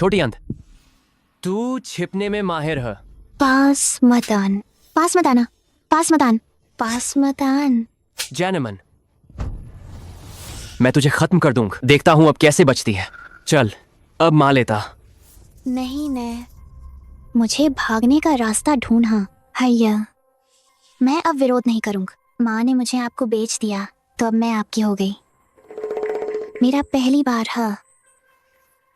छोटी अंध, तू छिपने में माहिर है। पास मत आना, पास मत आना, पास मत आना, पास मत आना। जैनमन, मैं तुझे खत्म कर दूंगा। देखता हूं अब कैसे बचती है। चल अब मार लेता। नहीं न, मुझे भागने का रास्ता ढूंढा। हैया, मैं अब विरोध नहीं करूंगा। माँ ने मुझे आपको बेच दिया तो अब मैं आपकी हो गई। मेरा पहली बार है।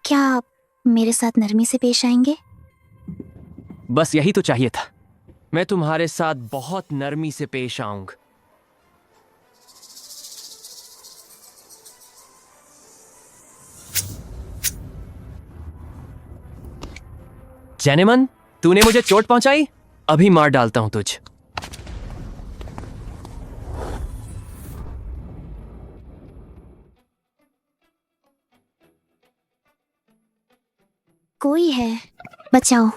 क्या आप मेरे साथ नरमी से पेश आएंगे? बस यही तो चाहिए था। मैं तुम्हारे साथ बहुत नरमी से पेश आऊंगा। जैनेमन, तूने मुझे चोट पहुंचाई, अभी मार डालता हूं तुझ। कोई है, बचाओ।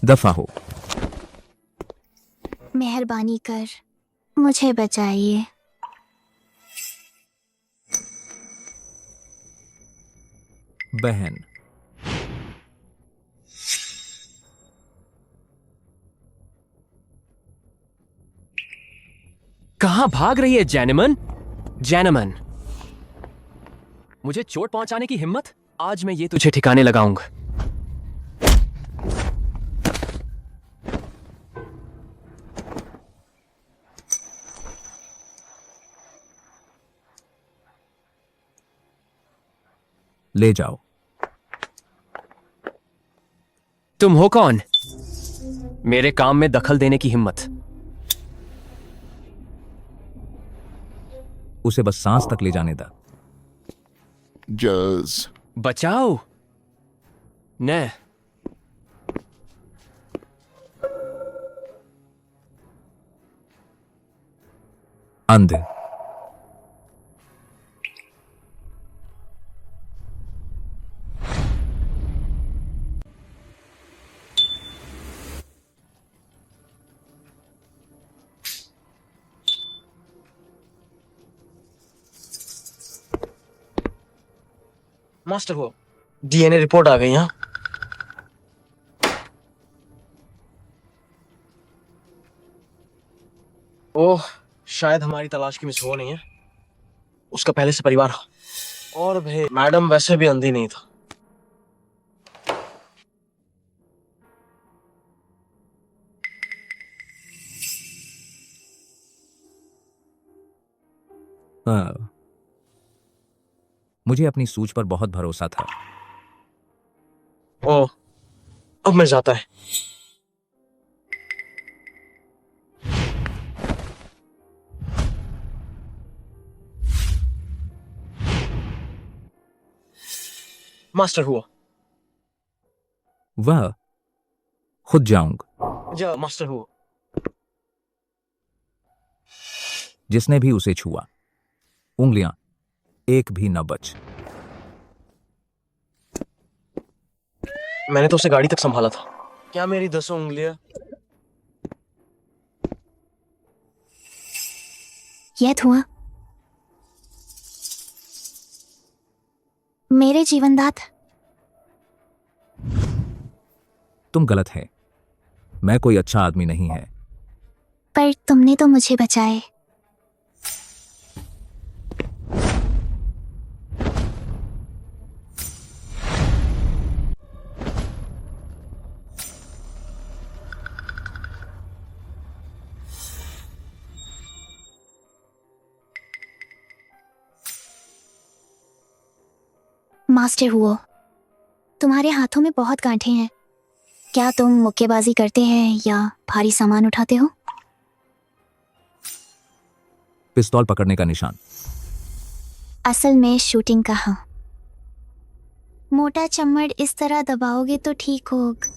दफा हो। मेहरबानी कर मुझे बचाइए। बहन, कहां भाग रही है जैनेमन? जैनेमन, मुझे चोट पहुंचाने की हिम्मत? आज मैं ये तुझे ठिकाने लगाऊंगा। ले जाओ। तुम हो कौन? मेरे काम में दखल देने की हिम्मत? उसे बस सांस तक ले जाने दा। Jazz. बचाओ ने। अंधे। मास्टर हो, डीएनए रिपोर्ट आ गई। यहाँ ओह, शायद हमारी तलाश की मिस हो नहीं है। उसका पहले से परिवार हो। और भाई मैडम वैसे भी अंधी नहीं था। हाँ, मुझे अपनी सूझ पर बहुत भरोसा था। ओह, अब मैं जाता है। मास्टर हुआ। वह खुद जाऊंगा। जा मास्टर हुआ। जिसने भी उसे छुआ, उंगलियां एक भी न बच। मैंने तो उसे गाड़ी तक संभाला था। क्या मेरी 10 उंगलियां? यह हुआ मेरे जीवनदात। तुम गलत है। मैं कोई अच्छा आदमी नहीं है। पर तुमने तो मुझे बचाए। मास्टर हुओ, तुम्हारे हाथों में बहुत गांठें हैं। क्या तुम मुक्केबाजी करते हैं या भारी सामान उठाते हो? पिस्तौल पकड़ने का निशान। असल में शूटिंग कहाँ? मोटा चम्मड़ इस तरह दबाओगे तो ठीक होगा।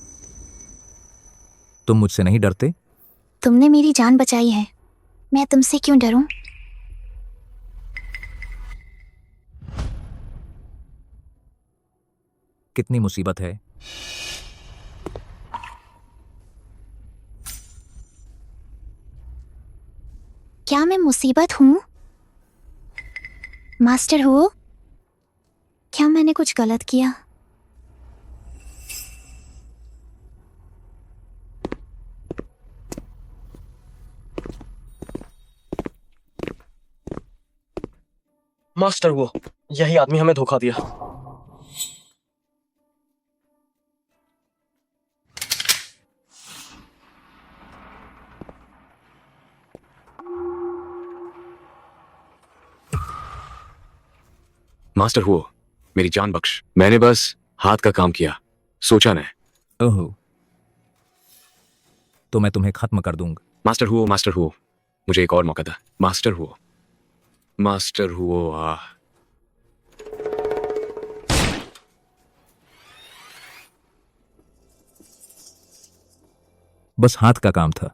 तुम मुझसे नहीं डरते? तुमने मेरी जान बचाई है, मैं तुमसे क्यों डरूं? कितनी मुसीबत है। क्या मैं मुसीबत हूँ? मास्टर हो, क्या मैंने कुछ गलत किया? मास्टर वो, यही आदमी हमें धोखा दिया। मास्टर हुओ, मेरी जान बख्श। मैंने बस हाथ का काम किया, सोचा नहीं। ओहो, तो मैं तुम्हें खत्म कर दूंगा। मास्टर हुओ, मुझे एक और मौका था। मास्टर हुओ, मास्टर हुओ। बस हाथ का काम था।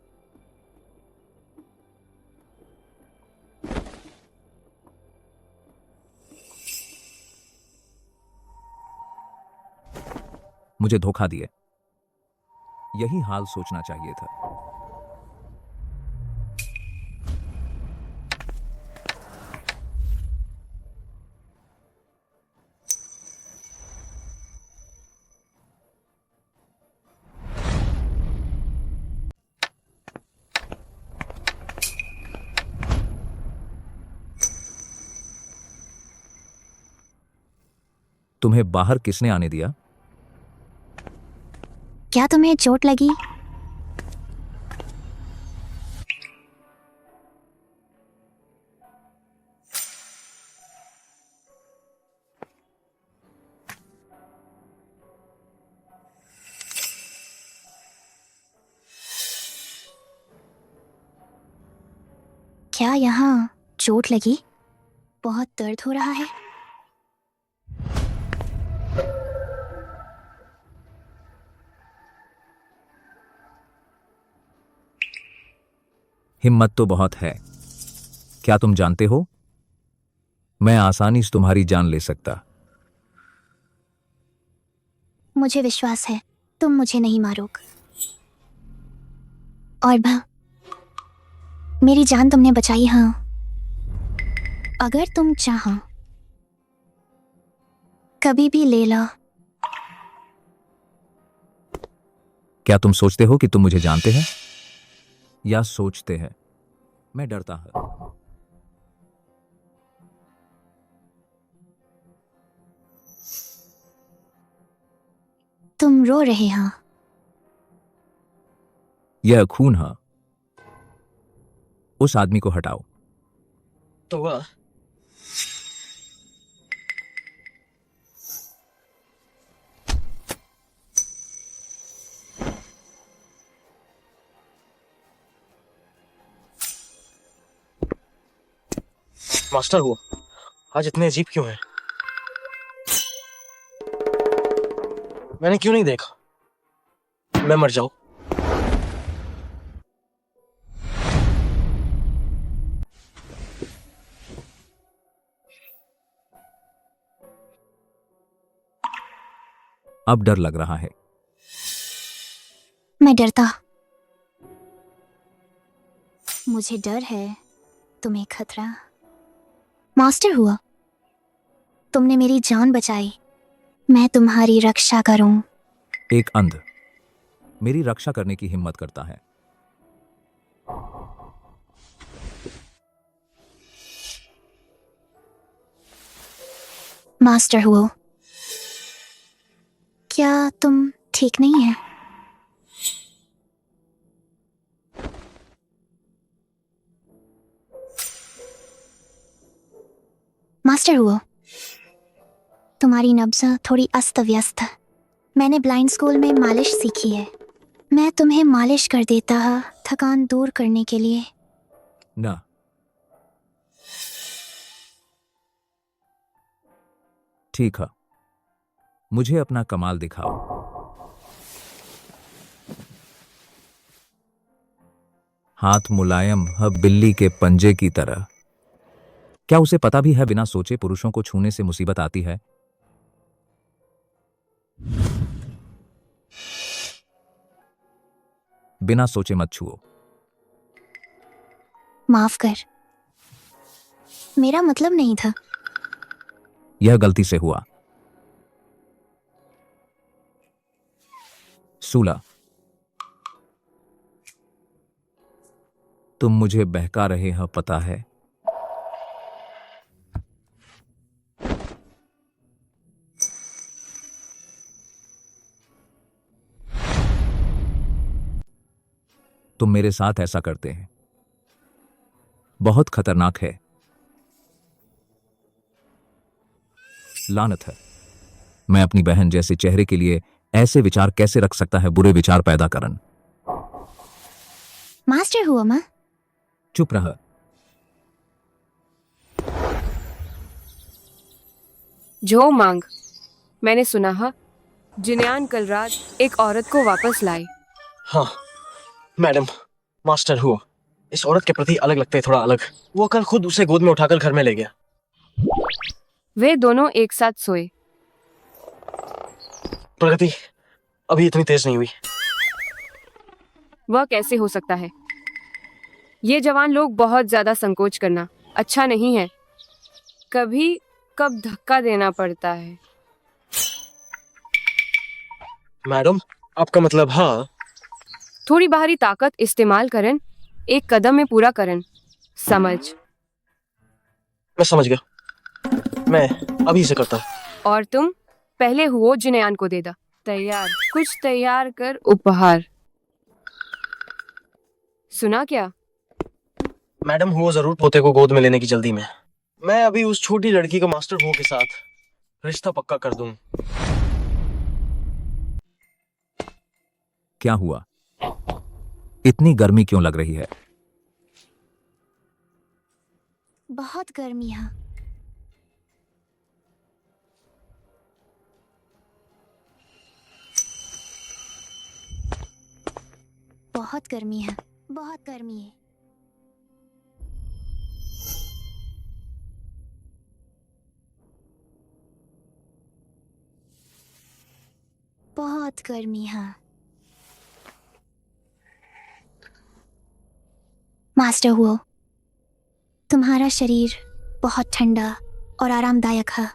मुझे धोखा दिए, यही हाल सोचना चाहिए था। तुम्हें बाहर किसने आने दिया? क्या तुम्हें चोट लगी? क्या यहाँ चोट लगी? बहुत दर्द हो रहा है। हिम्मत तो बहुत है। क्या तुम जानते हो, मैं आसानी से तुम्हारी जान ले सकता। मुझे विश्वास है तुम मुझे नहीं मारोगे। और मेरी जान तुमने बचाई। हाँ, अगर तुम चाहो कभी भी ले लो। क्या तुम सोचते हो कि तुम मुझे जानते हैं या सोचते हैं मैं डरता हूं? तुम रो रहे हो। यह खून है। उस आदमी को हटाओ। तो वह मास्टर हुआ, आज इतने अजीब क्यों हैं? मैंने क्यों नहीं देखा? मैं मर जाऊं? अब डर लग रहा है। मैं डरता। मुझे डर है तुम्हें खतरा। मास्टर हुआ, तुमने मेरी जान बचाई। मैं तुम्हारी रक्षा करूं। एक अंध मेरी रक्षा करने की हिम्मत करता है। मास्टर हुआ, क्या तुम ठीक नहीं है? मास्टर हुआ, तुम्हारी नब्ज थोड़ी अस्त व्यस्त है। मैंने ब्लाइंड स्कूल में मालिश सीखी है। मैं तुम्हें मालिश कर देता थकान दूर करने के लिए। ना, ठीक है, मुझे अपना कमाल दिखाओ। हाथ मुलायम है बिल्ली के पंजे की तरह। क्या उसे पता भी है बिना सोचे पुरुषों को छूने से मुसीबत आती है? बिना सोचे मत छुओ। माफ कर, मेरा मतलब नहीं था। यह गलती से हुआ। सूला, तुम मुझे बहका रहे हो, पता है। तुम मेरे साथ ऐसा करते हैं, बहुत खतरनाक है। लानत है, मैं अपनी बहन जैसे चेहरे के लिए ऐसे विचार कैसे रख सकता है, बुरे विचार पैदा करन। मास्टर हुआ माँ। चुप रह। जो मांग, मैंने सुना है जिनयान कल रात एक औरत को वापस लाए। हाँ मैडम, मास्टर हुआ इस औरत के प्रति अलग लगते हैं, थोड़ा अलग। वो कल खुद उसे गोद में उठाकर घर में ले गया। वे दोनों एक साथ सोए। प्रगति अभी इतनी तेज नहीं हुई। वह कैसे हो सकता है? ये जवान लोग बहुत ज्यादा संकोच करना अच्छा नहीं है। कभी कब धक्का देना पड़ता है। मैडम आपका मतलब? हाँ थोड़ी बाहरी ताकत इस्तेमाल करन, एक कदम में पूरा करन, समझ। मैं समझ गया, मैं अभी से करता। और तुम पहले हुओ जिनयान को दे दा। तैयार, कुछ तैयार कर उपहार। सुना क्या? मैडम हुआ जरूर पोते को गोद में लेने की जल्दी में। मैं अभी उस छोटी लड़की को मास्टर हुआ के साथ रिश्ता पक्का कर दूं। क्या हुआ? इतनी गर्मी क्यों लग रही है? बहुत गर्मी है। बहुत गर्मी है, बहुत गर्मी है। बहुत गर्मी है। मास्टर हुआ, तुम्हारा शरीर बहुत ठंडा और आरामदायक है।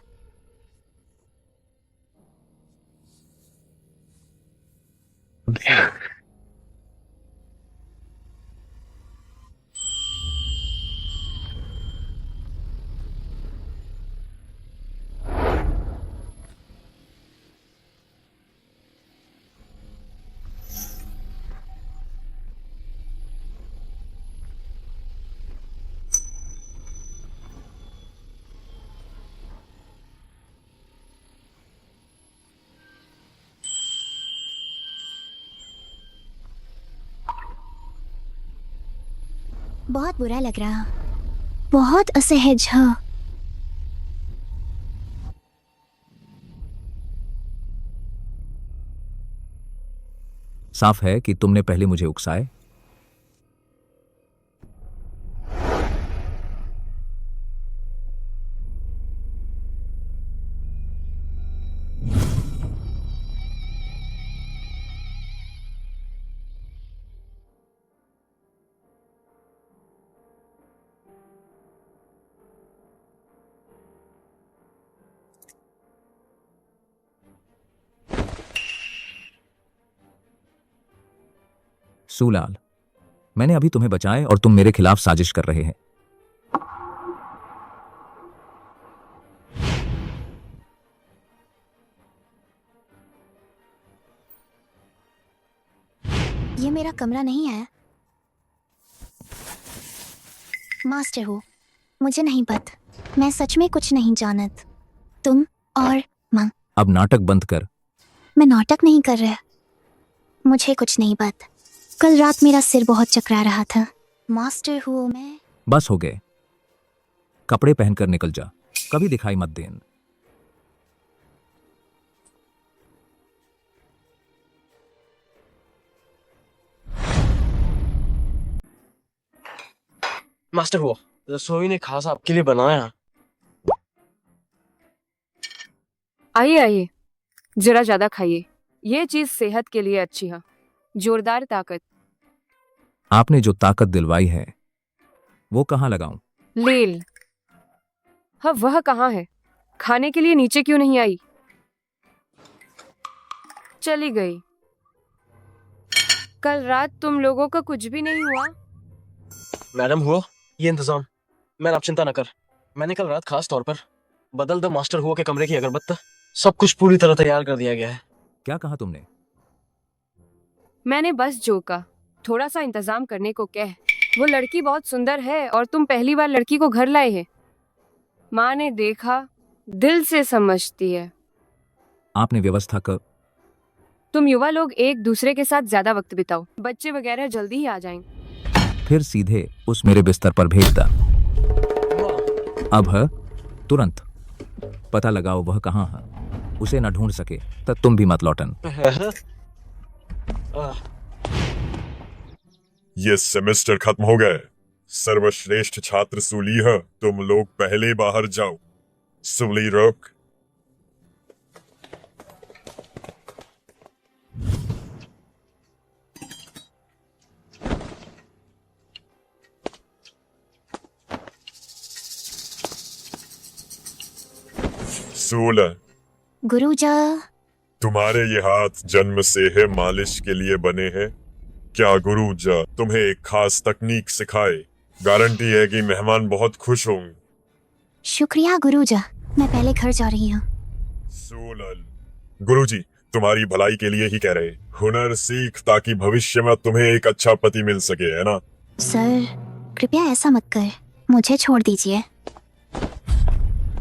बहुत बुरा लग रहा, बहुत असहज है। साफ है कि तुमने पहले मुझे उकसाए। सूलाल, मैंने अभी तुम्हें बचाए और तुम मेरे खिलाफ साजिश कर रहे हैं। ये मेरा कमरा नहीं है। मास्टर हो, मुझे नहीं पता, मैं सच में कुछ नहीं जानत। तुम और माँ। अब नाटक बंद कर। मैं नाटक नहीं कर रहा, मुझे कुछ नहीं पता। कल रात मेरा सिर बहुत चकरा रहा था। मास्टर हुआ मैं। बस हो गए, कपड़े पहनकर निकल जा, कभी दिखाई मत देन। मास्टर हुआ, रसोई ने खास आपके लिए बनाया। आइए आइए, जरा ज्यादा खाइए, ये चीज सेहत के लिए अच्छी है। जोरदार ताकत। आपने जो ताकत दिलवाई है वो कहाँ लगाऊं? लील। हाँ, वह कहाँ है? खाने के लिए नीचे क्यों नहीं आई? चली गई। कल रात तुम लोगों का कुछ भी नहीं हुआ? मैडम हुआ ये इंतजाम। मैडम आप चिंता न कर। मैंने कल रात खास तौर पर बदल द मास्टर हुआ के कमरे की अगरबत्ता सब कुछ पूरी तरह तैयार कर दिया गया है। क्या कहा तुमने? मैंने बस जोका, थोड़ा सा इंतजाम करने को कह। वो लड़की बहुत सुंदर है और तुम पहली बार लड़की को घर लाए हैं। माँ ने देखा, दिल से समझती है। आपने व्यवस्था कर। तुम युवा लोग एक दूसरे के साथ ज्यादा वक्त बिताओ। बच्चे वगैरह जल्दी ही आ जाएंगे। फिर सीधे उस मेरे बिस्तर पर भेज दा। अब है तुरंत पता लगाओ वह कहाँ है। उसे न ढूंढ सके तब तुम भी मत लौटन। ये सेमेस्टर खत्म हो गए। सर्वश्रेष्ठ छात्र सूली है, तुम लोग पहले बाहर जाओ। सूली रोक। सूल, गुरुजा। तुम्हारे ये हाथ जन्म से है मालिश के लिए बने हैं। क्या गुरुजा तुम्हें एक खास तकनीक सिखाए? गारंटी है कि मेहमान बहुत खुश होंगे। शुक्रिया गुरुजा, मैं पहले घर जा रही हूँ। सोलल, गुरुजी तुम्हारी भलाई के लिए ही कह रहे। हुनर सीख ताकि भविष्य में तुम्हें एक अच्छा पति मिल सके, है ना? सर कृपया ऐसा मत कर, मुझे छोड़ दीजिए।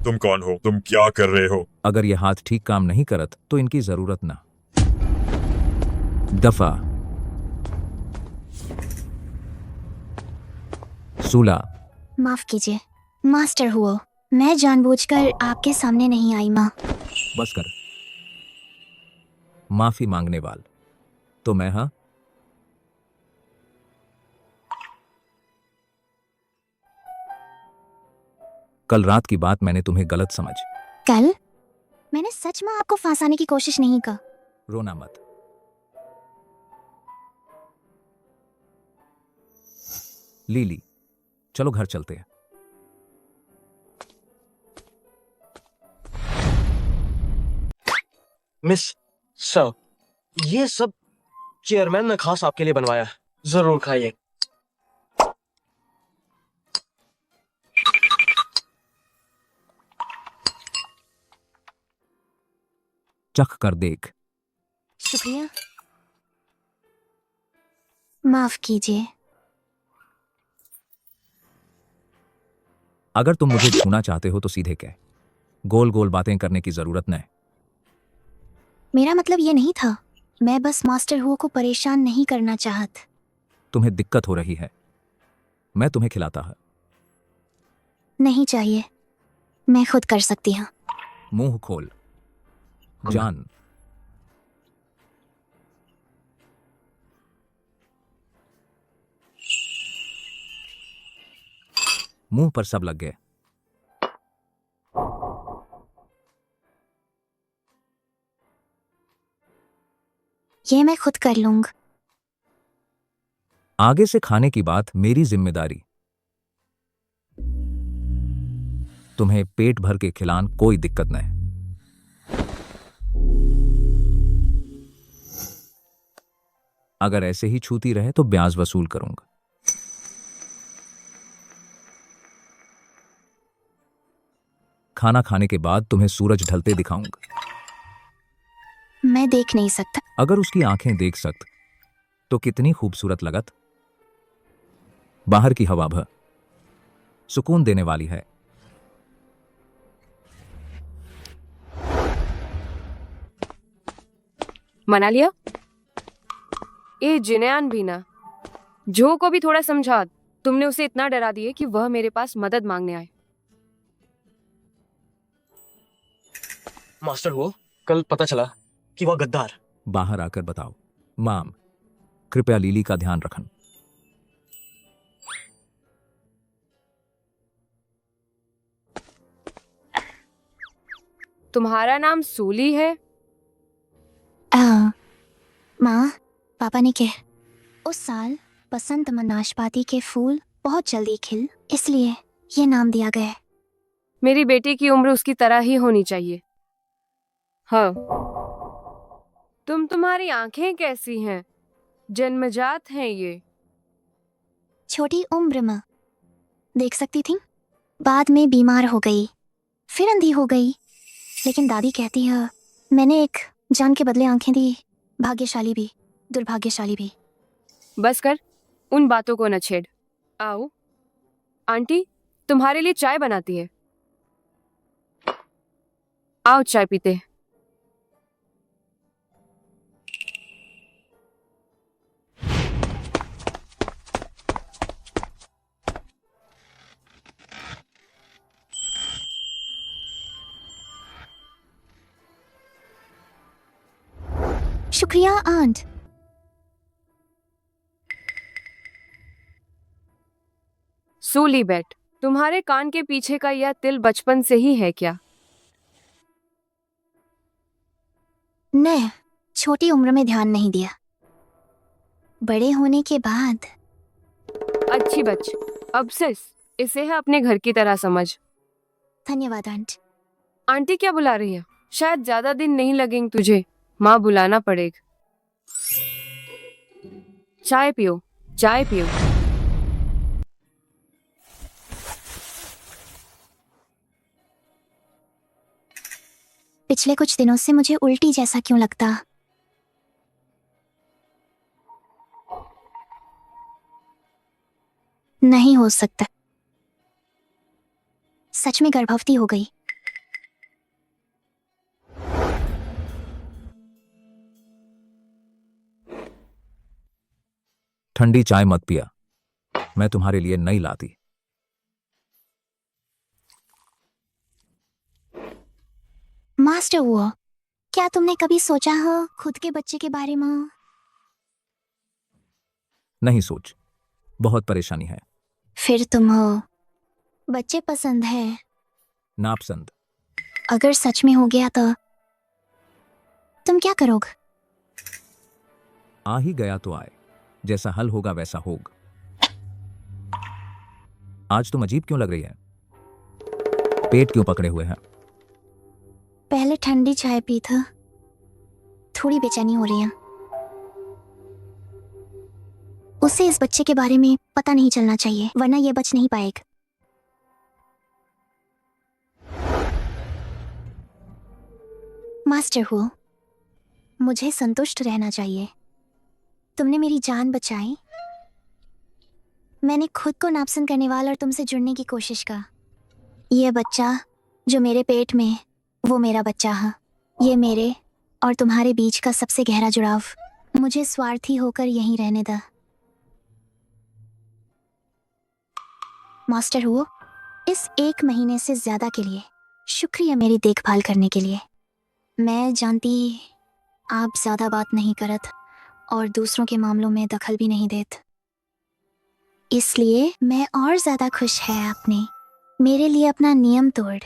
तुम कौन हो? तुम क्या कर रहे हो? अगर ये हाथ ठीक काम नहीं करत तो इनकी जरूरत ना। दफा। सूला। माफ कीजिए मास्टर हुआ, मैं जानबूझकर आपके सामने नहीं आई माँ। बस कर। माफी मांगने वाल तो मैं। हाँ, कल रात की बात मैंने तुम्हें गलत समझ। कल मैंने सच में आपको फंसाने की कोशिश नहीं की। रोना मत। लीली, चलो घर चलते हैं। मिस सर, ये सब चेयरमैन ने खास आपके लिए बनवाया है, जरूर खाइए। चख कर देख। शुक्रिया। माफ कीजिए। अगर तुम मुझे छूना चाहते हो तो सीधे कह, गोल गोल बातें करने की जरूरत नहीं। मेरा मतलब ये नहीं था, मैं बस मास्टर हुआ को परेशान नहीं करना चाहत। तुम्हें दिक्कत हो रही है, मैं तुम्हें खिलाता है। नहीं चाहिए, मैं खुद कर सकती हूँ। मुंह खोल जान। मुंह पर सब लग गए। ये मैं खुद कर लूंगा। आगे से खाने की बात मेरी जिम्मेदारी। तुम्हें पेट भर के खिलान कोई दिक्कत नहीं। अगर ऐसे ही छूती रहे तो ब्याज वसूल करूंगा। खाना खाने के बाद तुम्हें सूरज ढलते दिखाऊंगा। मैं देख नहीं सकता। अगर उसकी आंखें देख सकत तो कितनी खूबसूरत लगत। बाहर की हवा भर सुकून देने वाली है। मना लिया? ए जिनयान भी ना, जो को भी थोड़ा समझा। तुमने उसे इतना डरा दिए कि वह मेरे पास मदद मांगने आए। मास्टर हुआ, कल पता चला कि वह गद्दार। बाहर आकर बताओ। माम, कृपया लीली का ध्यान रखन। तुम्हारा नाम सूली है? माँ, पापा ने कहा उस साल बसंत में नाशपाती के फूल बहुत जल्दी खिल, इसलिए ये नाम दिया गया है। मेरी बेटी की उम्र उसकी तरह ही होनी चाहिए। हाँ। तुम्हारी आंखें कैसी हैं? जन्मजात हैं ये। छोटी उम्र में देख सकती थी, बाद में बीमार हो गई, फिर अंधी हो गई। लेकिन दादी कहती है मैंने एक जान के बदले आंखें दी, भाग्यशाली भी दुर्भाग्यशाली भी। बस कर, उन बातों को न छेड़। आओ, आंटी तुम्हारे लिए चाय बनाती है। आओ चाय पीते हैं। शुक्रिया आंट। सूली बैठ। तुम्हारे कान के पीछे का यह तिल बचपन से ही है क्या? ने छोटी उम्र में ध्यान नहीं दिया, बड़े होने के बाद। अच्छी बच, अब से इसे है अपने घर की तरह समझ। धन्यवाद आंट। आंटी क्या बुला रही है? शायद ज्यादा दिन नहीं लगेंगे तुझे, माँ बुलाना पड़ेगा। चाय पियो, चाय पियो। पिछले कुछ दिनों से मुझे उल्टी जैसा क्यों लगता? नहीं हो सकता, सच में गर्भवती हो गई। ठंडी चाय मत पिया, मैं तुम्हारे लिए नहीं लाती। मास्टर हुआ, क्या तुमने कभी सोचा हो खुद के बच्चे के बारे में? नहीं सोच, बहुत परेशानी है। फिर तुम हो बच्चे पसंद है? नापसंद। अगर सच में हो गया तो तुम क्या करोगे? आ ही गया तो आए, जैसा हल होगा वैसा होगा। आज तुम अजीब क्यों लग रही है? पेट क्यों पकड़े हुए हैं? पहले ठंडी चाय पी था, थोड़ी बेचैनी हो रही है। उसे इस बच्चे के बारे में पता नहीं चलना चाहिए, वरना ये बच नहीं पाएगा। मास्टर हो, मुझे संतुष्ट रहना चाहिए। तुमने मेरी जान बचाई। मैंने खुद को नापसंद करने वाला और तुमसे जुड़ने की कोशिश का। ये बच्चा जो मेरे पेट में, वो मेरा बच्चा है। ये मेरे और तुम्हारे बीच का सबसे गहरा जुड़ाव। मुझे स्वार्थी होकर यहीं रहने दा। मास्टर हुओ, इस 1 महीने से ज्यादा के लिए शुक्रिया मेरी देखभाल करने के लिए। मैं जानती आप ज्यादा बात नहीं करत और दूसरों के मामलों में दखल भी नहीं देत, इसलिए मैं और ज्यादा खुश है आपने मेरे लिए अपना नियम तोड़।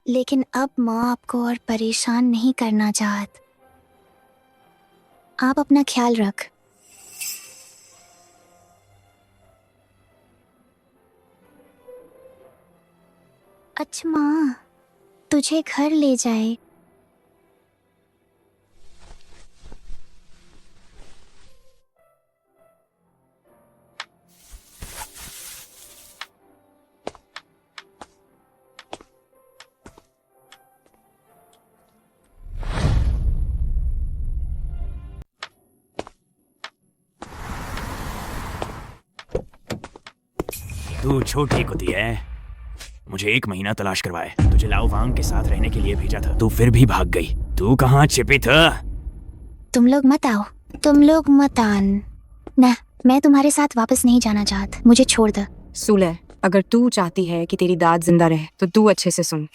लेकिन अब माँ आपको और परेशान नहीं करना चाहत। आप अपना ख्याल रख। अच्छा माँ, तुझे घर ले जाए। तू छोटी कुती है। मुझे 1 महीना तलाश करवाए, तुझे लाओ वांग के साथ रहने के लिए भेजा था, तू फिर भी भाग गई। तू कहाँ छिपी था? तुम लोग मत आओ, तुम लोग मत आन। ना, मैं तुम्हारे साथ वापस नहीं जाना चाहत, मुझे छोड़ दो। सूले, अगर तू चाहती है कि तेरी दाद जिंदा रहे तो तू अच्छे से सुन।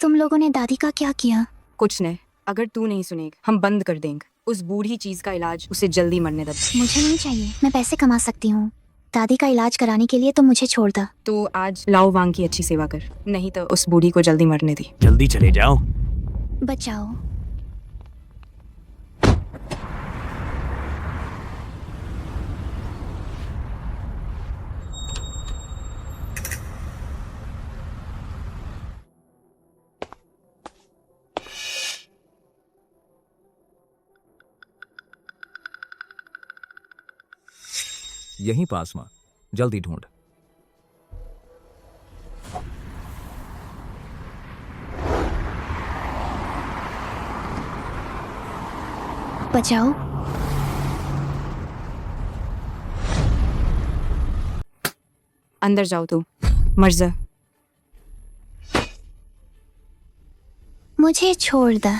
तुम लोगों ने दादी का क्या किया? कुछ ने, अगर तू नहीं सुनेगा हम बंद कर देंगे। उस बूढ़ी चीज का इलाज उसे जल्दी मरने दे। मुझे नहीं चाहिए, मैं पैसे कमा सकती हूँ। दादी का इलाज कराने के लिए तो मुझे छोड़ दो। तू आज लाओ वांग की अच्छी सेवा कर, नहीं तो उस बूढ़ी को जल्दी मरने दी। जल्दी चले जाओ। बचाओ। यहीं पास में, जल्दी ढूंढ। बचाओ। अंदर जाओ तू, मर्जा। मुझे छोड़ दे।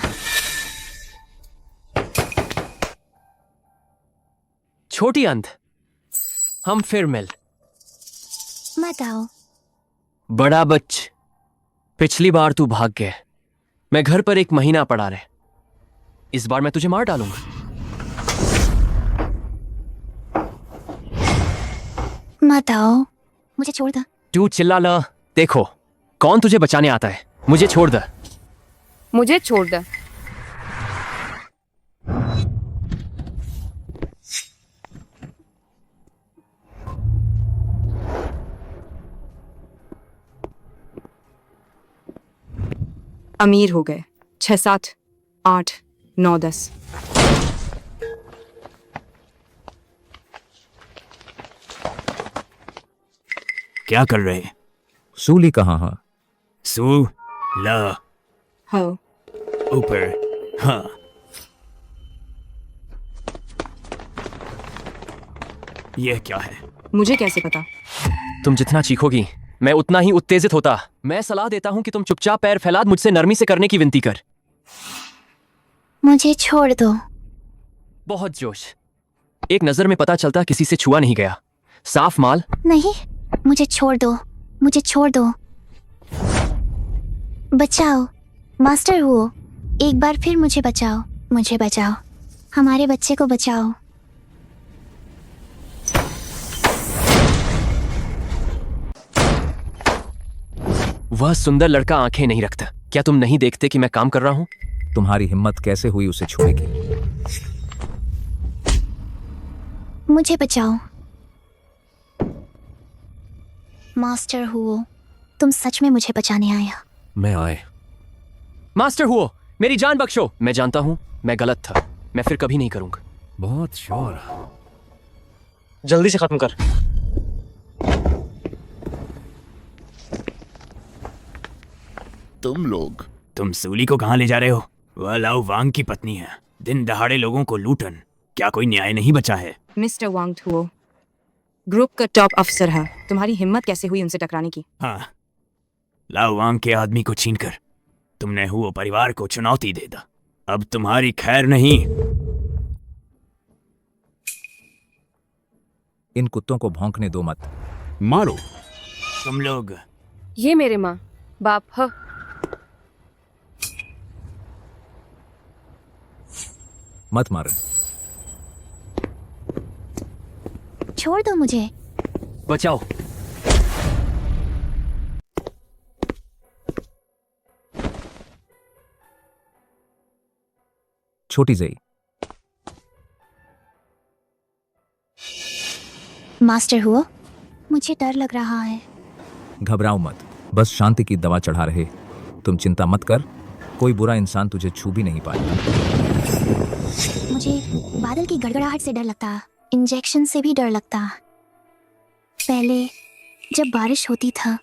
छोटी अंध, हम फिर मिल। मत आओ। बड़ा बच्च, पिछली बार तू भाग गया, मैं घर पर 1 महीना पड़ा रहे। इस बार मैं तुझे मार डालूंगा। मत आओ, मुझे छोड़ दे। तू चिल्ला ला, देखो कौन तुझे बचाने आता है। मुझे छोड़ दे। मुझे छोड़ दे। अमीर हो गए। 6, 7, 8, 9, 10। क्या कर रहे? सूली कहाँ है? सू ला हो। ऊपर। हाँ। यह क्या है? मुझे कैसे पता? तुम जितना चीखोगी मैं उतना ही उत्तेजित होता। मैं सलाह देता हूं कि तुम चुपचाप पैर फैला मुझसे नरमी से करने की विनती कर। मुझे छोड़ दो। बहुत जोश। एक नजर में पता चलता किसी से छुआ नहीं गया। साफ माल। नहीं, मुझे छोड़ दो, मुझे छोड़ दो। बचाओ, मास्टर हुओ, एक बार फिर मुझे बचाओ, मुझे बचाओ, हमारे बच्चे को बचाओ। वह सुंदर लड़का आंखें नहीं रखता। क्या तुम नहीं देखते कि मैं काम कर रहा हूं? तुम्हारी हिम्मत कैसे हुई उसे छूने की? मुझे बचाओ। मास्टर हुओ, तुम सच में मुझे बचाने आया? मैं आए। मास्टर हुओ, मेरी जान बख्शो। मैं जानता हूं मैं गलत था, मैं फिर कभी नहीं करूंगा। बहुत शोर। जल्दी से खत्म कर। तुम सूली को कहाँ ले जा रहे हो? वह लाओ वांग की पत्नी है। दिन दहाड़े लोगों को लूटन। क्या कोई न्याय नहीं बचा है? मिस्टर वांग हुओ ग्रुप का टॉप अफसर है। तुम्हारी हिम्मत कैसे हुई उनसे टकराने की? हाँ, लाओ वांग के आदमी को छीनकर तुमने हुओ परिवार को चुनौती दे दा। अब तुम्हारी खैर नहीं। इन कुत्तों को भौंकने दो मत। मारो। तुम लोग। ये मेरे माँ बाप ह। मत मार। छोड़ दो मुझे। बचाओ। छोटी जई। मास्टर हुओ, मुझे डर लग रहा है। घबराओ मत, बस शांति की दवा चढ़ा रहे। तुम चिंता मत कर, कोई बुरा इंसान तुझे छू भी नहीं पाएगा। मुझे बादल की गड़गड़ाहट से डर लगता, इंजेक्शन से भी डर लगता। पहले जब बारिश होती था,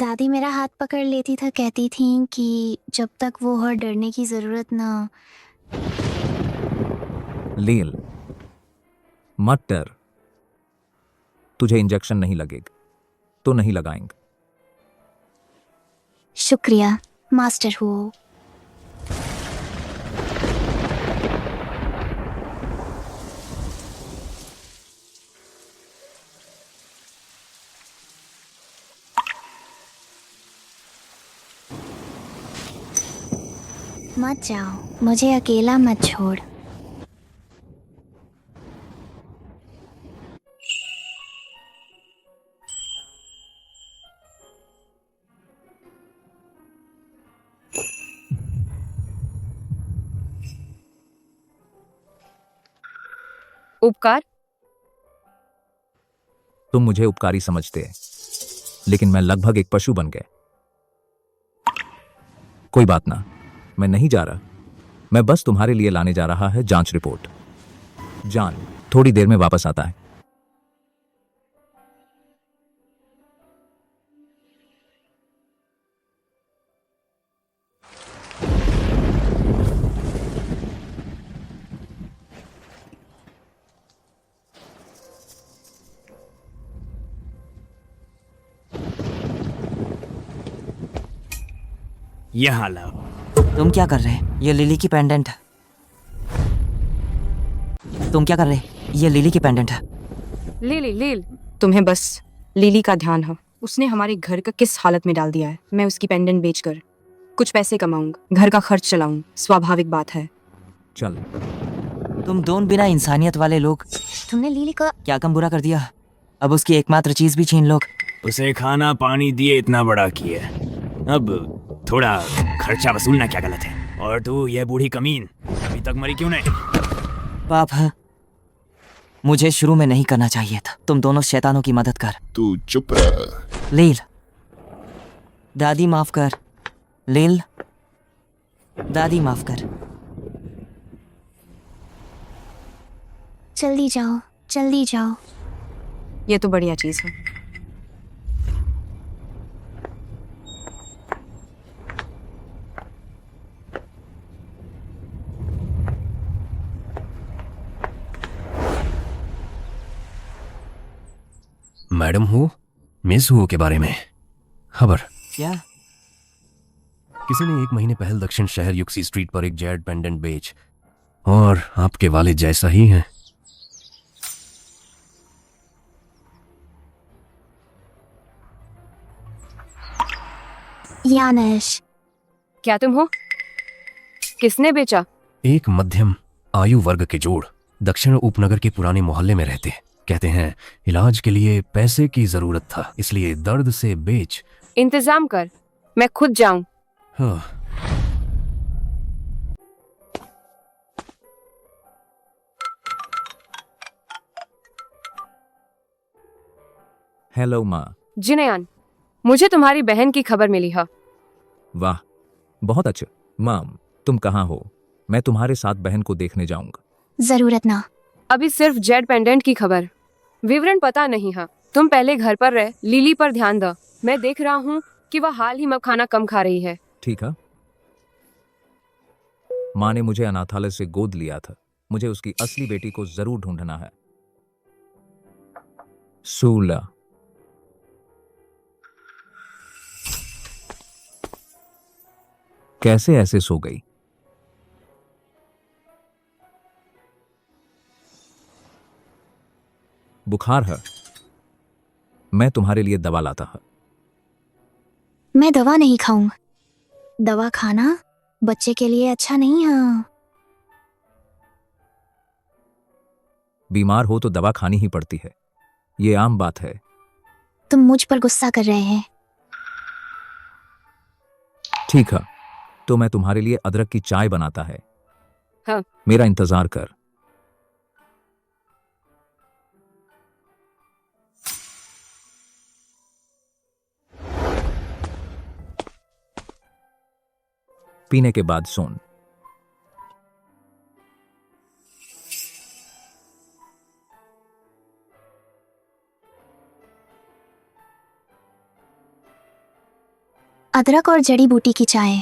दादी मेरा हाथ पकड़ लेती था, कहती थी कि जब तक वो हो डरने की जरूरत ना। लील, मत डर। तुझे इंजेक्शन नहीं लगेगा तो नहीं लगाएंगे। शुक्रिया मास्टर हुओ। मत जाओ, मुझे अकेला मत छोड़। उपकार? तुम मुझे उपकारी समझते हैं, लेकिन मैं लगभग एक पशु बन गया। कोई बात ना, मैं नहीं जा रहा। मैं बस तुम्हारे लिए लाने जा रहा है जांच रिपोर्ट। जान थोड़ी देर में वापस आता है। यहाँ लाओ। तुम क्या कर रहे? ये लिली की पेंडेंट है। तुम क्या कर रहे? ये लिली की पेंडेंट है। लीली लील, तुम्हें बस लिली का ध्यान है। उसने हमारे घर का किस हालत में डाल दिया है। मैं उसकी पेंडेंट बेचकर कुछ पैसे कमाऊंगा, घर का खर्च चलाऊं, स्वाभाविक बात है। चल। तुम दोनों बिना इंसानियत वाले लोग तुमने लीली को क्या कम बुरा कर दिया? अब उसकी एकमात्र चीज भी छीन लोग। उसे खाना पानी दिए इतना बड़ा किए, अब थोड़ा खर्चा वसूलना क्या गलत है? और तू ये बूढ़ी कमीन अभी तक मरी क्यों नहीं? पाप है, मुझे शुरू में नहीं करना चाहिए था। तुम दोनों शैतानों की मदद कर। तू चुप रह। लील, दादी माफ कर। लील, दादी माफ कर। जल्दी जाओ, जल्दी जाओ। ये तो बढ़िया चीज है। मैडम हु, मिस हु के बारे में खबर। क्या? किसी ने 1 महीने पहले दक्षिण शहर युक्सी स्ट्रीट पर एक जेड पेंडेंट बेच, और आपके वालिद जैसा ही है। यानेश, क्या तुम हो? किसने बेचा? एक मध्यम आयु वर्ग के जोड़ दक्षिण उपनगर के पुराने मोहल्ले में रहते। कहते हैं इलाज के लिए पैसे की जरूरत था, इसलिए दर्द से बेच। इंतजाम कर, मैं खुद जाऊं। हाँ। हेलो माँ। जिनयान, मुझे तुम्हारी बहन की खबर मिली है। वाह, बहुत अच्छा। माम, तुम कहाँ हो? मैं तुम्हारे साथ बहन को देखने जाऊंगा। जरूरत ना। अभी सिर्फ जेड पेंडेंट की खबर, विवरण पता नहीं है। तुम पहले घर पर रह, लिली पर ध्यान दो। मैं देख रहा हूँ कि वह हाल ही में खाना कम खा रही है। ठीक है। माँ ने मुझे अनाथालय से गोद लिया था। मुझे उसकी असली बेटी को जरूर ढूंढना है। सूला। कैसे ऐसे सो गई? बुखार है। मैं तुम्हारे लिए दवा लाता है। मैं दवा नहीं खाऊंगा। दवा खाना बच्चे के लिए अच्छा नहीं है। बीमार हो तो दवा खानी ही पड़ती है, ये आम बात है। तुम मुझ पर गुस्सा कर रहे हैं। ठीक है, तो मैं तुम्हारे लिए अदरक की चाय बनाता है। हाँ। मेरा इंतजार कर। पीने के बाद सोन। अदरक और जड़ी बूटी की चाय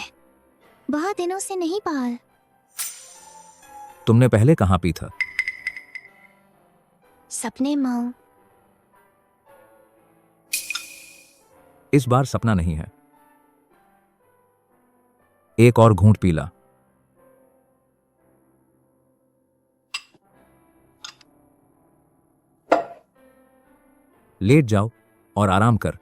बहुत दिनों से नहीं पाल। तुमने पहले कहाँ पी था? सपने में। इस बार सपना नहीं है। एक और घूंट पी ला। लेट जाओ और आराम कर।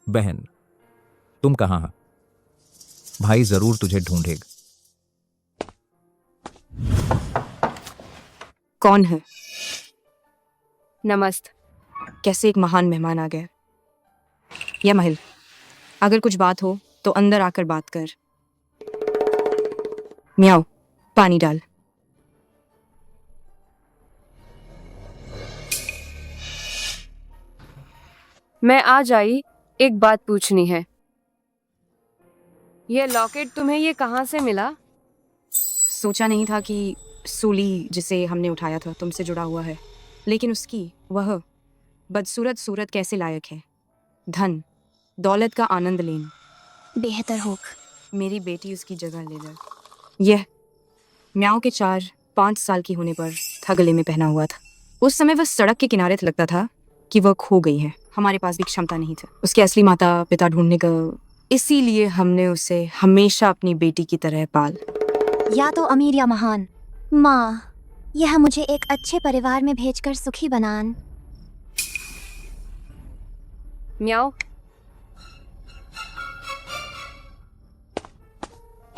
बहन, तुम कहाँ हो? भाई जरूर तुझे ढूंढेगा। कौन है? नमस्त। कैसे एक महान मेहमान आ गया। यह महल, अगर कुछ बात हो तो अंदर आकर बात कर। म्याओ, पानी डाल। मैं आज आई, एक बात पूछनी है। यह लॉकेट तुम्हें ये कहाँ से मिला? सोचा नहीं था कि सूली जिसे हमने उठाया था तुमसे जुड़ा हुआ है, लेकिन उसकी वह बदसूरत सूरत कैसे लायक है? धन दौलत का आनंद लेन। बेहतर होग। मेरी बेटी उसकी जगह ले ले। यह म्याओ के 4-5 साल की होने पर था गले में पहना हुआ था। उस समय वह सड़क के किनारे लगता था कि वह खो गई है। हमारे पास भी क्षमता नहीं थी उसके असली माता पिता ढूंढने का, इसीलिए हमने उसे हमेशा अपनी बेटी की तरह पाल। या तो अमीर या महान। माँ, यह मुझे एक अच्छे परिवार में भेजकर सुखी बनान। म्याओ।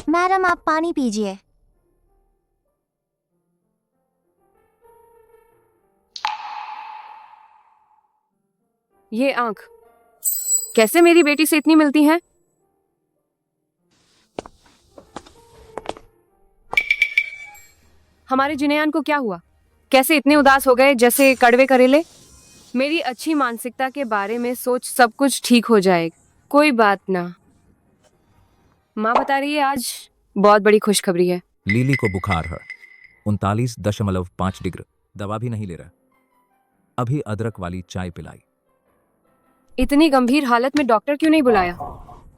मैडम, आप पानी पीजिए। ये आंख कैसे मेरी बेटी से इतनी मिलती हैं? हमारे जिनेयान को क्या हुआ? कैसे इतने उदास हो गए जैसे कड़वे करेले? मेरी अच्छी मानसिकता के बारे में सोच, सब कुछ ठीक हो जाएगा, कोई बात ना। माँ बता रही है आज बहुत बड़ी खुशखबरी है। लीली को बुखार है 39.5 डिग्री। दवा भी नहीं ले रहा। अभी अदरक वाली चाय पिलाई। इतनी गंभीर हालत में डॉक्टर क्यों नहीं बुलाया?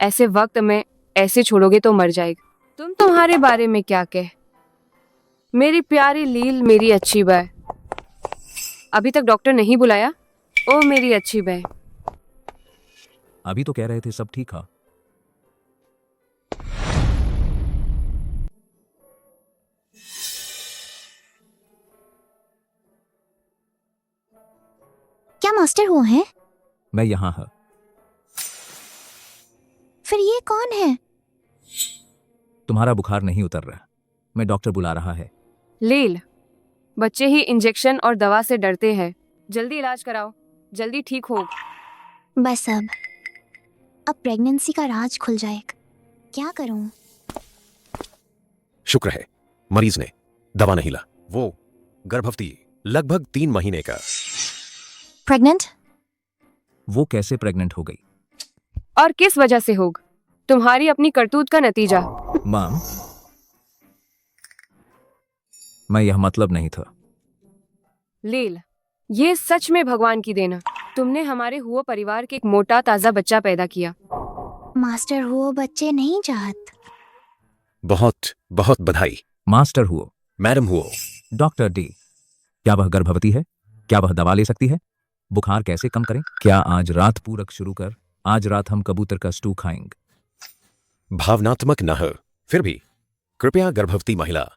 ऐसे वक्त में ऐसे छोड़ोगे तो मर जाएगा। तुम्हारे बारे में क्या कह? मेरी प्यारी लील, मेरी अच्छी बहन। अभी तक डॉक्टर नहीं बुलाया? ओ मेरी अच्छी बहन। अभी तो कह रहे थे सब ठीक है। क्या मास्टर हुआ है? मैं यहाँ है। फिर ये कौन है? तुम्हारा बुखार नहीं उतर रहा। मैं डॉक्टर बुला रहा है। लील, बच्चे ही इंजेक्शन और दवा से डरते हैं। जल्दी इलाज कराओ, जल्दी ठीक हो। बस अब प्रेगनेंसी का राज खुल जाएगा। क्या करूं? शुक्र है मरीज ने दवा नहीं ला। वो गर्भवती, लगभग 3 महीने का। प्रेग्नेंट? वो कैसे प्रेग्नेंट हो गई? और किस वजह से होगा? तुम्हारी अपनी करतूत का नतीजा। माम, मैं यह मतलब नहीं था। लील, ये सच में भगवान की देन है। तुमने हमारे हुआ परिवार के एक मोटा ताजा बच्चा पैदा किया। मास्टर हुआ बच्चे नहीं चाहत। बहुत बहुत बधाई। मास्टर हुओ। मैडम हुओ। डॉक्टर डी, क्या वह गर्भवती है? क्या वह दवा ले सकती है? बुखार कैसे कम करें? क्या आज रात पूरक शुरू कर, आज रात हम कबूतर का स्टू खाएंगे। भावनात्मक न हो, फिर भी कृपया गर्भवती महिला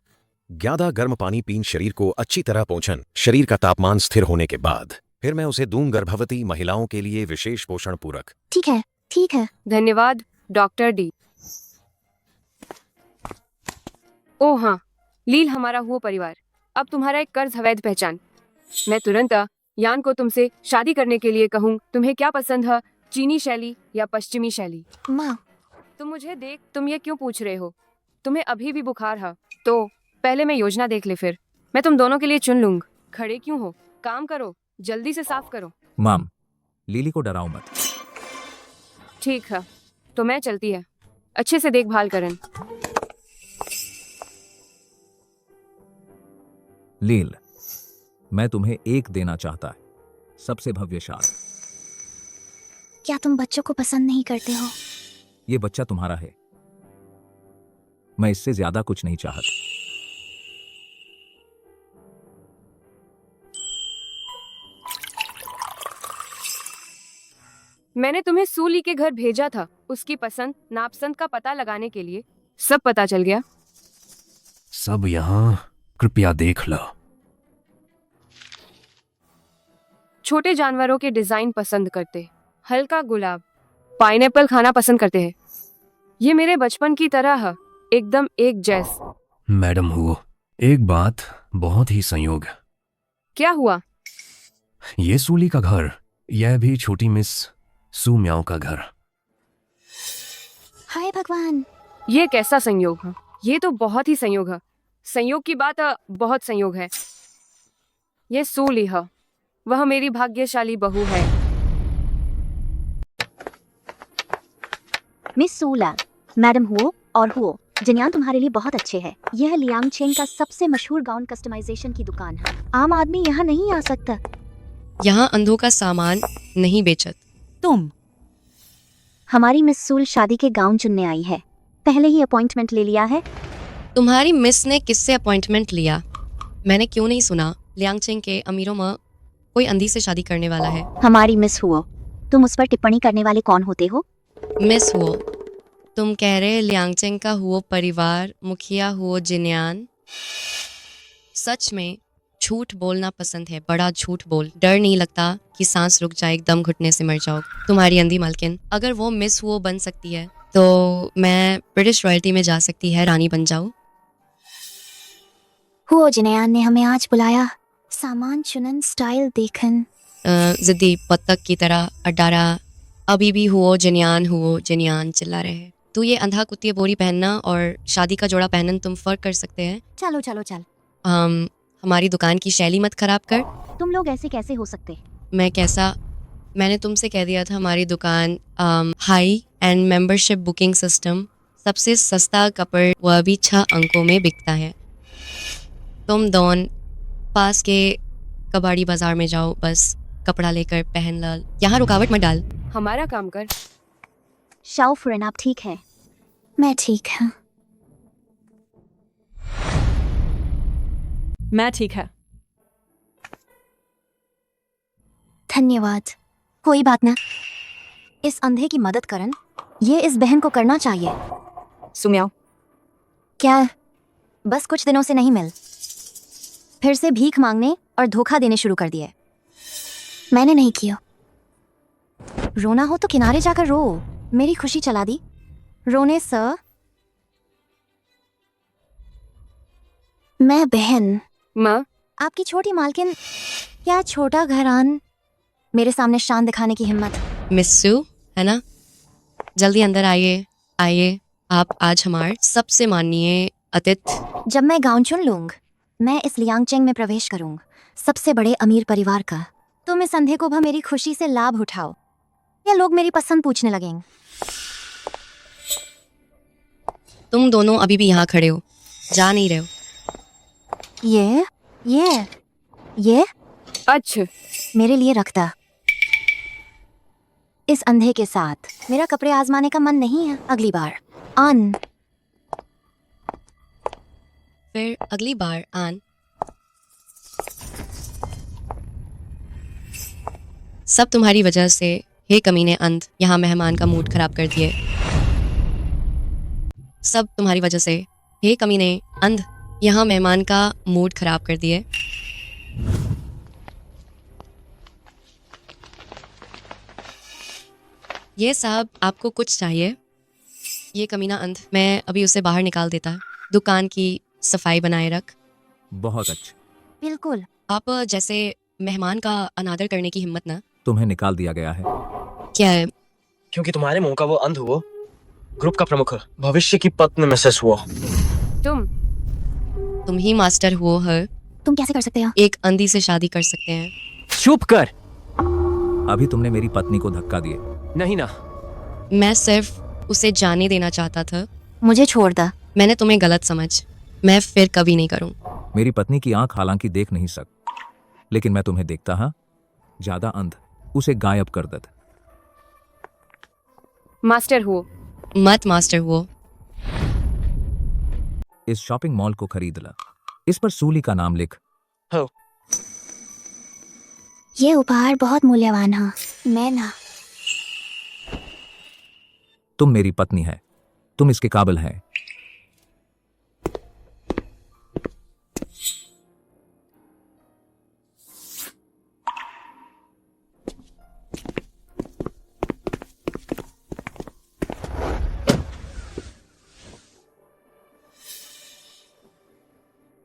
ज्यादा गर्म पानी पीन शरीर को अच्छी तरह पोषण, शरीर का तापमान स्थिर होने के बाद फिर मैं उसे दूं गर्भवती महिलाओं के लिए विशेष पोषण पूरक। ठीक है, ठीक है। धन्यवाद डॉक्टर डी। ओ हाँ, लील हमारा हुआ परिवार अब तुम्हारा एक कर्ज अवैध पहचान। मैं तुरंत यान को तुमसे शादी करने के लिए कहूँ। तुम्हें क्या पसंद है, चीनी शैली या पश्चिमी शैली? माँ, तुम मुझे देख, तुम ये क्यों पूछ रहे हो? तुम्हें अभी भी बुखार है तो पहले मैं योजना देख ले, फिर मैं तुम दोनों के लिए चुन लूंगा। खड़े क्यों हो? काम करो, जल्दी से साफ करो। माम, लीली को डराओ मत। ठीक है, तो मैं चलती है। अच्छे से देखभाल करन। लील, मैं तुम्हें एक देना चाहता है, सबसे भव्य शाल। क्या तुम बच्चों को पसंद नहीं करते हो? ये बच्चा तुम्हारा है। मैं इससे ज्यादा कुछ नहीं चाहता। मैंने तुम्हें सूली के घर भेजा था, उसकी पसंद नापसंद का पता लगाने के लिए। सब पता चल गया। सब यहाँ, कृपया देख लो। छोटे जानवरों के डिजाइन पसंद करते, हल्का गुलाब, पाइनएप्पल खाना पसंद करते हैं। ये मेरे बचपन की तरह है, एकदम एक जैस। मैडम हुओ, एक बात बहुत ही संयोग। क्या हुआ? ये सूली का घर, यह भी छोटी मिस सू म्याओ का घर। हाय भगवान, ये कैसा संयोग है? ये तो बहुत ही संयोग है। संयोग की बात बहुत संयोग है। ये सूली है, वह मेरी भाग्यशाली बहू है। मिस सूला, मैडम हुओ और हुओ, जिन्यान तुम्हारे लिए बहुत अच्छे हैं। यह लियांग चेन का सबसे मशहूर गाउन कस्टमाइजेशन की दुकान है। आम आदमी यहाँ नहीं आ सकता। यहाँ अंधों का सामान नहीं बेचत। तुम हमारी मिस सूल शादी के गाउन चुनने आई है, पहले ही अपॉइंटमेंट ले लिया है। तुम्हारी मिस ने किससे अपॉइंटमेंट लिया? मैंने क्यों नहीं सुना लियांगचेंग के अमीरों में कोई अंधी से शादी करने वाला है। हमारी मिस हुओ, तुम उस पर टिप्पणी करने वाले कौन होते हो? मिस हुओ, तुम कह रहे लियांगचेंग का हुओ परिवार मुखिया हुओ जिन्यान? सच में झूठ बोलना पसंद है, बड़ा झूठ बोल। डर नहीं लगता कि सांस रुक जाए, दम घुटने से मर जाओ। तुम्हारी अंधी मालकिन, अगर वो मिस हुओ बन सकती है तो मैं ब्रिटिश रॉयल्टी में जा सकती है, रानी बन जाऊं। हुओ जिनयान ने हमें आज बुलाया, सामान चुनन, स्टाइल देखन। जिद्दी बत्तख की तरह अड्डारा अभी भी हुओ जिन्यान चिल्ला रहे हैं। तू ये अंधा कुत्ते बोरी पहनना और शादी का जोड़ा पहनन तुम फर्क कर सकते हैं। चलो चलो चल। हमारी दुकान की शैली मत खराब कर। तुम लोग ऐसे कैसे हो सकते? मैं कैसा? मैंने तुमसे कह दिया था हमारी दुकान high and membership booking system, सबसे सस्ता कपड़ वह भी 6 अंकों में बिकता है। तुम दोन पास के कबाड़ी बाजार में जाओ, बस कपड़ा लेकर पहन ला, यहाँ रुकावट मत डाल। हमारा काम कर। शाओ फ्रेंड, आप ठीक है? मैं ठीक हूँ। मैं ठीक है। धन्यवाद। कोई बात ना, इस अंधे की मदद करन, ये इस बहन को करना चाहिए। सुम्याओ, क्या बस कुछ दिनों से नहीं मिल, फिर से भीख मांगने और धोखा देने शुरू कर दिए? मैंने नहीं किया। रोना हो तो किनारे जाकर रो, मेरी खुशी चला दी। रोने से मैं बहन, माँ, आपकी छोटी मालकिन, क्या छोटा घरान, मेरे सामने शान दिखाने की हिम्मत? मिस्सू है ना, जल्दी अंदर आइए आइए, आप आज हमारे सबसे माननीय अतिथि। जब मैं गाउन चुन लूंग, मैं इस लियांगचेंग में प्रवेश करूंग, सबसे बड़े अमीर परिवार का। तुम इस अंधे को भी मेरी खुशी से लाभ उठाओ, या लोग मेरी पसंद पूछने लगेंगे। तुम दोनों अभी भी यहाँ खड़े हो, जा नहीं रहे हो। ये अच्छा मेरे लिए रखता। इस अंधे के साथ मेरा कपड़े आजमाने का मन नहीं है। अगली बार आन। फिर अगली बार आन। सब तुम्हारी वजह से, हे कमीने अंध, यहाँ मेहमान का मूड खराब कर दिए। सब तुम्हारी वजह से, हे कमीने अंध, यहाँ मेहमान का मूड खराब कर दिए। ये साहब, आपको कुछ चाहिए? ये कमीना अंध, मैं अभी उसे बाहर निकाल देता। दुकान की सफाई बनाए रख। बहुत अच्छा। बिल्कुल। आप जैसे मेहमान का अनादर करने की हिम्मत ना। तुम्हें निकाल दिया गया है। क्या है? क्योंकि तुम्हारे मुंह का वो अंध हुआ, ग्रुप का प्रमुख, भविष्य की पत्नी मिसेस हुआ। तुम ही मास्टर हुओ है। तुम कैसे कर सकते हो? एक अंधी से शादी कर सकते हैं। चुप कर। अभी तुमने मेरी पत्नी को धक्का दिए। नहीं ना। मैं सिर्फ उसे जाने देना चाहता था। मुझे छोड़ दा। मैंने तुम्हें गलत समझ, मैं फिर कभी नहीं करूं। मेरी पत्नी की आंख हालांकि देख नहीं सक, लेकिन मैं तुम्हें देखता हाँ, ज्यादा अंध, उसे गायब कर दत। मास्टर हुओ। मत मास्टर हुओ। इस शॉपिंग मॉल को खरीद ला, इस पर सूली का नाम लिख। हो। ये उपहार बहुत मूल्यवान है। मैं ना। तुम मेरी पत्नी है, तुम इसके काबिल है।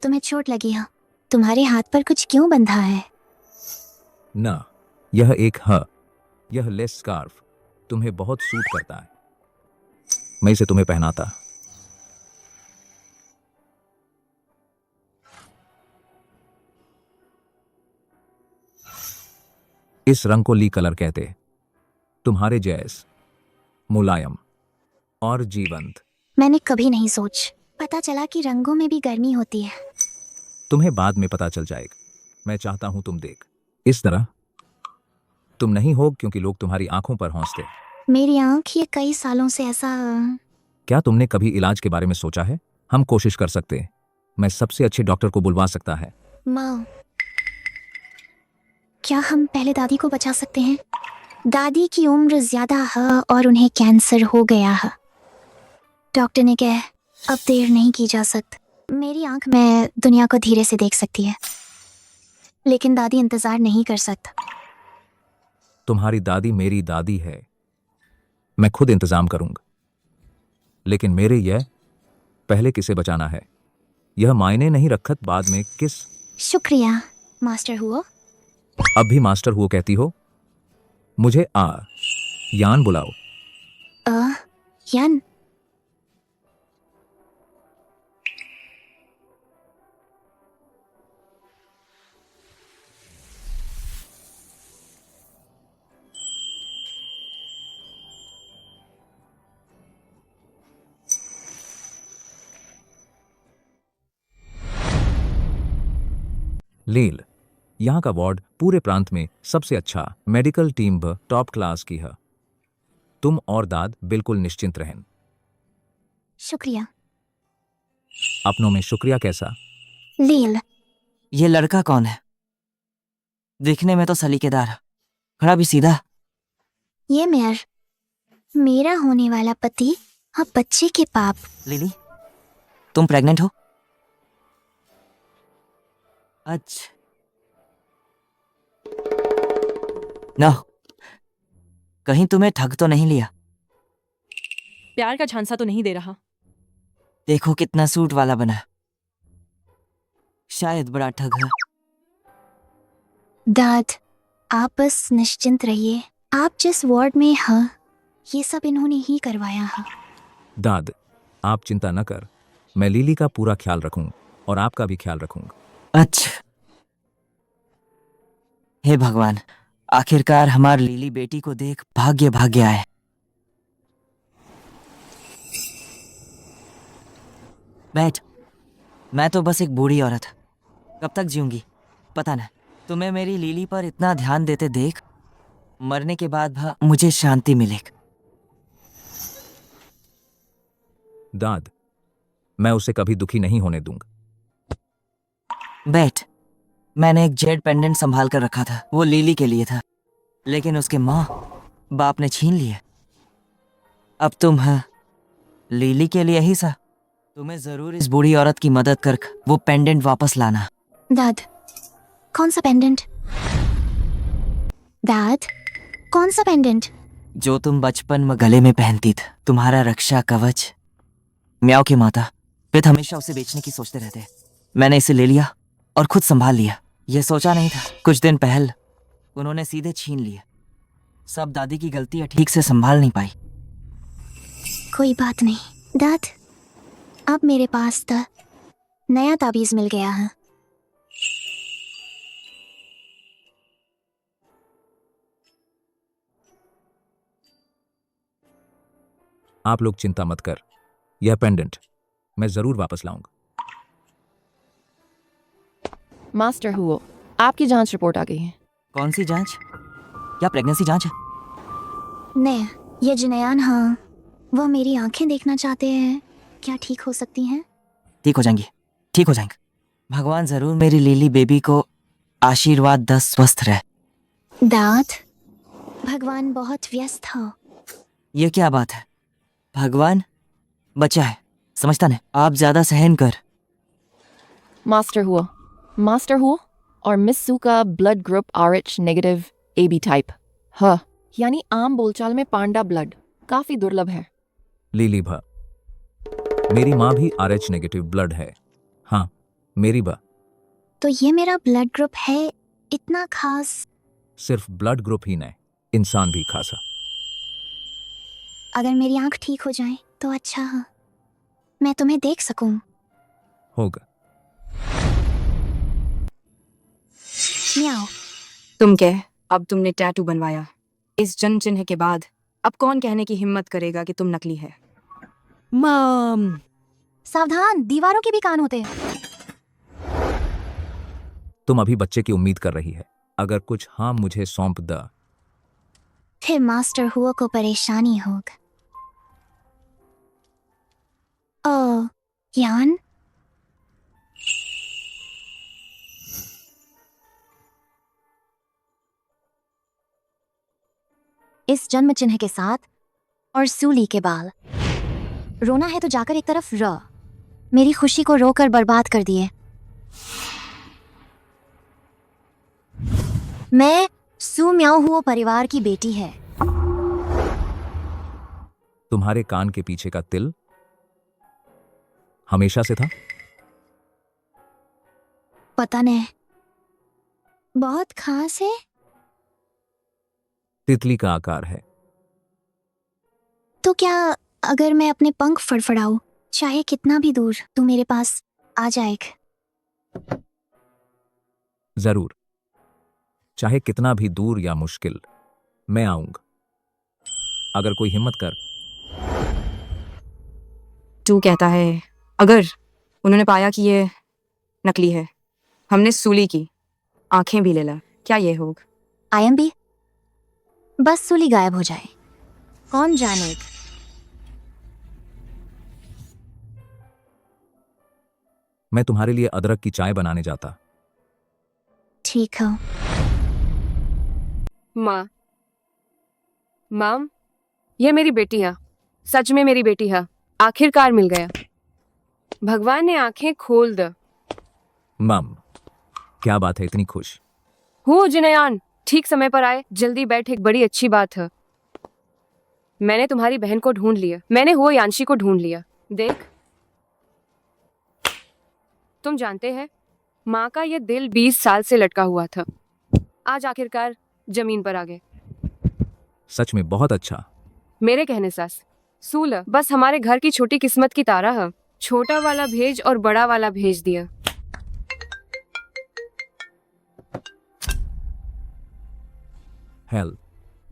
तुम्हें चोट लगी है? तुम्हारे हाथ पर कुछ क्यों बंधा है? ना, यह एक है, यह लेस स्कार्फ तुम्हें बहुत सूट करता है। मैं इसे तुम्हें पहनाता। इस रंग को ली कलर कहते। तुम्हारे जैस मुलायम और जीवंत। मैंने कभी नहीं सोच, पता चला कि रंगों में भी गर्मी होती है। तुम्हें बाद में पता चल जाएगा। मैं चाहता हूं तुम देख, इस तरह तुम नहीं हो क्योंकि लोग तुम्हारी आंखों पर हौंसते। मेरी आंख ये कई सालों से ऐसा। क्या तुमने कभी इलाज के बारे में सोचा है? हम कोशिश कर सकते हैं। मैं सबसे अच्छे डॉक्टर को बुलवा सकता है। माँ, क्या हम पहले दादी को बचा सकते हैं? दादी की उम्र ज्यादा है और उन्हें कैंसर हो गया है। डॉक्टर ने कहा अब देर नहीं की जा सकती। मेरी आंख में दुनिया को धीरे से देख सकती है, लेकिन दादी इंतजार नहीं कर सकता। तुम्हारी दादी मेरी दादी है। मैं खुद इंतजाम करूंगा, लेकिन मेरे यह पहले किसे बचाना है यह मायने नहीं रखत बाद में किस। शुक्रिया मास्टर हुआ। अब भी मास्टर हुआ कहती हो? मुझे यान बुलाओ। यान? लील, यहाँ का वार्ड पूरे प्रांत में सबसे अच्छा मेडिकल टीम टॉप क्लास की है। तुम और दाद बिल्कुल निश्चिंत रहें। शुक्रिया। अपनों में शुक्रिया कैसा? लील, ये लड़का कौन है? दिखने में तो सलीकेदार है, खड़ा भी सीधा। ये मेरा होने वाला पति और बच्चे के बाप। लिली, तुम प्रेग्नेंट हो? अच्छा। ना, कहीं तुम्हें ठग तो नहीं लिया? प्यार का झांसा तो नहीं दे रहा? देखो कितना सूट वाला बना। शायद बड़ा ठग है। दाद, आप बस निश्चिंत रहिए। आप जिस वार्ड में हैं, ये सब इन्होंने ही करवाया है। दाद, आप चिंता न कर। मैं लिली का पूरा ख्याल रखूंगा और आपका भी ख्याल रखूंगा। अच्छा। हे भगवान, आखिरकार हमारी लीली बेटी को देख भाग्य आए। बैठ। मैं तो बस एक बूढ़ी औरत, कब तक जीऊंगी पता नहीं। तुम्हें मेरी लीली पर इतना ध्यान देते देख मरने के बाद मुझे शांति मिलेगी। दाद, मैं उसे कभी दुखी नहीं होने दूंगा। बैठ। मैंने एक जेड पेंडेंट संभाल कर रखा था, वो लीली के लिए था, लेकिन उसके माँ बाप ने छीन लिया। अब तुम लीली के लिए ही सा। तुम्हें जरूर इस बूढ़ी औरत की मदद कर वो पेंडेंट वापस लाना। दाद, कौन सा पेंडेंट? दाद, कौन सा पेंडेंट? जो तुम बचपन में गले में पहनती थी, तुम्हारा रक्षा कवच। म्याओ की माता पिता हमेशा उसे बेचने की सोचते रहते। मैंने इसे ले लिया और खुद संभाल लिया। यह सोचा नहीं था। कुछ दिन पहले उन्होंने सीधे छीन लिया। सब दादी की गलती है, ठीक से संभाल नहीं पाई। कोई बात नहीं दाद, अब मेरे पास था नया ताबीज मिल गया है। आप लोग चिंता मत कर, यह पेंडेंट मैं जरूर वापस लाऊंगा। मास्टर हुओ, आपकी जांच रिपोर्ट आ गई है। कौन सी जांच? क्या प्रेगनेंसी जांच है? नहीं, ये जिनयान हाँ, वह मेरी आंखें देखना चाहते हैं। क्या ठीक हो सकती हैं? ठीक हो जाएंगी, ठीक हो जाएंगे। भगवान जरूर मेरी लीली बेबी को आशीर्वाद दस स्वस्थ रहे। दाद, भगवान बहुत व्यस्त हो। ये क्या बात है? भगवान बचा है, समझता नहीं। आप ज्यादा सहन कर। मास्टर हुआ और मिस्सू का blood group RH negative AB type है, यानी आम बोलचाल में पांडा ब्लड, काफी दुर्लभ है। लीली भा, मेरी माँ भी RH नेगेटिव ब्लड है। हाँ, मेरी बा। तो ये मेरा ब्लड ग्रुप है, इतना खास? सिर्फ ब्लड ग्रुप ही नहीं, इंसान भी खासा। अगर मेरी आंख ठीक हो जाए तो अच्छा है, मैं तुम्हें देख सकूं। होगा। म्याओ। तुम कह, अब तुमने टैटू बनवाया इस जन्म चिन्ह के बाद, अब कौन कहने की हिम्मत करेगा कि तुम नकली है? मम, सावधान, दीवारों के भी कान होते हैं। तुम अभी बच्चे की उम्मीद कर रही है। अगर कुछ हाँ मुझे सौंप द फिर मास्टर हुआ को परेशानी होगी। ओ यान, इस जन्म चिन्ह के साथ और सूली के बाल। रोना है तो जाकर एक तरफ रो। मेरी खुशी को रोकर बर्बाद कर दिए। मैं सू म्याओ हुओ परिवार की बेटी है। तुम्हारे कान के पीछे का तिल हमेशा से था? पता नहीं, बहुत खास है। तितली का आकार है। तो क्या अगर मैं अपने पंख फड़फड़ाऊं, चाहे कितना भी दूर, तू मेरे पास आ जाएगा? जरूर, चाहे कितना भी दूर या मुश्किल, मैं आऊंगा। अगर कोई हिम्मत कर। तू कहता है अगर उन्होंने पाया कि ये नकली है, हमने सूली की आंखें भी ले ला, क्या ये होगा? आई एम भी बस सूली गायब हो जाए, कौन जाने। मैं तुम्हारे लिए अदरक की चाय बनाने जाता। ठीक है। माँ, माम, ये मेरी बेटी है, सच में मेरी बेटी है। आखिरकार मिल गया, भगवान ने आंखें खोल द। मम, क्या बात है इतनी खुश? हो जिनयान, ठीक समय पर आए। जल्दी बैठ, एक बड़ी अच्छी बात है। मैंने तुम्हारी बहन को ढूंढ लिया। मैंने हो यांशी को ढूंढ लिया। देख, तुम जानते हैं माँ का ये दिल 20 साल से लटका हुआ था, आज आखिरकार जमीन पर आ गए। सच में बहुत अच्छा। मेरे कहने सास सूल बस हमारे घर की छोटी किस्मत की तारा है। छोटा वाला भेज और बड़ा वाला भेज दिया। हेल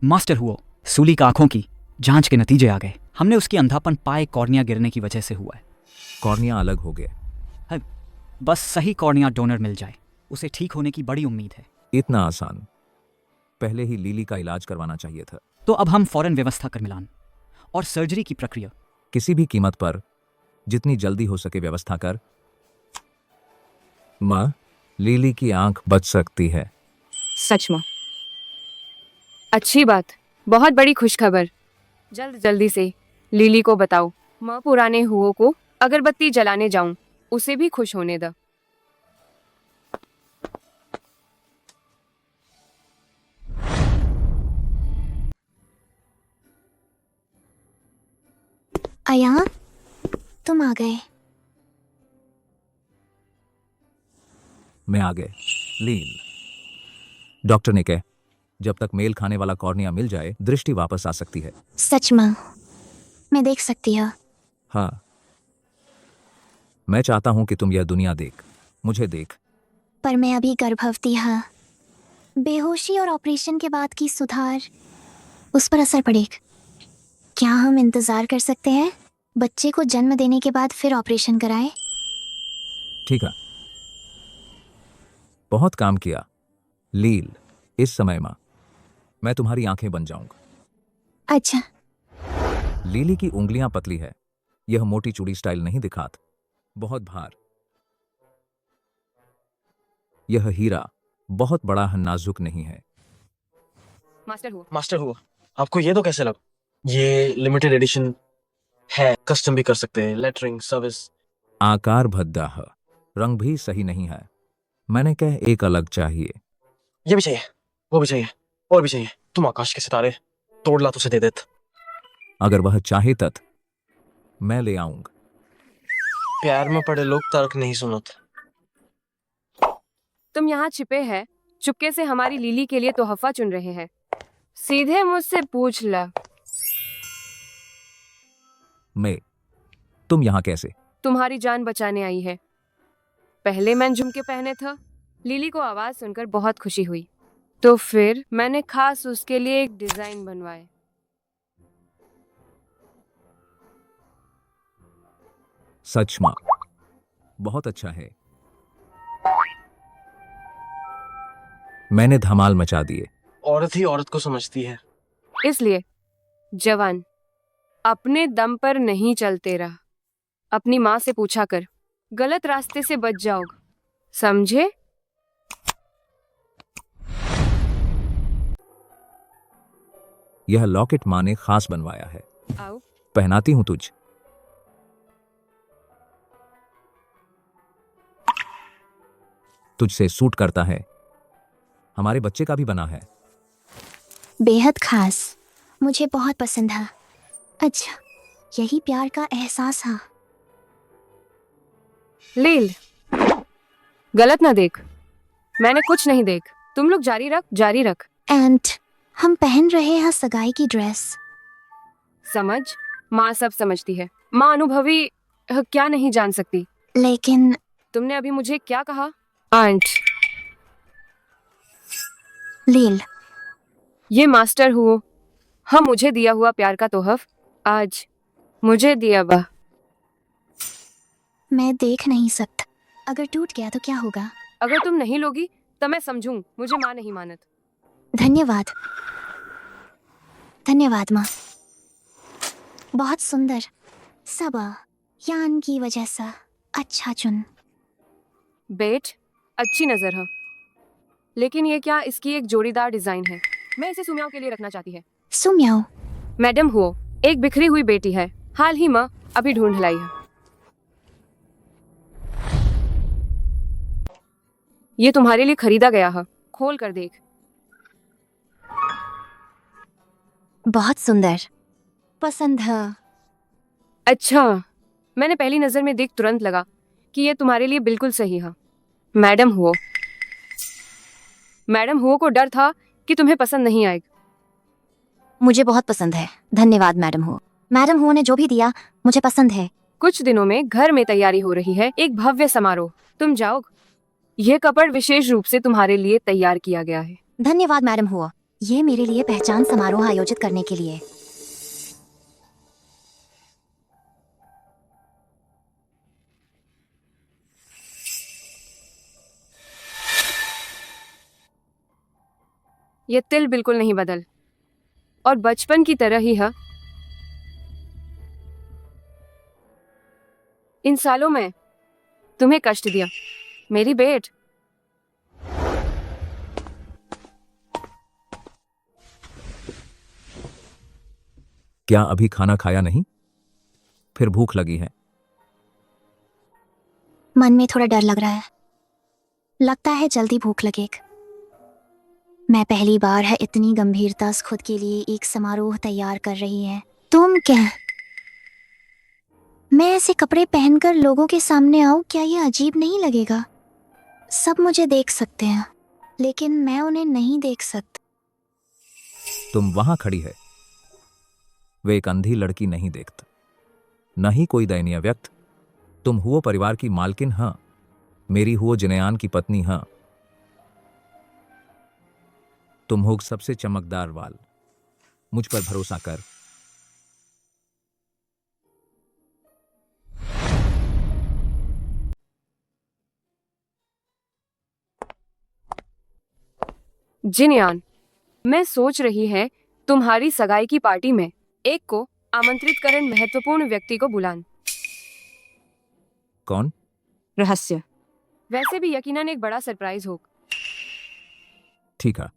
मास्टर हुआ सूली का आंखों की जांच के नतीजे आ गए। हमने उसकी अंधापन पाए कॉर्निया गिरने की वजह से हुआ है। कॉर्निया अलग हो गए। बस सही कॉर्निया डोनर मिल जाए, उसे ठीक होने की बड़ी उम्मीद है। इतना आसान? पहले ही लीली का इलाज करवाना चाहिए था। तो अब हम फौरन व्यवस्था कर मिलान और सर्जरी की प्रक्रिया। किसी भी कीमत पर जितनी जल्दी हो सके व्यवस्था कर। माँ, लीली की आंख बच सकती है। सच माँ? अच्छी बात, बहुत बड़ी खुशखबर। जल्दी से लीली को बताओ। माँ, पुराने हुओं को अगरबत्ती जलाने जाऊं, उसे भी खुश होने द। आया, तुम आ गए। मैं आ गए। लील, डॉक्टर ने कहा जब तक मेल खाने वाला कॉर्निया मिल जाए दृष्टि वापस आ सकती है। सच में? मैं देख सकती हूँ? हाँ, मैं चाहता हूं कि तुम यह दुनिया देख, मुझे देख। पर मैं अभी गर्भवती हाँ। बेहोशी और ऑपरेशन के बाद की सुधार, उस पर असर पड़ेगा। क्या हम इंतजार कर सकते हैं बच्चे को जन्म देने के बाद फिर ऑपरेशन कराए? ठीक है, बहुत काम किया लील। इस समय मां, मैं तुम्हारी आंखें बन जाऊंगा। अच्छा। लीली की उंगलियां पतली है, यह मोटी चूड़ी स्टाइल नहीं दिखात। बहुत भार। यह हीरा बहुत बड़ा नाजुक नहीं है। मास्टर हुआ, आपको ये तो कैसे लगा? ये लिमिटेड एडिशन है, कस्टम भी कर सकते हैं, लेटरिंग सर्विस। आकार भद्दा है, रंग भी सही नहीं है। मैंने कहा एक अलग चाहिए। ये भी चाहिए, वो भी चाहिए, और भी चाहिए। तुम आकाश के सितारे तोड़ ला तो उसे दे देत। अगर वह चाहे तत् मैं ले आऊंगा। प्यार में पड़े लोग तर्क नहीं सुनते। तुम यहाँ छिपे हैं, चुपके से हमारी लीली के लिए तोहफा चुन रहे हैं। सीधे मुझसे पूछ ला। मैं, तुम यहाँ कैसे? तुम्हारी जान बचाने आई है। पहले मैं झुमके पहने था, लीली को आवाज सुनकर बहुत खुशी हुई, तो फिर मैंने खास उसके लिए एक डिजाइन बनवाए। सच मां, बहुत अच्छा है। मैंने धमाल मचा दिए। औरत ही औरत को समझती है। इसलिए जवान, अपने दम पर नहीं चलते रहा। अपनी माँ से पूछा कर, गलत रास्ते से बच जाओगे, समझे? यह लॉकेट माँ ने खास बनवाया है, आओ। पहनाती हूं तुझ। तुझसे सूट करता है, हमारे बच्चे का भी बना है। बेहद खास, मुझे बहुत पसंद है। अच्छा, यही प्यार का एहसास है। लील, गलत ना देख, मैंने कुछ नहीं देख। तुम लोग जारी रख, जारी रख। एंड हम पहन रहे हैं सगाई की ड्रेस। समझ, माँ सब समझती है। माँ अनुभवी क्या नहीं जान सकती। लेकिन तुमने अभी मुझे क्या कहा? आंट। लील, ये मास्टर हुओ, हम मुझे दिया हुआ प्यार का तोहफ आज मुझे दिया बा। मैं देख नहीं सकता। अगर टूट गया तो क्या होगा? अगर तुम नहीं लोगी तो मैं समझूं मुझे माँ नहीं मानत। धन्यवाद, धन्यवाद माँ। बहुत सुंदर। सब यान की वजह से अच्छा चुन। बेट, अच्छी नजर है, लेकिन ये क्या इसकी एक जोड़ीदार डिजाइन है। मैं इसे सुम्याओ के लिए रखना चाहती है। सुम्याओ? मैडम हुओ एक बिखरी हुई बेटी है, हाल ही माँ अभी ढूंढ लाई है। ये तुम्हारे लिए खरीदा गया है, खोल कर देख। बहुत सुंदर, पसंद है। अच्छा, मैंने पहली नजर में देख तुरंत लगा कि ये तुम्हारे लिए बिल्कुल सही है। मैडम हुओ, मैडम हुओ को डर था कि तुम्हें पसंद नहीं आएगा। मुझे बहुत पसंद है, धन्यवाद मैडम हो। मैडम हो ने जो भी दिया मुझे पसंद है। कुछ दिनों में घर में तैयारी हो रही है, एक भव्य समारोह। तुम जाओ, यह कपड़ विशेष रूप से तुम्हारे लिए तैयार किया गया है। धन्यवाद मैडम हो, ये मेरे लिए पहचान समारोह आयोजित करने के लिए। ये तिल बिल्कुल नहीं बदल और बचपन की तरह ही है। इन सालों में तुम्हें कष्ट दिया मेरी बेट। क्या अभी खाना खाया नहीं? फिर भूख लगी है? मन में थोड़ा डर लग रहा है, लगता है जल्दी भूख लगेगी। मैं पहली बार है इतनी गंभीरता से खुद के लिए एक समारोह तैयार कर रही है। तुम क्या? मैं ऐसे कपड़े पहनकर लोगों के सामने आऊं, क्या ये अजीब नहीं लगेगा? सब मुझे देख सकते हैं, लेकिन मैं उन्हें नहीं देख सकती। तुम वहां खड़ी है, वे एक अंधी लड़की नहीं देखता, न ही कोई दयनीय व्यक्ति। तुम हुओ परिवार की मालकिन हाँ, मेरी हुओ जिनयान की पत्नी हाँ। तुम हो सबसे चमकदार वाल, मुझ पर भरोसा कर। जिनयान, मैं सोच रही है तुम्हारी सगाई की पार्टी में एक को आमंत्रित करन महत्वपूर्ण व्यक्ति को बुलान। कौन? रहस्य। वैसे भी यकीनन एक बड़ा सरप्राइज हो। ठीक है,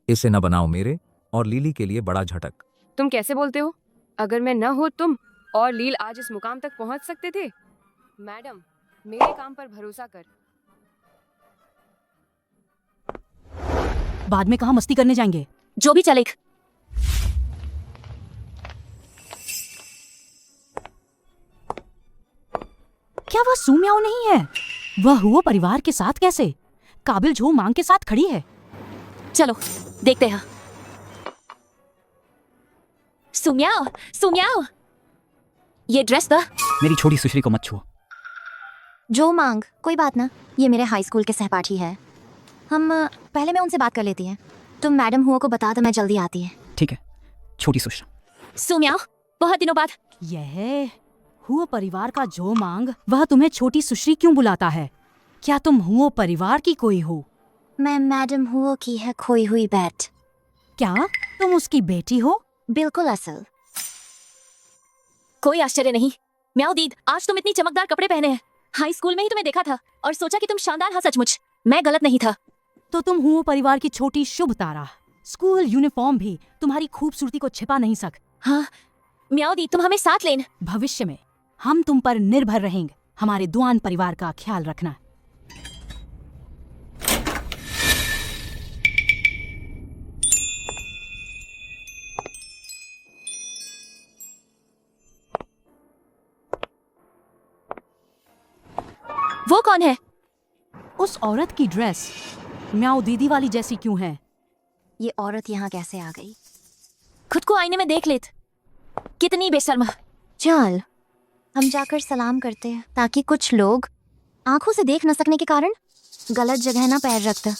इसे न बनाओ मेरे और लीली के लिए बड़ा झटक। तुम कैसे बोलते हो? अगर मैं न हो तुम और लील आज इस मुकाम तक पहुंच सकते थे? मैडम, मेरे काम पर भरोसा कर। बाद में कहाँ मस्ती करने जाएंगे? जो भी चलेगा। क्या वह सुम्याओ नहीं है? वह हुओ परिवार के साथ कैसे? काबिल झो मांग के साथ खड़ी है। चलो देखते हैं। सुम्याओ, सुम्याओ, ये ड्रेस तो मेरी छोटी सुश्री को मत छुओ। जो मांग, कोई बात ना, ये मेरे हाई स्कूल के सहपाठी है। हम पहले मैं उनसे बात कर लेती हैं। तुम मैडम हुओ को बता दो, मैं जल्दी आती है। ठीक है छोटी सुश्री। सुम्याओ, बहुत दिनों बाद। यह हुओ परिवार का जो मांग, वह तुम्हें छोटी सुश्री क्यों बुलाता है? क्या तुम हुओ परिवार की कोई हो? मैं मैडम हुओ की है खोई हुई बेट। क्या तुम उसकी बेटी हो? बिल्कुल असल। कोई आश्चर्य नहीं। म्याओ दीद, आज तुम इतनी चमकदार कपड़े पहने हैं। हाई स्कूल में ही तुम्हें देखा था और सोचा कि तुम शानदार हो। सचमुच मैं गलत नहीं था। तो तुम हुओ परिवार की छोटी शुभ तारा। स्कूल यूनिफॉर्म भी तुम्हारी खूबसूरती को छिपा नहीं सक। हाँ म्याओ दीद, तुम हमें साथ लेन। भविष्य में हम तुम पर निर्भर रहेंगे। हमारे दुआन परिवार का ख्याल रखना। वो कौन है? उस औरत की ड्रेस म्याओ दीदी वाली जैसी क्यों है? ये औरत यहाँ कैसे आ गई? खुद को आईने में देख लेत। कितनी बेशर्म। चल हम जाकर सलाम करते हैं, ताकि कुछ लोग आंखों से देख न सकने के कारण गलत जगह ना पैर रखता।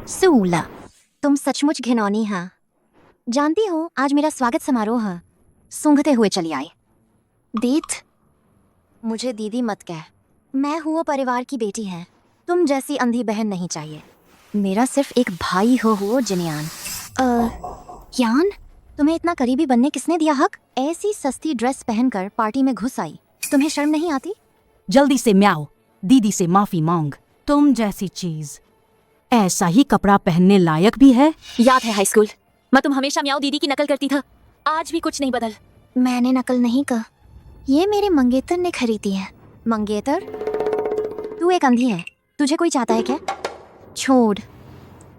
सूला, तुम सचमुच घिनौनी हाँ। जानती हो आज मेरा स्वागत समारोह है। सूंघते हुए चली आई। दीद, मुझे दीदी मत कह। मैं हुओ परिवार की बेटी है। तुम जैसी अंधी बहन नहीं चाहिए। मेरा सिर्फ एक भाई हो हुओ जिनियान। यान, तुम्हें इतना करीबी बनने किसने दिया हक? ऐसी सस्ती ड्रेस पहनकर पार्टी में घुस आई। तुम्हें शर्म नहीं आती? जल्दी से म्याओ दीदी से माफी मांग। तुम जैसी चीज ऐसा ही कपड़ा पहनने लायक भी है? याद है हाई स्कूल मैं तुम हमेशा म्याओ दीदी की नकल करती था। आज भी कुछ नहीं बदल। मैंने नकल नहीं कहा, ये मेरे मंगेतर ने खरीदी है। मंगेतर, तू एक अंधी है। तुझे कोई चाहता है क्या? छोड़,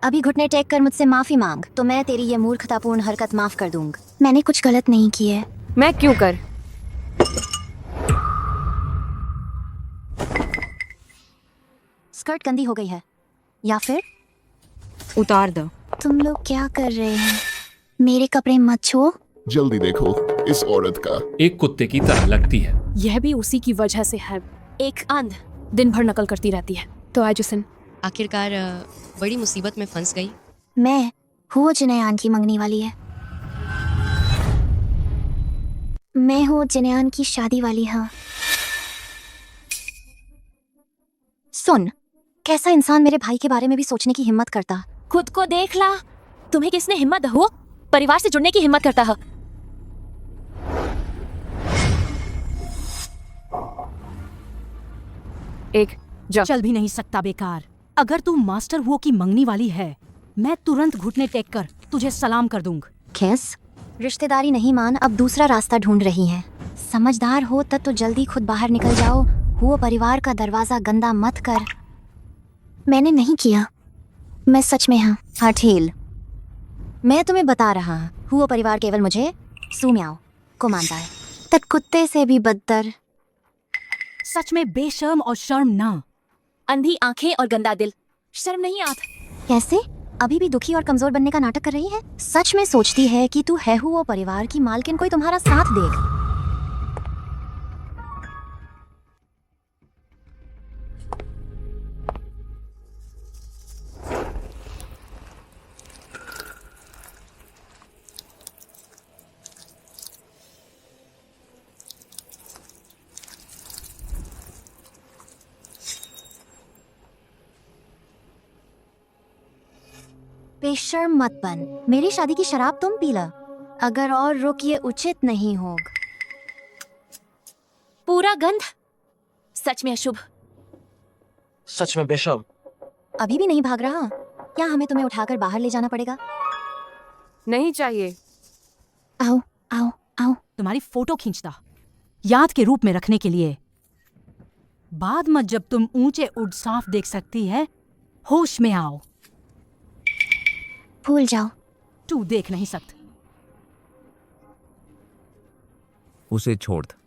अभी घुटने टेक कर मुझसे माफी मांग, तो मैं तेरी ये मूर्खतापूर्ण हरकत माफ कर दूंगा। मैंने कुछ गलत नहीं किया है। मैं क्यों कर? स्कर्ट गंदी हो गई है, या फिर उतार दो। तुम लोग क्या कर रहे हैं? मेरे कपड़े मत छुओ। जल्दी देखो, इस औरत का एक कुत्ते की तरह लगती है। यह भी उसी की वजह से है। एक अंध दिन भर नकल करती रहती है। तो आज उसन आखिरकार बड़ी मुसीबत में फंस गई। मैं हुओ जिनयान की मंगनी वाली है। मैं हुओ जिनयान की शादी वाली। हाँ सुन, कैसा इंसान मेरे भाई के बारे में भी सोचने की हिम्मत करता? खुद को देख ला। तुम्हें किसने हिम्मत हो परिवार से जुड़ने की हिम्मत करता है? एक जा। चल भी नहीं सकता बेकार। अगर तू मास्टर हुओ की मंगनी वाली है, मैं तुरंत घुटने टेक कर तुझे सलाम कर दूंगा। खैस, रिश्तेदारी नहीं मान, अब दूसरा रास्ता ढूंढ रही है। समझदार हो तब तो जल्दी खुद बाहर निकल जाओ। हुओ परिवार का दरवाजा गंदा मत कर। मैंने नहीं किया, मैं सच में हाँ। हठील, मैं तुम्हें बता रहा हूँ, हुओ परिवार केवल मुझे सूम्याओ को मानता है। तब कुत्ते से भी बदतर। सच में बेशर्म और शर्म ना। अंधी आंखें और गंदा दिल, शर्म नहीं आता? कैसे अभी भी दुखी और कमजोर बनने का नाटक कर रही है? सच में सोचती है कि तू है हुओ परिवार की मालकिन, कोई तुम्हारा साथ देगा? बेशर्म मत बन। मेरी शादी की शराब तुम पी ला। अगर और रुक, ये उचित नहीं होगा। पूरा गंध, सच में अशुभ। सच में बेशर्म। अभी भी नहीं भाग रहा? क्या हमें तुम्हें उठाकर बाहर ले जाना पड़ेगा? नहीं चाहिए। आओ आओ आओ। तुम्हारी फोटो खींचता याद के रूप में रखने के लिए। बाद में जब तुम ऊंचे उड़ साफ देख सकती है, होश में आओ। भूल जाओ। तू देख नहीं सकता। उसे छोड़ दे।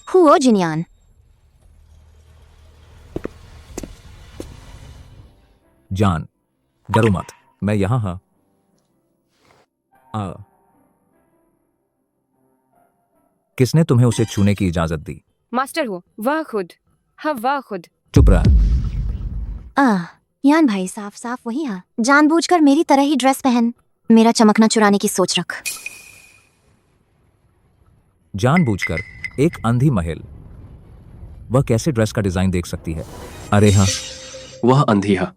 हुओ जिनियान। जान, डरो मत, मैं यहाँ हाँ। किसने तुम्हें उसे छूने की इजाजत दी? मास्टर हो वह खुद। हाँ वह खुद। चुप रहा। यान भाई साफ साफ वही हाँ, जानबूझकर मेरी तरह ही ड्रेस पहन मेरा चमकना चुराने की सोच रख। जानबूझकर एक अंधी महिला वह कैसे ड्रेस का डिजाइन देख सकती है? अरे हाँ, वह अंधी है।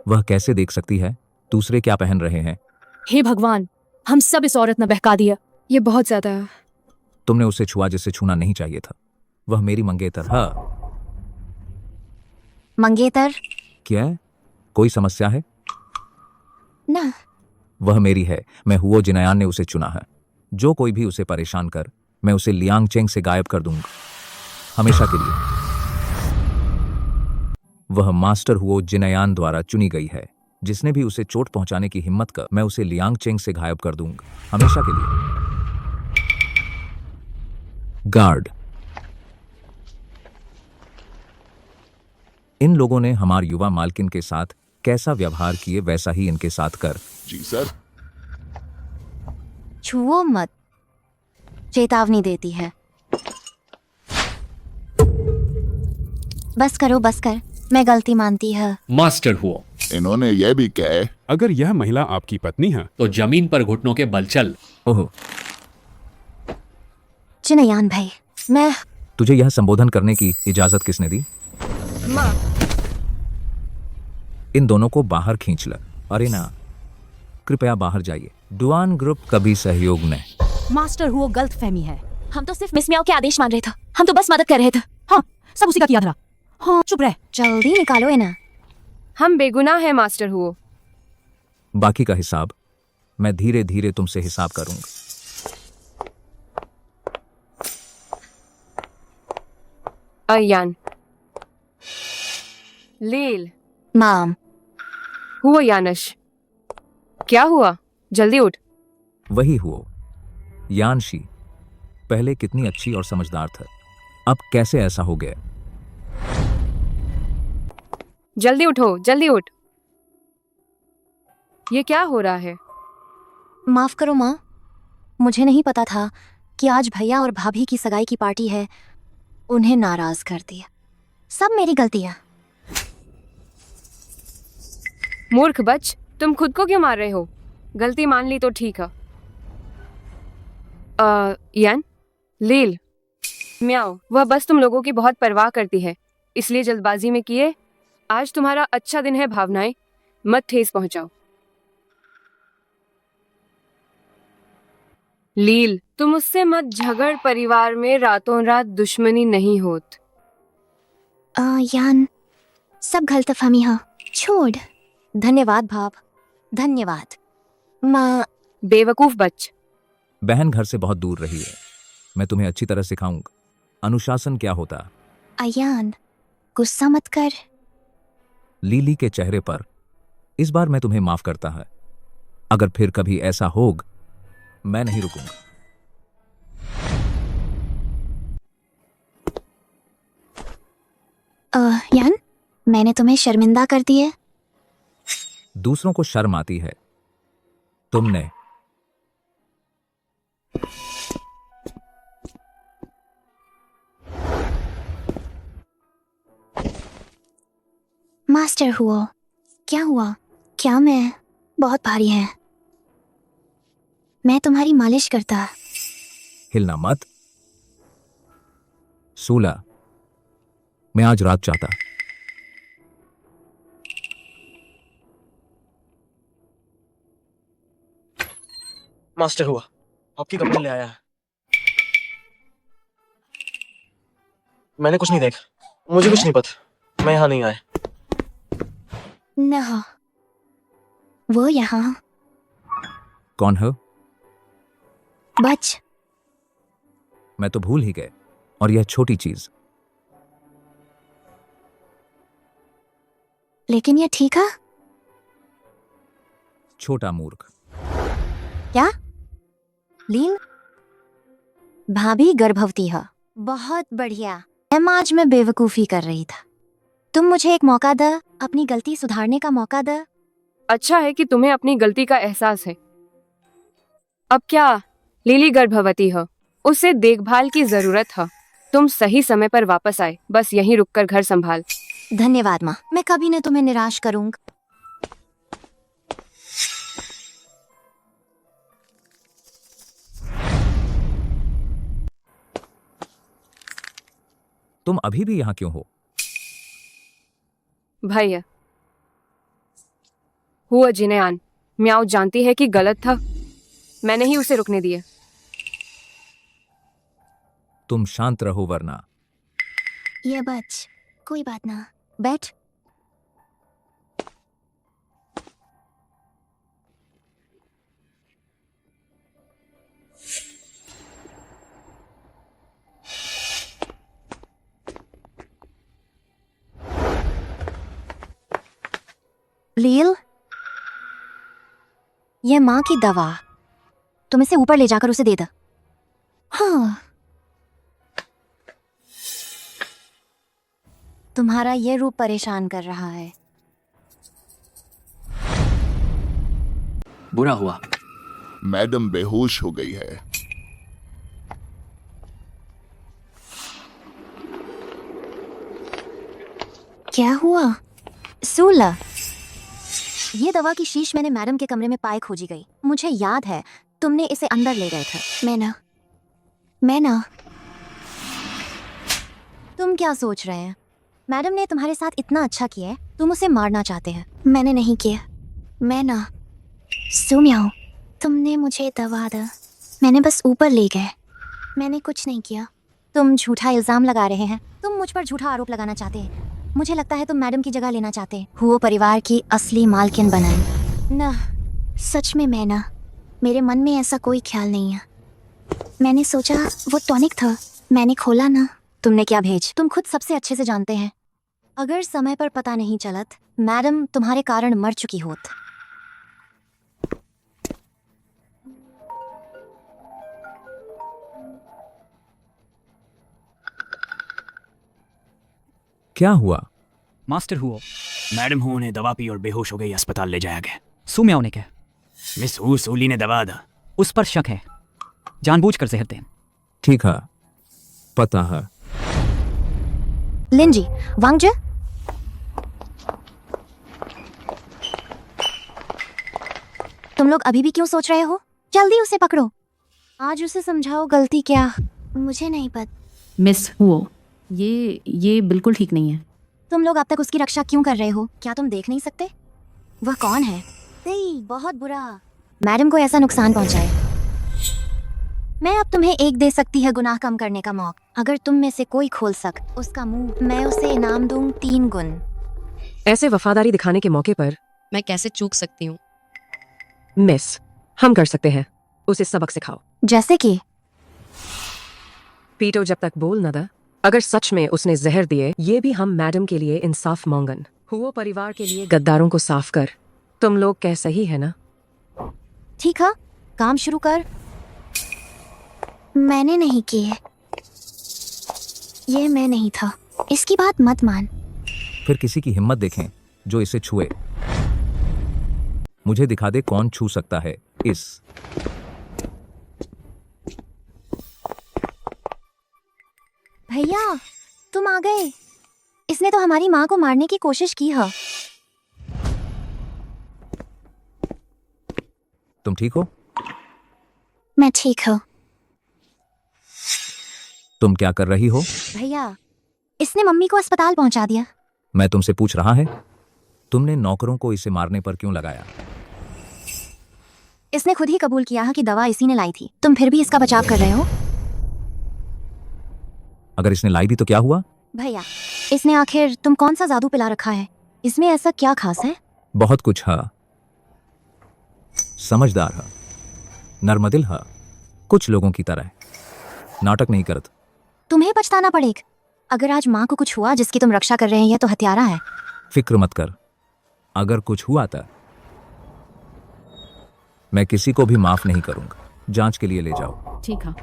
वह कैसे देख सकती है दूसरे क्या पहन रहे हैं? हे भगवान, हम सब इस औरत ने बहका दिया। ये बहुत ज्यादा। तुमने उसे छुआ जिसे छूना नहीं चाहिए था। वह मेरी मंगेतर। हाँ, मंगेतर? क्या है? कोई समस्या है? ना। वह मेरी है। मैं हुओ जिनयान ने उसे चुना है। जो कोई भी उसे परेशान कर, मैं उसे लियांग चेंग से गायब कर दूंगा, हमेशा के लिए। वह मास्टर हुओ जिनयान द्वारा चुनी गई है। जिसने भी उसे चोट पहुंचाने की हिम्मत कर, मैं उसे लियांग चेंग से गायब कर दूंगा, हमेशा के लिए। गार्ड। इन लोगों ने हमारे युवा मालकिन के साथ कैसा व्यवहार किए वैसा ही इनके साथ कर। जी सर। छुओ मत, चेतावनी देती है। बस करो, बस कर, मैं गलती मानती है। मास्टर हुओ, इन्होंने यह भी कहा है अगर यह महिला आपकी पत्नी है तो जमीन पर घुटनों के बल चल। ओह, जिनयान भाई, मैं तुझे यह संबोधन करने की इजाजत किसने दी? माँ। इन दोनों को बाहर खींच ल। अरे ना, कृपया बाहर जाइए। डुआन ग्रुप कभी सहयोग ने। मास्टर हुआ गलत फहमी है। हम तो सिर्फ मिस म्याओ के आदेश मान रहे थे। हम तो बस मदद कर रहे थे। हाँ, सब उसी का किया था। हाँ, चुप रह। जल्दी निकालो इन्हें। हम बेगुनाह है मास्टर हुओ। बाकी का हिसाब मैं धीरे धीरे तुमसे हिसाब करूंगा। अयान। लील। माम। हुआ यानश। क्या हुआ? जल्दी उठ। वही हुओ यानशी। पहले कितनी अच्छी और समझदार था, अब कैसे ऐसा हो गया? जल्दी उठो, जल्दी उठ। ये क्या हो रहा है? माफ करो माँ, मुझे नहीं पता था कि आज भैया और भाभी की सगाई की पार्टी है। उन्हें नाराज कर दिया। सब मेरी गलती है। मूर्ख बच, तुम खुद को क्यों मार रहे हो? गलती मान ली तो ठीक है। यान, लील, म्याओ, वह बस तुम लोगों की बहुत परवाह करती है, इसलिए जल्दबाजी में किए। आज तुम्हारा अच्छा दिन है भावनाएं, मत ठेस पहुंचाओ। लील, तुम उससे मत झगड़, परिवार में रातों रात दुश्मनी नहीं होत। यान, सब गलतफहमी है, छोड़। धन्यवाद भाव, धन्यवाद। माँ। बेवकूफ बच। बहन घर से बहुत दूर रही है। मैं तुम्हें अच्छी तरह सिखाऊंगा अनुशासन क्या होता। अयान, गुस्सा मत कर। लीली के चेहरे पर इस बार मैं तुम्हें माफ करता है। अगर फिर कभी ऐसा होगा, मैं नहीं रुकूंगा। यान, मैंने तुम्हें शर्मिंदा कर दिया। दूसरों को शर्म आती है, तुमने। मास्टर हुआ, क्या हुआ? क्या मैं बहुत भारी है? मैं तुम्हारी मालिश करता। हिलना मत। सूला, मैं आज रात चाहता। मास्टर हुआ, आपकी कंपनी ले आया है। मैंने कुछ नहीं देखा, मुझे कुछ नहीं पता, मैं यहाँ नहीं आया। न, वो यहाँ। कौन हो? बच। मैं तो भूल ही गए। और यह छोटी चीज। लेकिन ये ठीक है। छोटा मूर्ख। क्या? लीन, भाभी गर्भवती है। बहुत बढ़िया। आज मैं बेवकूफी कर रही था। तुम मुझे एक मौका दे, अपनी गलती सुधारने का मौका दे। अच्छा है कि तुम्हें अपनी गलती का एहसास है। अब क्या लीली गर्भवती हो? उसे देखभाल की जरूरत है। तुम सही समय पर वापस आए, बस यहीं रुककर घर संभाल। धन्यवाद माँ, मैं कभी न तुम्हें निराश करूंगा। तुम अभी भी यहाँ क्यों हो? भैया, हुआ जिनेयान, म्याओ जानती है कि गलत था, मैंने ही उसे रुकने दिया। तुम शांत रहो वरना। ये बच, कोई बात ना, बैठ। लील, ये माँ की दवा, तुम इसे ऊपर ले जाकर उसे दे दो। हाँ, तुम्हारा ये रूप परेशान कर रहा है। बुरा हुआ, मैडम बेहोश हो गई है। क्या हुआ? सूला, ये दवा की शीश मैंने मैडम के कमरे में पाए खोजी गई। मुझे याद है तुमने इसे अंदर ले गए थे। मैं ना। तुम क्या सोच रहे हैं? मैडम ने तुम्हारे साथ इतना अच्छा किया है, तुम उसे मारना चाहते हैं। मैंने नहीं किया। मैं ना। सुम्याओ, तुमने मुझे दवा दी, मैंने बस ऊपर ले गए। मैंने कुछ नहीं किया। तुम झूठा इल्जाम लगा रहे हैं। तुम मुझ पर झूठा आरोप लगाना चाहते हैं। मुझे लगता है तुम मैडम की जगह लेना चाहते हैं, वो परिवार की असली मालकिन बनन। ना, सच में मैं ना, मेरे मन में ऐसा कोई ख्याल नहीं है। मैंने सोचा वो टॉनिक था, मैंने खोला ना। तुमने क्या भेज? तुम खुद सबसे अच्छे से जानते हैं। अगर समय पर पता नहीं चलत, मैडम तुम्हारे कारण मर चुकी होत। क्या हुआ? मास्टर हुओ, मैडम हु ने दवा पी और बेहोश हो गई, अस्पताल ले जाया गया। सुम्याओ ने क्या? मिस हु सूली ने दवा दा। उस पर शक है, जानबूझकर जहर दें। ठीक है, पता है। लिंजी, वांगजे, तुम लोग अभी भी क्यों सोच रहे हो? जल्दी उसे पकड़ो। आज उसे समझाओ गलती क्या। मुझे नहीं पता। मिस हुओ, ये बिल्कुल ठीक नहीं है। तुम लोग अब तक उसकी रक्षा क्यों कर रहे हो? क्या तुम देख नहीं सकते? वह कौन है? नहीं, बहुत बुरा। मैडम को ऐसा नुकसान पहुंचाए। मैं अब तुम्हें एक दे सकती है गुनाह कम करने का मौका। अगर तुम में से कोई खोल सक उसका मुंह, मैं उसे इनाम दूं 3 गुण। ऐसे वफादारी दिखाने के मौके पर मैं कैसे चूक सकती हूँ? मिस, हम कर सकते हैं। उसे सबक सिखाओ। जैसे कि पीटो जब तक बोल न दा। अगर सच में उसने जहर दिए, ये भी हम मैडम के लिए इंसाफ मांगन। हुओ परिवार के लिए गद्दारों को साफ कर। तुम लोग कह सही है ना? ठीक है, काम शुरू कर। मैंने नहीं किए, ये मैं नहीं था। इसकी बात मत मान। फिर किसी की हिम्मत देखें जो इसे छुए। मुझे दिखा दे कौन छू सकता है इस। भैया, तुम आ गए। इसने तो हमारी माँ को मारने की कोशिश की है। तुम ठीक हो? मैं ठीक हूँ। तुम क्या कर रही हो? भैया, इसने मम्मी को अस्पताल पहुंचा दिया। मैं तुमसे पूछ रहा है, तुमने नौकरों को इसे मारने पर क्यों लगाया? इसने खुद ही कबूल किया है कि दवा इसी ने लाई थी। तुम फिर भी इसका बचाव कर रहे हो। अगर इसने लाई भी तो क्या हुआ? भैया, इसने आखिर तुम कौन सा जादू पिला रखा है? इसमें ऐसा क्या खास है? बहुत कुछ है। समझदार है, नर्मदिल है, कुछ लोगों की तरह। नाटक नहीं करत। तुम्हें पछताना पड़ेगा। अगर आज माँ को कुछ हुआ जिसकी तुम रक्षा कर रहे हैं, यह तो हत्यारा है। फिक्र मत कर, अगर कुछ हुआ था मैं किसी को भी माफ नहीं करूंगा। जांच के लिए ले जाओ। ठीक है।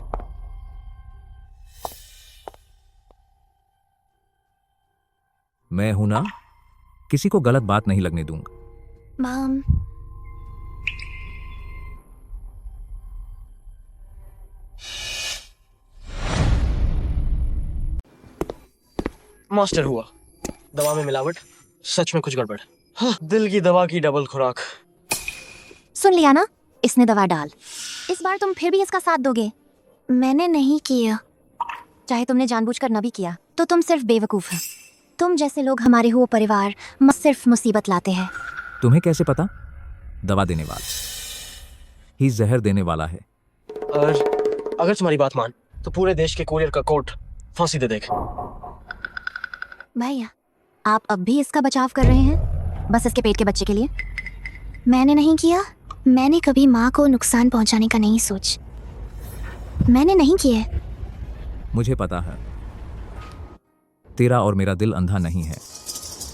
मैं हूं ना, किसी को गलत बात नहीं लगने दूंगा। मॉम, मास्टर हुआ, दवा में मिलावट, सच में कुछ गड़बड़। हाँ, दिल की दवा की डबल खुराक। सुन लिया ना, इसने दवा डाल। इस बार तुम फिर भी इसका साथ दोगे? मैंने नहीं किया। चाहे तुमने जानबूझकर न भी किया तो तुम सिर्फ बेवकूफ हो। तुम जैसे लोग हमारे हुए परिवार में सिर्फ मुसीबत लाते हैं। तुम्हें कैसे पता? दवा देने वाला ही जहर देने वाला है। अगर तुम्हारी बात मान तो पूरे देश के कोरियर का कोर्ट फांसी दे देगा। भैया, आप अब भी इसका बचाव कर रहे हैं बस इसके पेट के बच्चे के लिए? मैंने नहीं किया। मैंने कभी माँ को नुकसान पहुंचाने का नहीं सोच। मैंने नहीं किया। मुझे पता है तेरा और मेरा दिल अंधा नहीं है।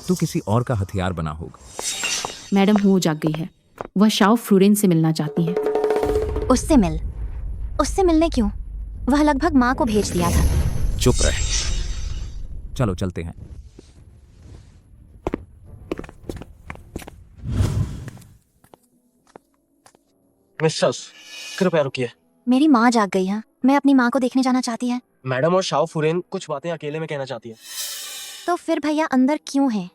तू किसी और का हथियार बना होगा। मैडम हो जाग गई है। वह शाओ फ्लोरेन से मिलना चाहती है। उससे मिलने क्यों? वह लगभग माँ को भेज दिया था। चुप रह। चलो चलते हैं। मिस्टर्स, कृपया रुकिए। मेरी माँ जाग गई है। मैं अपनी माँ को देखने जाना चाहती है। मैडम और शाओ फुरेन कुछ बातें अकेले में कहना चाहती है। तो फिर भैया अंदर क्यों है?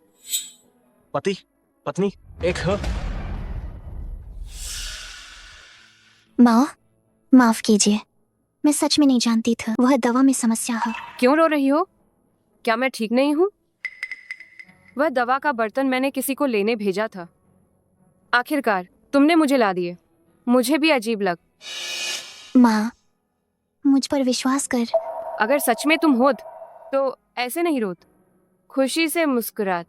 पति पत्नी एक है। माँ, माफ कीजिए, मैं सच में नहीं जानती था वह दवा में समस्या है। क्यों रो रही हो? क्या मैं ठीक नहीं हूँ? वह दवा का बर्तन मैंने किसी को लेने भेजा था। आखिरकार तुमने मुझे ला दिए। मुझे भी अजीब लग। माँ, मुझ पर विश्वास कर। अगर सच में तुम होत तो ऐसे नहीं रोत, खुशी से मुस्कुरात।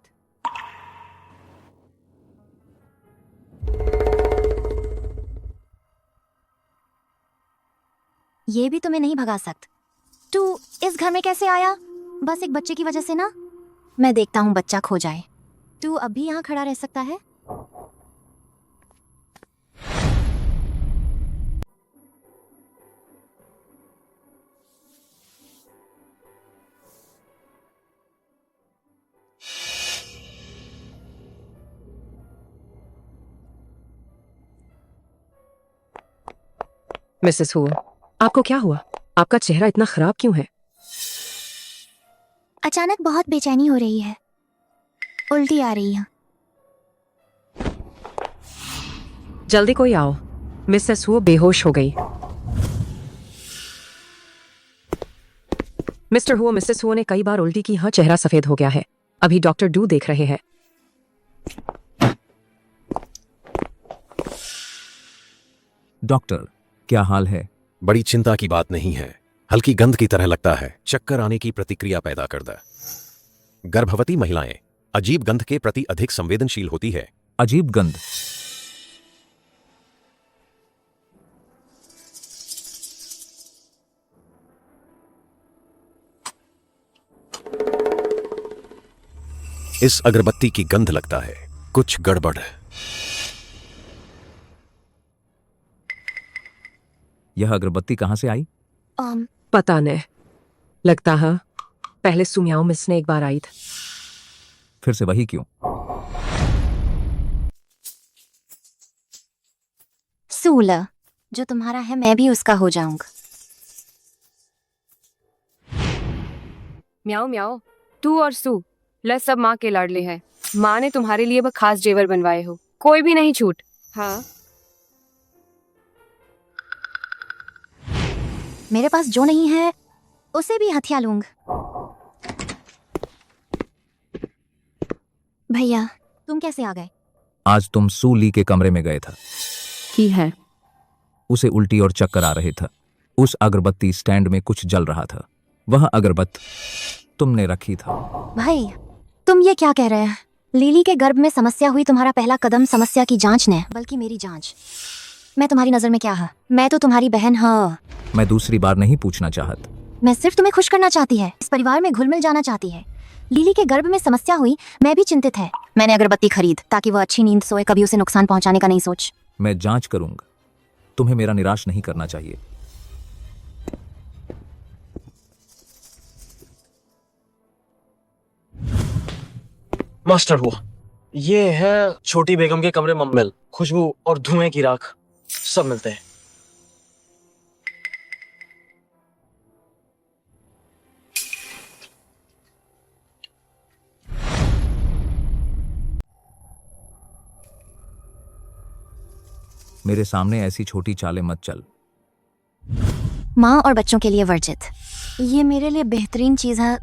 ये भी तुम्हें नहीं भगा सकता। तू इस घर में कैसे आया? बस एक बच्चे की वजह से ना? मैं देखता हूँ बच्चा खो जाए। तू अभी यहाँ खड़ा रह सकता है? मिसेस हु, आपको क्या हुआ? आपका चेहरा इतना खराब क्यों है? अचानक बहुत बेचैनी हो रही है। उल्टी आ रही है। जल्दी कोई आओ। मिसेस हु बेहोश हो गई। मिस्टर हु, मिसेस हु ने कई बार उल्टी की। हाँ, चेहरा सफेद हो गया है। अभी डॉक्टर डू देख रहे हैं। डॉक्टर, क्या हाल है? बड़ी चिंता की बात नहीं है। हल्की गंध की तरह लगता है। चक्कर आने की प्रतिक्रिया पैदा करता। गर्भवती महिलाएं अजीब गंध के प्रति अधिक संवेदनशील होती है। अजीब गंध? इस अगरबत्ती की गंध लगता है कुछ गड़बड़। यह अगरबत्ती कहां से आई? पता नहीं। लगता है पहले सुमियाओ मिस ने एक बार आई थी। फिर से वही क्यों? सूला, जो तुम्हारा है मैं भी उसका हो जाऊंगा। म्याओ म्याओ, तू और सू ल सब माँ के लाडले हैं। माँ ने तुम्हारे लिए वो खास जेवर बनवाए हो, कोई भी नहीं छूट। हाँ, मेरे पास जो नहीं है उसे भी हथिया लूंगा। भैया, तुम कैसे आ गए? आज तुम सू ली के कमरे में गए था। की है? उसे उल्टी और चक्कर आ रहे था। उस अगरबत्ती स्टैंड में कुछ जल रहा था। वह अगरबत्ती तुमने रखी था। भाई, तुम ये क्या कह रहे हैं? लिली के गर्भ में समस्या हुई। तुम्हारा पहला कदम समस्या की जांच नहीं बल्कि मेरी जांच। मैं तुम्हारी नजर में क्या है? मैं तो तुम्हारी बहन हाँ। मैं दूसरी बार नहीं पूछना चाहत। मैं सिर्फ तुम्हें खुश करना चाहती है। इस परिवार में घुल मिल जाना चाहती है। लिली के गर्भ में समस्या हुई, मैं भी चिंतित है। मैंने अगरबत्ती खरीद ताकि वो अच्छी नींद सोए, कभी उसे नुकसान पहुंचाने का नहीं सोच। मैं जांच करूंगा। तुम्हें मेरा निराश नहीं करना चाहिए। मास्टर हुआ, ये है छोटी बेगम के कमरे मम्मिल। खुशबू और धुएं की राख सब मिलते हैं। मेरे सामने ऐसी छोटी चालें मत चल। माँ और बच्चों के लिए वर्जित। ये मेरे लिए बेहतरीन चीज है।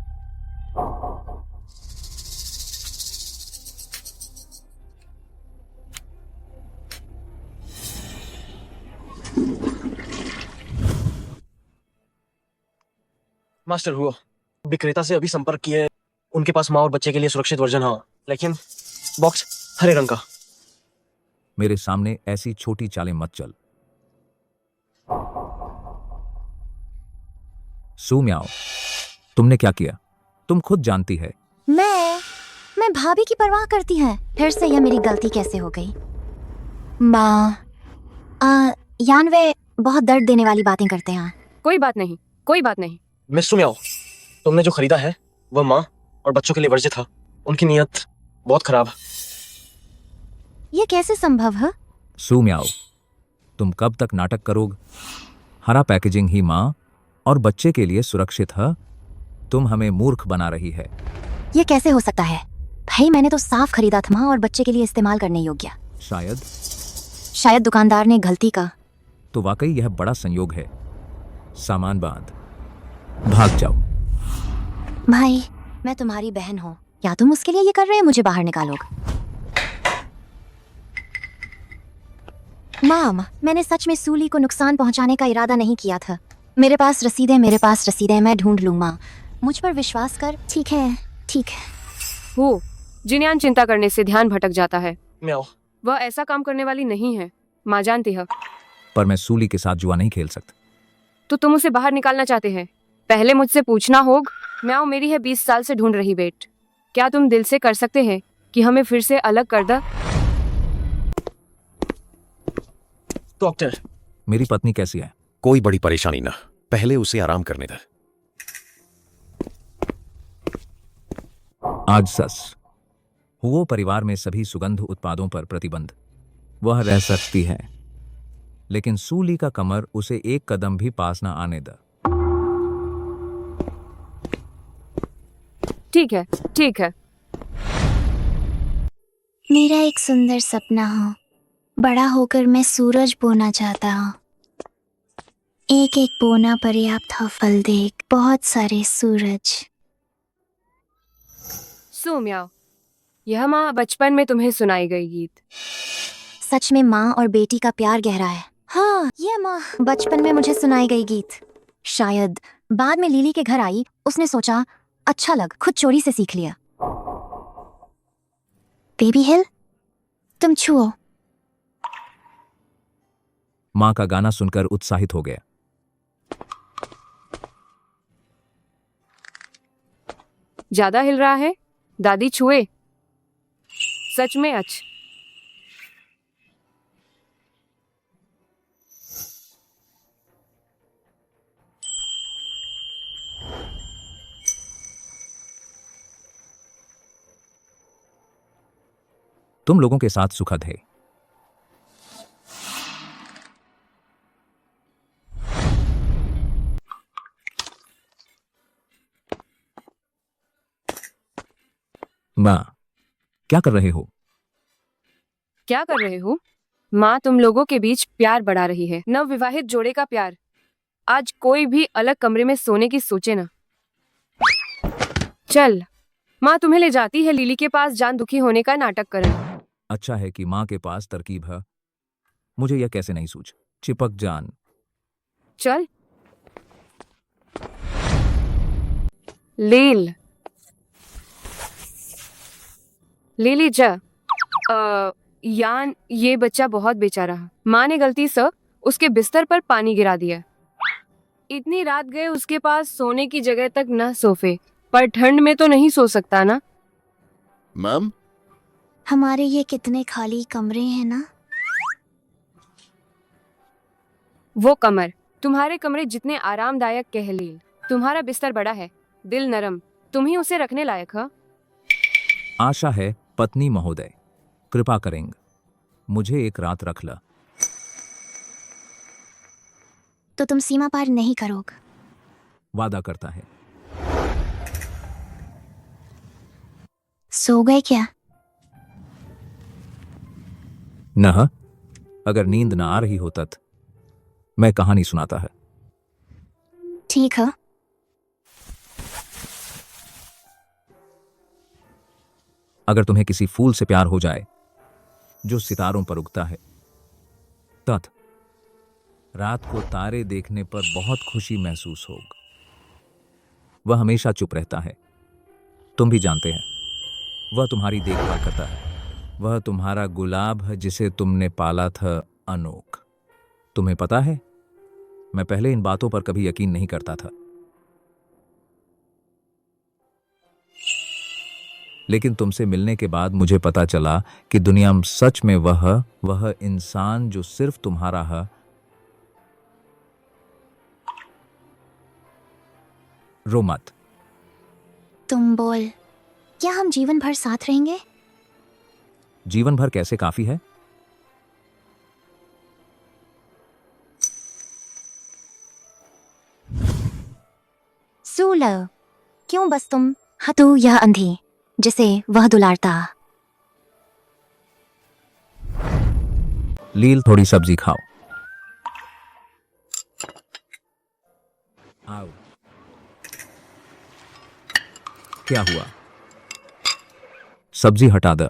मास्टर हुआ विक्रेता से अभी संपर्क किए, उनके पास माँ और बच्चे के लिए सुरक्षित वर्जन हाँ, लेकिन बॉक्स हरे रंग का। मेरे सामने ऐसी छोटी चालें मत चल। सू म्याओ, तुमने क्या किया? तुम खुद जानती है। मैं भाभी की परवाह करती है। फिर से यह मेरी गलती कैसे हो गई? माँ यान वे बहुत दर्द देने वाली बातें करते हैं। कोई बात नहीं, कोई बात नहीं। मिस सुमियाओ, तुमने जो खरीदा है वह माँ और बच्चों के लिए वर्जित था। उनकी नीयत बहुत खराब। ये कैसे संभव है? सू म्याओ, तुम कब तक नाटक करोगे? हरा पैकेजिंग ही माँ और बच्चे के लिए सुरक्षित है। तुम हमें मूर्ख बना रही है। ये कैसे हो सकता है? भाई मैंने तो साफ खरीदा था, माँ और बच्चे के लिए इस्तेमाल करने योग्य। शायद दुकानदार ने गलती का। तो वाकई यह बड़ा संयोग है। सामान बांध, भाग जाओ। भाई मैं तुम्हारी बहन हूँ, या तुम उसके लिए ये कर रहे हो मुझे बाहर निकालोगे? माम, मैंने सच में सूली को नुकसान पहुंचाने का इरादा नहीं किया था। मेरे पास रसीदें, मैं ढूंढ लूँ माँ, मुझ पर विश्वास कर। ठीक है, ठीक है। हो जिन्यान चिंता करने से ध्यान भटक जाता है। म्याओ, वह ऐसा काम करने वाली नहीं है, माँ जानती है। पर मैं सूली के साथ जुआ नहीं खेल सकता। तो तुम उसे बाहर निकालना चाहते हैं? पहले मुझसे पूछना होगा। म्याओ मेरी है 20 साल से ढूंढ रही बेट। क्या तुम दिल से कर सकते हैं कि हमें फिर से अलग कर दे? डॉक्टर, मेरी पत्नी कैसी है? कोई बड़ी परेशानी ना, पहले उसे आराम करने दे। आज सस हुओ परिवार में सभी सुगंध उत्पादों पर प्रतिबंध। वह रह सकती है, लेकिन सूली का कमर उसे एक कदम भी पास ना आने दे। ठीक है, ठीक है। मेरा एक सुंदर सपना हो, बड़ा होकर मैं सूरज बोना चाहता हूँ। एक एक बोना पर्याप्त हो फल देख, बहुत सारे सूरज। सो म्याओ, यह माँ बचपन में तुम्हें सुनाई गई गीत। सच में माँ और बेटी का प्यार गहरा है। हाँ, ये माँ बचपन में मुझे सुनाई गई गीत। शायद बाद में लीली के घर आई, उसने सोचा अच्छा लग, खुद चोरी से सीख लिया। बेबी हिल, तुम छुओ। माँ का गाना सुनकर उत्साहित हो गया। ज्यादा हिल रहा है, दादी छुए। सच में अच्छा। तुम लोगों के साथ सुखद है। माँ, क्या कर रहे हो? क्या कर रहे हो? माँ तुम लोगों के बीच प्यार बढ़ा रही है, नवविवाहित जोड़े का प्यार। आज कोई भी अलग कमरे में सोने की सोचे ना। चल, माँ तुम्हें ले जाती है लीली के पास जान दुखी होने का नाटक करने। अच्छा है कि माँ के पास तरकीब है। मुझे यह कैसे नहीं सूझ। चिपक जान। चल लील, लीली जा। यान ये बच्चा बहुत बेचारा है। माँ ने गलती से उसके बिस्तर पर पानी गिरा दिया। इतनी रात गए उसके पास सोने की जगह तक न सोफे पर। ठंड में तो नहीं सो सकता ना। मैम, हमारे ये कितने खाली कमरे हैं ना। वो कमर तुम्हारे कमरे जितने आरामदायक कह लील। तुम्हारा बिस्तर बड़ा है, दिल नरम, तुम ही उसे रखने लायक हो। आशा है पत्नी महोदय कृपा करेंगे, मुझे एक रात रख ला। तो तुम सीमा पार नहीं करोगे? वादा करता है। सो गए क्या? न, अगर नींद ना आ रही हो तत मैं कहानी सुनाता है। ठीक है। अगर तुम्हें किसी फूल से प्यार हो जाए जो सितारों पर उगता है, तत रात को तारे देखने पर बहुत खुशी महसूस होगी। वह हमेशा चुप रहता है, तुम भी जानते हैं। वह तुम्हारी देखभाल करता है। वह तुम्हारा गुलाब है जिसे तुमने पाला था अनोख। तुम्हें पता है, मैं पहले इन बातों पर कभी यकीन नहीं करता था, लेकिन तुमसे मिलने के बाद मुझे पता चला कि दुनिया में सच में वह इंसान जो सिर्फ तुम्हारा है। रो मत। तुम बोल, क्या हम जीवन भर साथ रहेंगे? जीवन भर कैसे काफी है? सूल, क्यों बस तुम हतू यह अंधी जिसे वह दुलारता। लील, थोड़ी सब्जी खाओ। आओ। क्या हुआ? सब्जी हटा दे।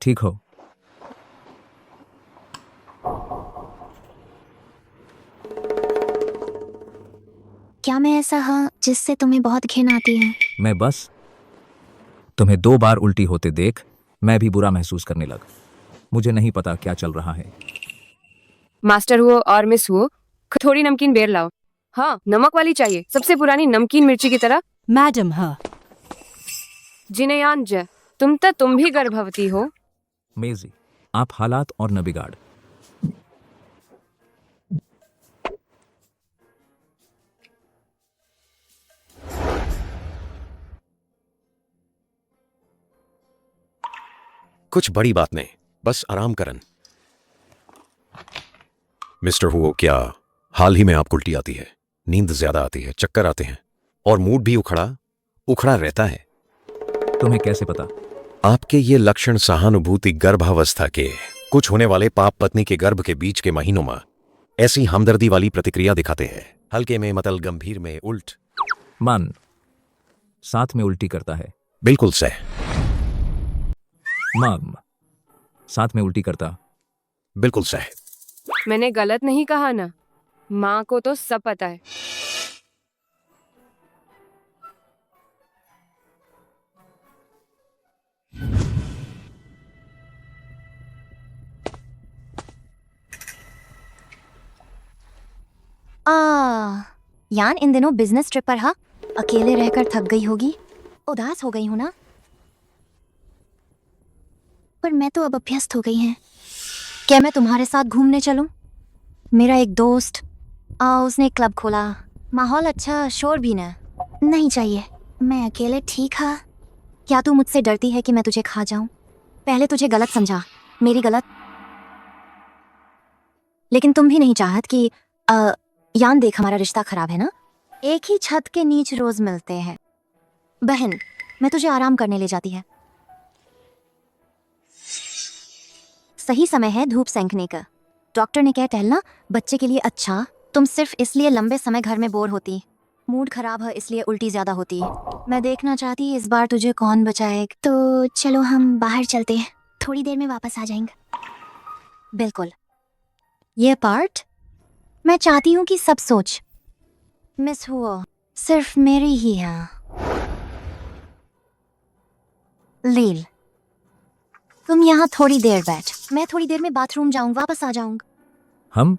ठीक हो? क्या मैं ऐसा हाँ जिससे तुम्हें बहुत घिन आती है? मैं बस तुम्हें 2 बार उल्टी होते देख मैं भी बुरा महसूस करने लगा। मुझे नहीं पता क्या चल रहा है। मास्टर हुओ और मिस हुओ, थोड़ी नमकीन बेर लाओ। हाँ, नमक वाली चाहिए, सबसे पुरानी नमकीन मिर्ची की तरह। मैडम, हाँ। जिनयान ज, तुम भी गर्भवती हो। मेजी, आप हालात और न बिगाड़। कुछ बड़ी बात नहीं, बस आराम करन। मिस्टर हुओ, क्या हाल ही में आपको उल्टी आती है, नींद ज्यादा आती है, चक्कर आते हैं और मूड भी उखड़ा रहता है? तुम्हें कैसे पता? आपके ये लक्षण सहानुभूति गर्भावस्था के, कुछ होने वाले पाप पत्नी के गर्भ के बीच के महीनों में ऐसी हमदर्दी वाली प्रतिक्रिया दिखाते हैं। हल्के में मतलब गंभीर में उल्ट। मन साथ में उल्टी करता है। बिल्कुल सही। मम साथ में उल्टी करता। बिल्कुल सही। मैंने गलत नहीं कहा ना? माँ को तो सब पता है। यान इन दिनों बिजनेस ट्रिप पर हा, अकेले रहकर थक गई होगी, उदास हो गई हूं ना? पर मैं तो अब अभ्यस्त हो गई हैं। क्या मैं तुम्हारे साथ घूमने चलूं? मेरा एक दोस्त उसने एक क्लब खोला, माहौल अच्छा, शोर भी ना। नहीं चाहिए, मैं अकेले ठीक है। क्या तू मुझसे डरती है कि मैं तुझे खा जाऊं? पहले तुझे गलत समझा, मेरी गलत। लेकिन तुम भी नहीं चाहत कि यान देख, हमारा रिश्ता खराब है ना? एक ही छत के नीचे रोज मिलते हैं। बहन, मैं तुझे आराम करने ले जाती है। सही समय है धूप सेंकने का। डॉक्टर ने कहा टहलना बच्चे के लिए अच्छा। तुम सिर्फ इसलिए लंबे समय घर में बोर होती, मूड खराब है इसलिए उल्टी ज्यादा होती। मैं देखना चाहती इस बार तुझे कौन बचाएगा। तो चलो हम बाहर चलते हैं, थोड़ी देर में वापस आ जाएंगे। बिल्कुल। ये पार्ट मैं चाहती हूँ कि सब सोच मिस हुआ सिर्फ मेरी ही है। लील, तुम यहाँ थोड़ी देर बैठ, मैं थोड़ी देर में बाथरूम जाऊँ, वापस आ जाऊंगा। हम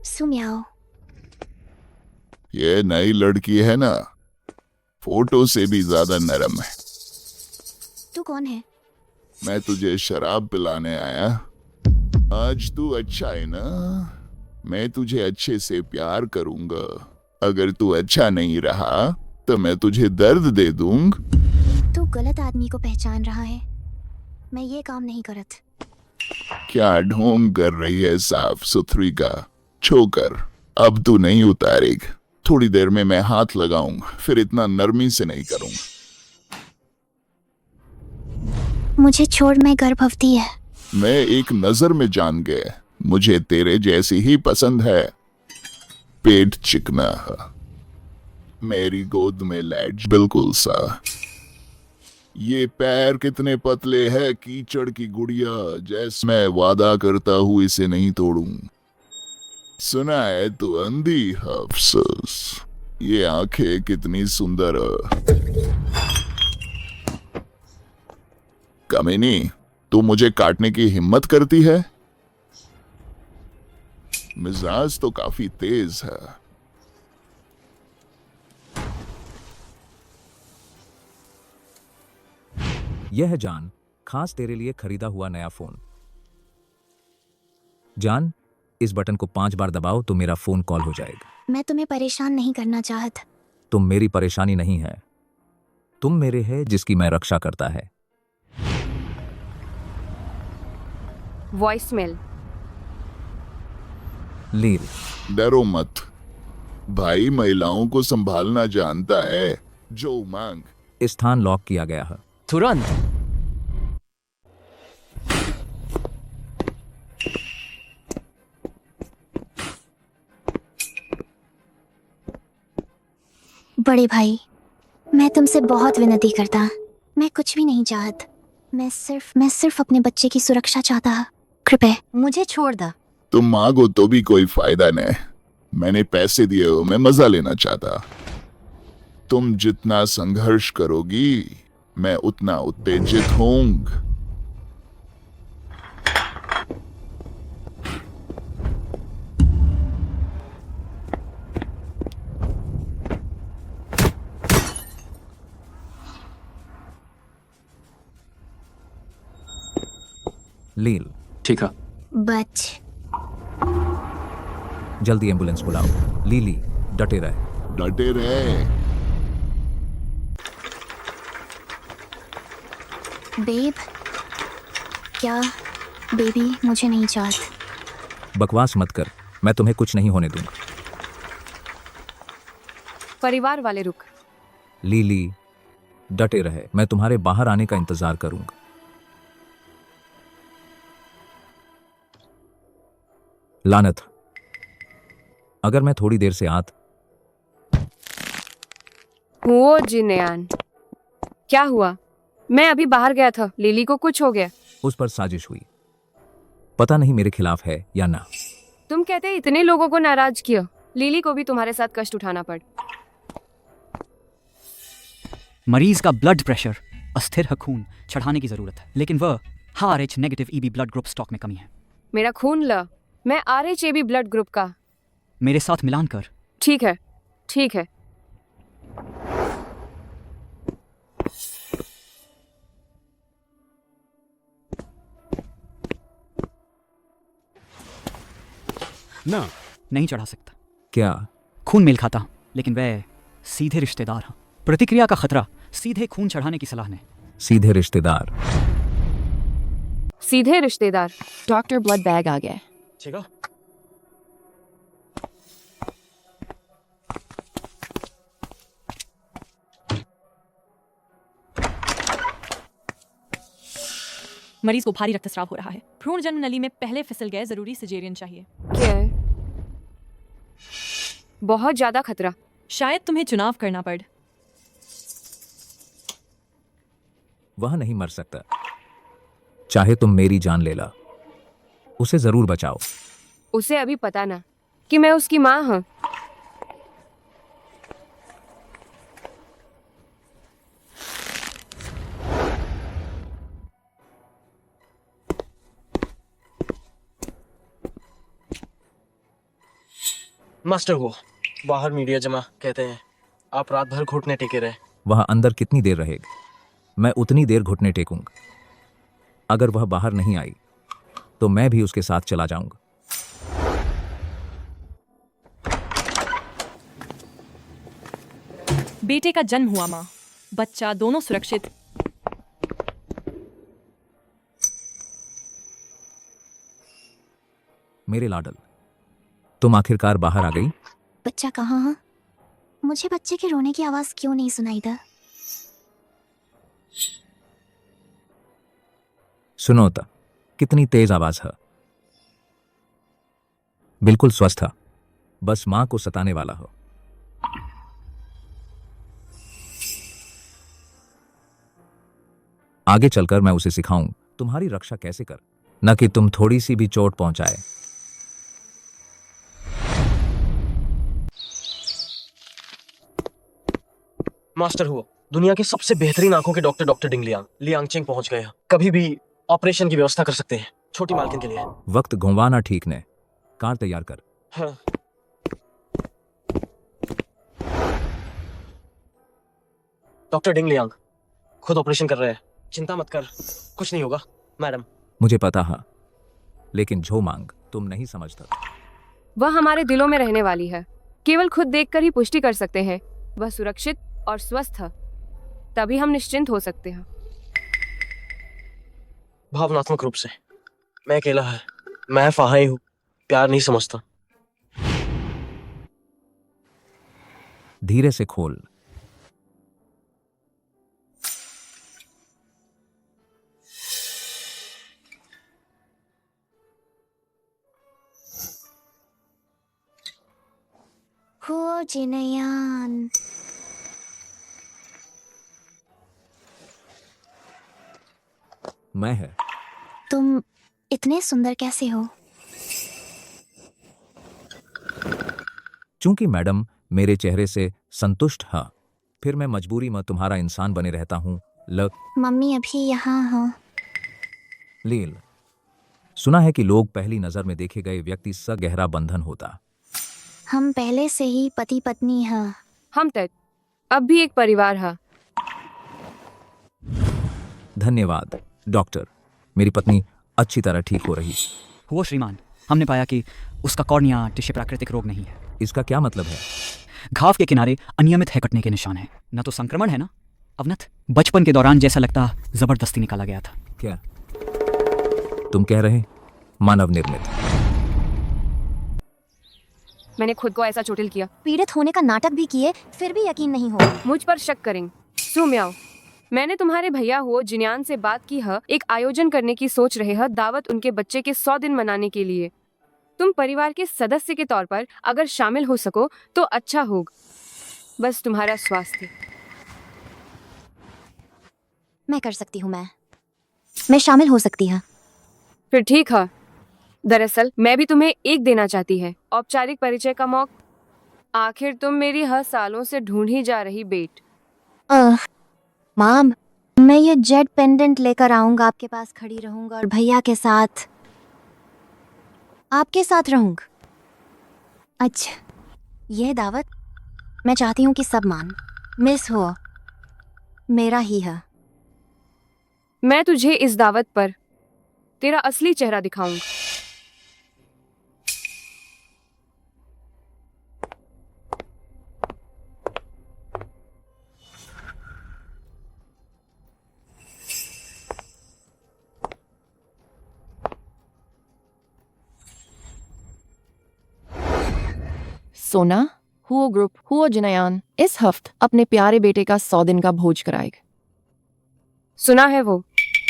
सुम्याओ, ये नई लड़की है ना, फोटो से भी ज्यादा नरम है। तू कौन है? मैं तुझे शराब पिलाने आया। आज तू अच्छा है ना? मैं तुझे अच्छे से प्यार करूंगा। अगर तू अच्छा नहीं रहा तो मैं तुझे दर्द दे दूंगा। गलत आदमी को पहचान रहा है। मैं ये काम नहीं करत। क्या ढोंग कर रही है साफ सुथरी का? छोकर, अब तू नहीं उतारेग। थोड़ी देर में मैं हाथ लगाऊंगा, फिर इतना नरमी से नहीं करूंगा। मुझे छोड़, मैं गर्भवती है। मैं एक नजर में जान गया, मुझे तेरे जैसी ही पसंद है। पेट चिकना है, मेरी गोद में लैट बिल्कुल सा। ये पैर कितने पतले है, कीचड़ की गुड़िया जैसे। मैं वादा करता हूं इसे नहीं तोड़ूं। सुना है तू अंधी है, अफसोस। ये आंखें कितनी सुंदर है। कमीनी, तू मुझे काटने की हिम्मत करती है? मिजाज तो काफी तेज है। यह है जान, खास तेरे लिए खरीदा हुआ नया फोन। जान, इस बटन को 5 बार दबाओ तो मेरा फोन कॉल हो जाएगा। मैं तुम्हें परेशान नहीं करना चाहत। तुम मेरी परेशानी नहीं है, तुम मेरे है जिसकी मैं रक्षा करता है। वॉइसमेल। लील, डरो मत, भाई महिलाओं को संभालना जानता है। जो मांग। स्थान लॉक किया गया है। तुरंत। बड़े भाई, मैं तुमसे बहुत विनती करता। मैं कुछ भी नहीं चाहत। मैं सिर्फ अपने बच्चे की सुरक्षा चाहता। कृपया मुझे छोड़ दा। तुम मांगो तो भी कोई फायदा नहीं। मैंने पैसे दिए हो, मैं मजा लेना चाहता। तुम जितना संघर्ष करोगी, मैं उतना उत्तेजित होऊंगा। लील, ठीक है। बच। जल्दी एम्बुलेंस बुलाओ। लीली, डटे रहे। डटे रहे। बेब, क्या बेबी मुझे नहीं चाहत। बकवास मत कर, मैं तुम्हें कुछ नहीं होने दूंगा। परिवार वाले रुक। लीली, डटे रहे, मैं तुम्हारे बाहर आने का इंतजार करूंगा। लानत, अगर मैं थोड़ी देर से वो जिन्यान, क्या हुआ? मैं अभी बाहर गया था, लिली को कुछ हो गया। उस पर साजिश हुई, पता नहीं मेरे खिलाफ है या ना। तुम कहते इतने लोगों को नाराज किया, लिली को भी तुम्हारे साथ कष्ट उठाना पड़। मरीज का ब्लड प्रेशर, अस्थिर है खून, चढ़ाने की जरूरत है, लेकिन वह RH negative EB blood group stock में कमी है। मेरा खून ला, मैं RH-AB ब्लड ग्रुप का। मेरे साथ मिलान कर। ठीक है, ठीक है। ना, नहीं चढ़ा सकता। क्या? खून मेल खाता, लेकिन वह सीधे रिश्तेदार हैं। प्रतिक्रिया का खतरा, सीधे खून चढ़ाने की सलाह ने। सीधे रिश्तेदार। सीधे रिश्तेदार। डॉक्टर, ब्लड बैग आ गया। ठीक है। मरीज को भारी रक्तस्राव हो रहा है। भ्रूण जन्म नली में पहले फिसल गए, जरूरी सिजेरियन चाहिए। क्या है? बहुत ज्यादा खतरा। शायद तुम्हें चुनाव करना पड़। वह नहीं मर सकता, चाहे तुम मेरी जान ले ला। उसे जरूर बचाओ। उसे अभी पता ना कि मैं उसकी माँ हूँ। मास्टर वो बाहर मीडिया जमा कहते हैं आप रात भर घुटने टेके रहे। वह अंदर कितनी देर रहेगी? मैं उतनी देर घुटने टेकूंगा। अगर वह बाहर नहीं आई तो मैं भी उसके साथ चला जाऊंगा। बेटे का जन्म हुआ माँ, बच्चा दोनों सुरक्षित। मेरे लाडल, तुम आखिरकार बाहर आ गई। बच्चा कहाँ है? मुझे बच्चे के रोने की आवाज क्यों नहीं सुनाई था? सुनो तो, कितनी तेज आवाज है। बिल्कुल स्वस्थ है, बस मां को सताने वाला हो। आगे चलकर मैं उसे सिखाऊं तुम्हारी रक्षा कैसे कर, न कि तुम थोड़ी सी भी चोट पहुंचाए। मास्टर हुआ, दुनिया के सबसे बेहतरीन आंखों के डॉक्टर डॉक्टर डिंग लियांगचेंग पहुंच गए हैं। कभी भी ऑपरेशन की व्यवस्था कर सकते हैं, छोटी मालकिन के लिए। वक्त घुमाना ठीक ने, कार तैयार कर। हाँ। डॉक्टर डिंग लियांग खुद ऑपरेशन कर रहे हैं, चिंता मत कर, कुछ नहीं होगा मैडम। मुझे पता है, लेकिन जो मांग तुम नहीं समझता। वह हमारे दिलों में रहने वाली है, केवल खुद देखकर ही पुष्टि कर सकते हैं वह सुरक्षित और स्वस्थ है, तभी हम निश्चिंत हो सकते हैं। भावनात्मक रूप से मैं अकेला है, मैं फाही हूँ, प्यार नहीं समझता। धीरे से खोल। हुओ जिनयान, मैं है। तुम इतने सुंदर कैसे हो? चूंकि मैडम मेरे चेहरे से संतुष्ट है, फिर मैं मजबूरी में तुम्हारा इंसान बने रहता हूँ। मम्मी अभी यहाँ हो। लील, सुना है कि लोग पहली नजर में देखे गए व्यक्ति से गहरा बंधन होता। हम पहले से ही पति पत्नी हैं। हम तक अब भी एक परिवार है। धन्यवाद डॉक्टर, मेरी पत्नी अच्छी तरह ठीक हो रही। हुआ श्रीमान, हमने पाया कि उसका कॉर्निया टिश्यू प्राकृतिक रोग नहीं है। इसका क्या मतलब है? घाव के किनारे अनियमित है कटने के निशान है, न तो संक्रमण है ना अवनत। बचपन के दौरान जैसा लगता जबरदस्ती निकाला गया था। क्या तुम कह रहे मानव निर्मित? मैंने खुद को ऐसा चोटिल किया, पीड़ित होने का नाटक भी किए, फिर भी यकीन नहीं हो। मुझ पर शक करेंगे। सुम्याओ, मैंने तुम्हारे भैया हो जिन्यान से बात की है, एक आयोजन करने की सोच रहे हैं, दावत उनके बच्चे के 100 दिन मनाने के लिए। तुम परिवार के सदस्य के तौर पर अगर शामिल हो सको तो अच्छा होगा, बस तुम्हारा स्वास्थ्य। मैं कर सकती हूँ, मैं शामिल हो सकती हूँ। फिर ठीक है। दरअसल मैं भी तुम्हें एक देना चाहती है, औपचारिक परिचय का मौका। आखिर तुम मेरी हर सालों से ढूंढी जा रही बेट। माम, मैं ये जेड पेंडेंट लेकर आऊंगा, आपके पास खड़ी रहूंगा और भैया के साथ आपके साथ रहूंगा। अच्छा, ये दावत मैं चाहती हूँ कि सब मान, मिस हो मेरा ही है। मैं तुझे इस दावत पर तेरा असली चेहरा दिखाऊंगा। सोना, हुओ ग्रुप, हुओ जिनयान इस हफ्ते अपने प्यारे बेटे का 100 दिन का भोज कराएगा। सुना है वो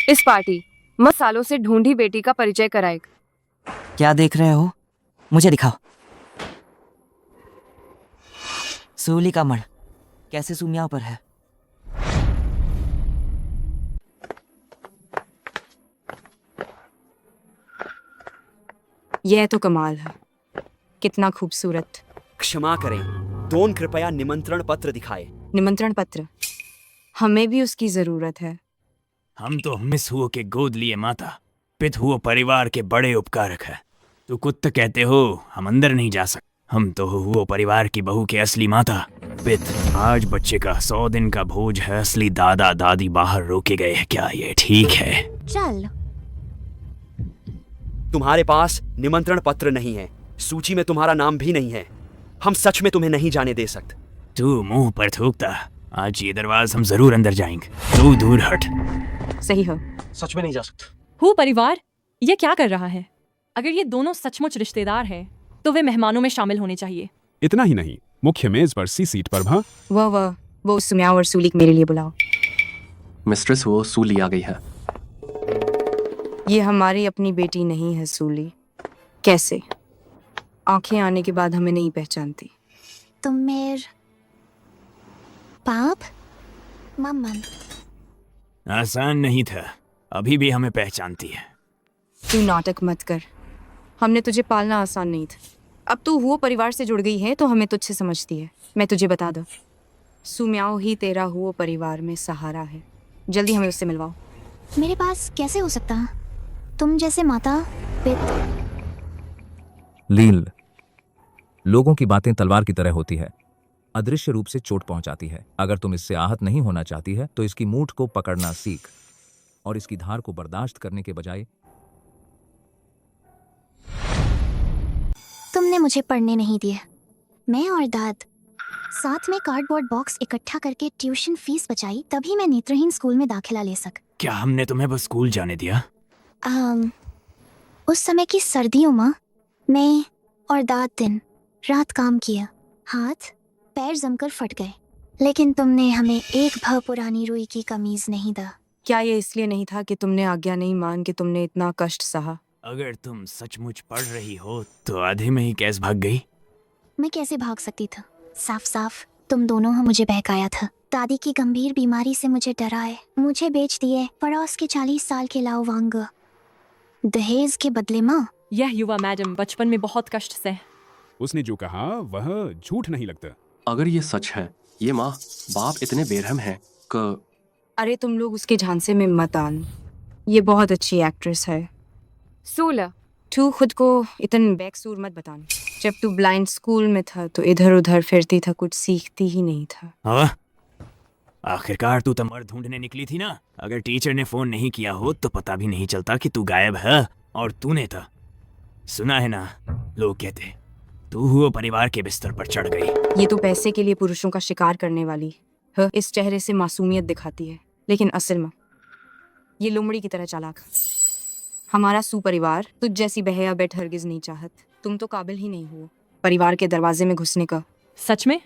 इस पार्टी मैं सालों से ढूंढी बेटी का परिचय कराएगा। क्या देख रहे हो? मुझे दिखाओ। सूली का मड़ कैसे सुमिया पर है? यह तो कमाल है, कितना खूबसूरत। क्षमा करें, दोन कृपया निमंत्रण पत्र दिखाए। निमंत्रण पत्र? हमें भी उसकी जरूरत है। हम तो मिस हुओ के गोद लिए माता, पित हुओ परिवार के बड़े उपकारक है। तू कुत्त कहते हो हम अंदर नहीं जा सकते। हम तो हुओ परिवार की बहू के असली माता पित। आज बच्चे का 100 दिन का भोज है, असली दादा दादी बाहर रोके गए हैं। क्या ये ठीक है? चल। तुम्हारे पास निमंत्रण पत्र नहीं है, सूची में तुम्हारा नाम भी नहीं है। हम सच में तुम्हें नहीं जाने दे सकते। तू मुंह पर थूकता, आज ये दरवाजा हम जरूर अंदर जाएंगे। तू दूर हट। सही हो। सच में नहीं जा सकता। हु परिवार ये क्या कर रहा है? अगर ये दोनों सचमुच रिश्तेदार हैं तो वे मेहमानों में शामिल होने चाहिए। इतना ही नहीं, मुख्य मेज पर सी सीट पर भा वो सुम्याओ और सूली मेरे लिए बुलाओ। मिस्ट्रेस वो सूली आ गई है। ये हमारी अपनी बेटी नहीं है सूली। कैसे? आंखें आने के बाद हमें नहीं पहचानती। तुम मेर पाप मम्मन। आसान नहीं था, अभी भी हमें पहचानती है। तू नाटक मत कर, हमने तुझे पालना आसान नहीं था। अब तू हुओ परिवार से जुड़ गई है तो हमें तुझसे समझती है। मैं तुझे बता दूं, सुम्याओ ही तेरा हुओ परिवार में सहारा है। जल्दी हमें उससे मिलवाओ। मेरे पास कैसे हो सकता? तुम जैसे माता पिता। लील, लोगों की बातें तलवार की तरह होती है, अदृश्य रूप से चोट पहुंचाती है। अगर तुम इससे आहत नहीं होना चाहती है तो इसकी मूठ को पकड़ना सीख और इसकी धार को बर्दाश्त करने के बजाय। तुमने मुझे पढ़ने नहीं दिया। मैं और दाद साथ में कार्डबोर्ड बॉक्स इकट्ठा करके ट्यूशन फीस बचाई, तभी मैं नेत्रहीन स्कूल में दाखिला ले सक। क्या हमने तुम्हें बस स्कूल जाने दिया? उस समय की सर्दियों में मैं और दाद दिन रात काम किया, हाथ पैर जमकर फट गए, लेकिन तुमने हमें एक भर पुरानी रुई की कमीज नहीं दा। क्या ये इसलिए नहीं था कि तुमने आज्ञा नहीं मान कि तुमने इतना कष्ट सहा? अगर तुम सचमुच पढ़ रही हो तो आधे में ही कैसे भाग गई? मैं कैसे भाग सकती था? साफ साफ तुम दोनों ने मुझे बहकाया था। दादी की गंभीर बीमारी से मुझे डराए, मुझे बेच दिए पड़ोस के 40 साल के लाओवांग दहेज के बदले माँ। यह युवा मैडम बचपन में बहुत कष्ट से। उसने जो कहा वह झूठ नहीं लगता। अगर ये सच है, ये माँ बाप इतने बेरहम हैं कि। अरे तुम लोग उसके झांसे में मत आन, ये बहुत अच्छी एक्ट्रेस है। सूला, तू खुद को इतन बेकसूर मत बतान। जब तू ब्लाइंड स्कूल में था तो इधर उधर फिरती था, कुछ सीखती ही नहीं था। हाँ, आखिरकार तू तो मर्द ढूंढने निकली थी ना। अगर टीचर ने फोन नहीं किया हो तो पता भी नहीं चलता कि तू गायब है। और तूने था, सुना है ना, लोग कहते तू हुआ परिवार के बिस्तर पर चढ़ गई। ये तो पैसे के लिए पुरुषों का शिकार करने वाली है, इस चेहरे से मासूमियत दिखाती है, लेकिन असल में ये लोमड़ी की तरह चालाक। हमारा सुपरिवार तुझ जैसी बहया बेट हरगिज नहीं चाहत। तुम तो काबिल ही नहीं हो परिवार के दरवाजे में घुसने का। सच में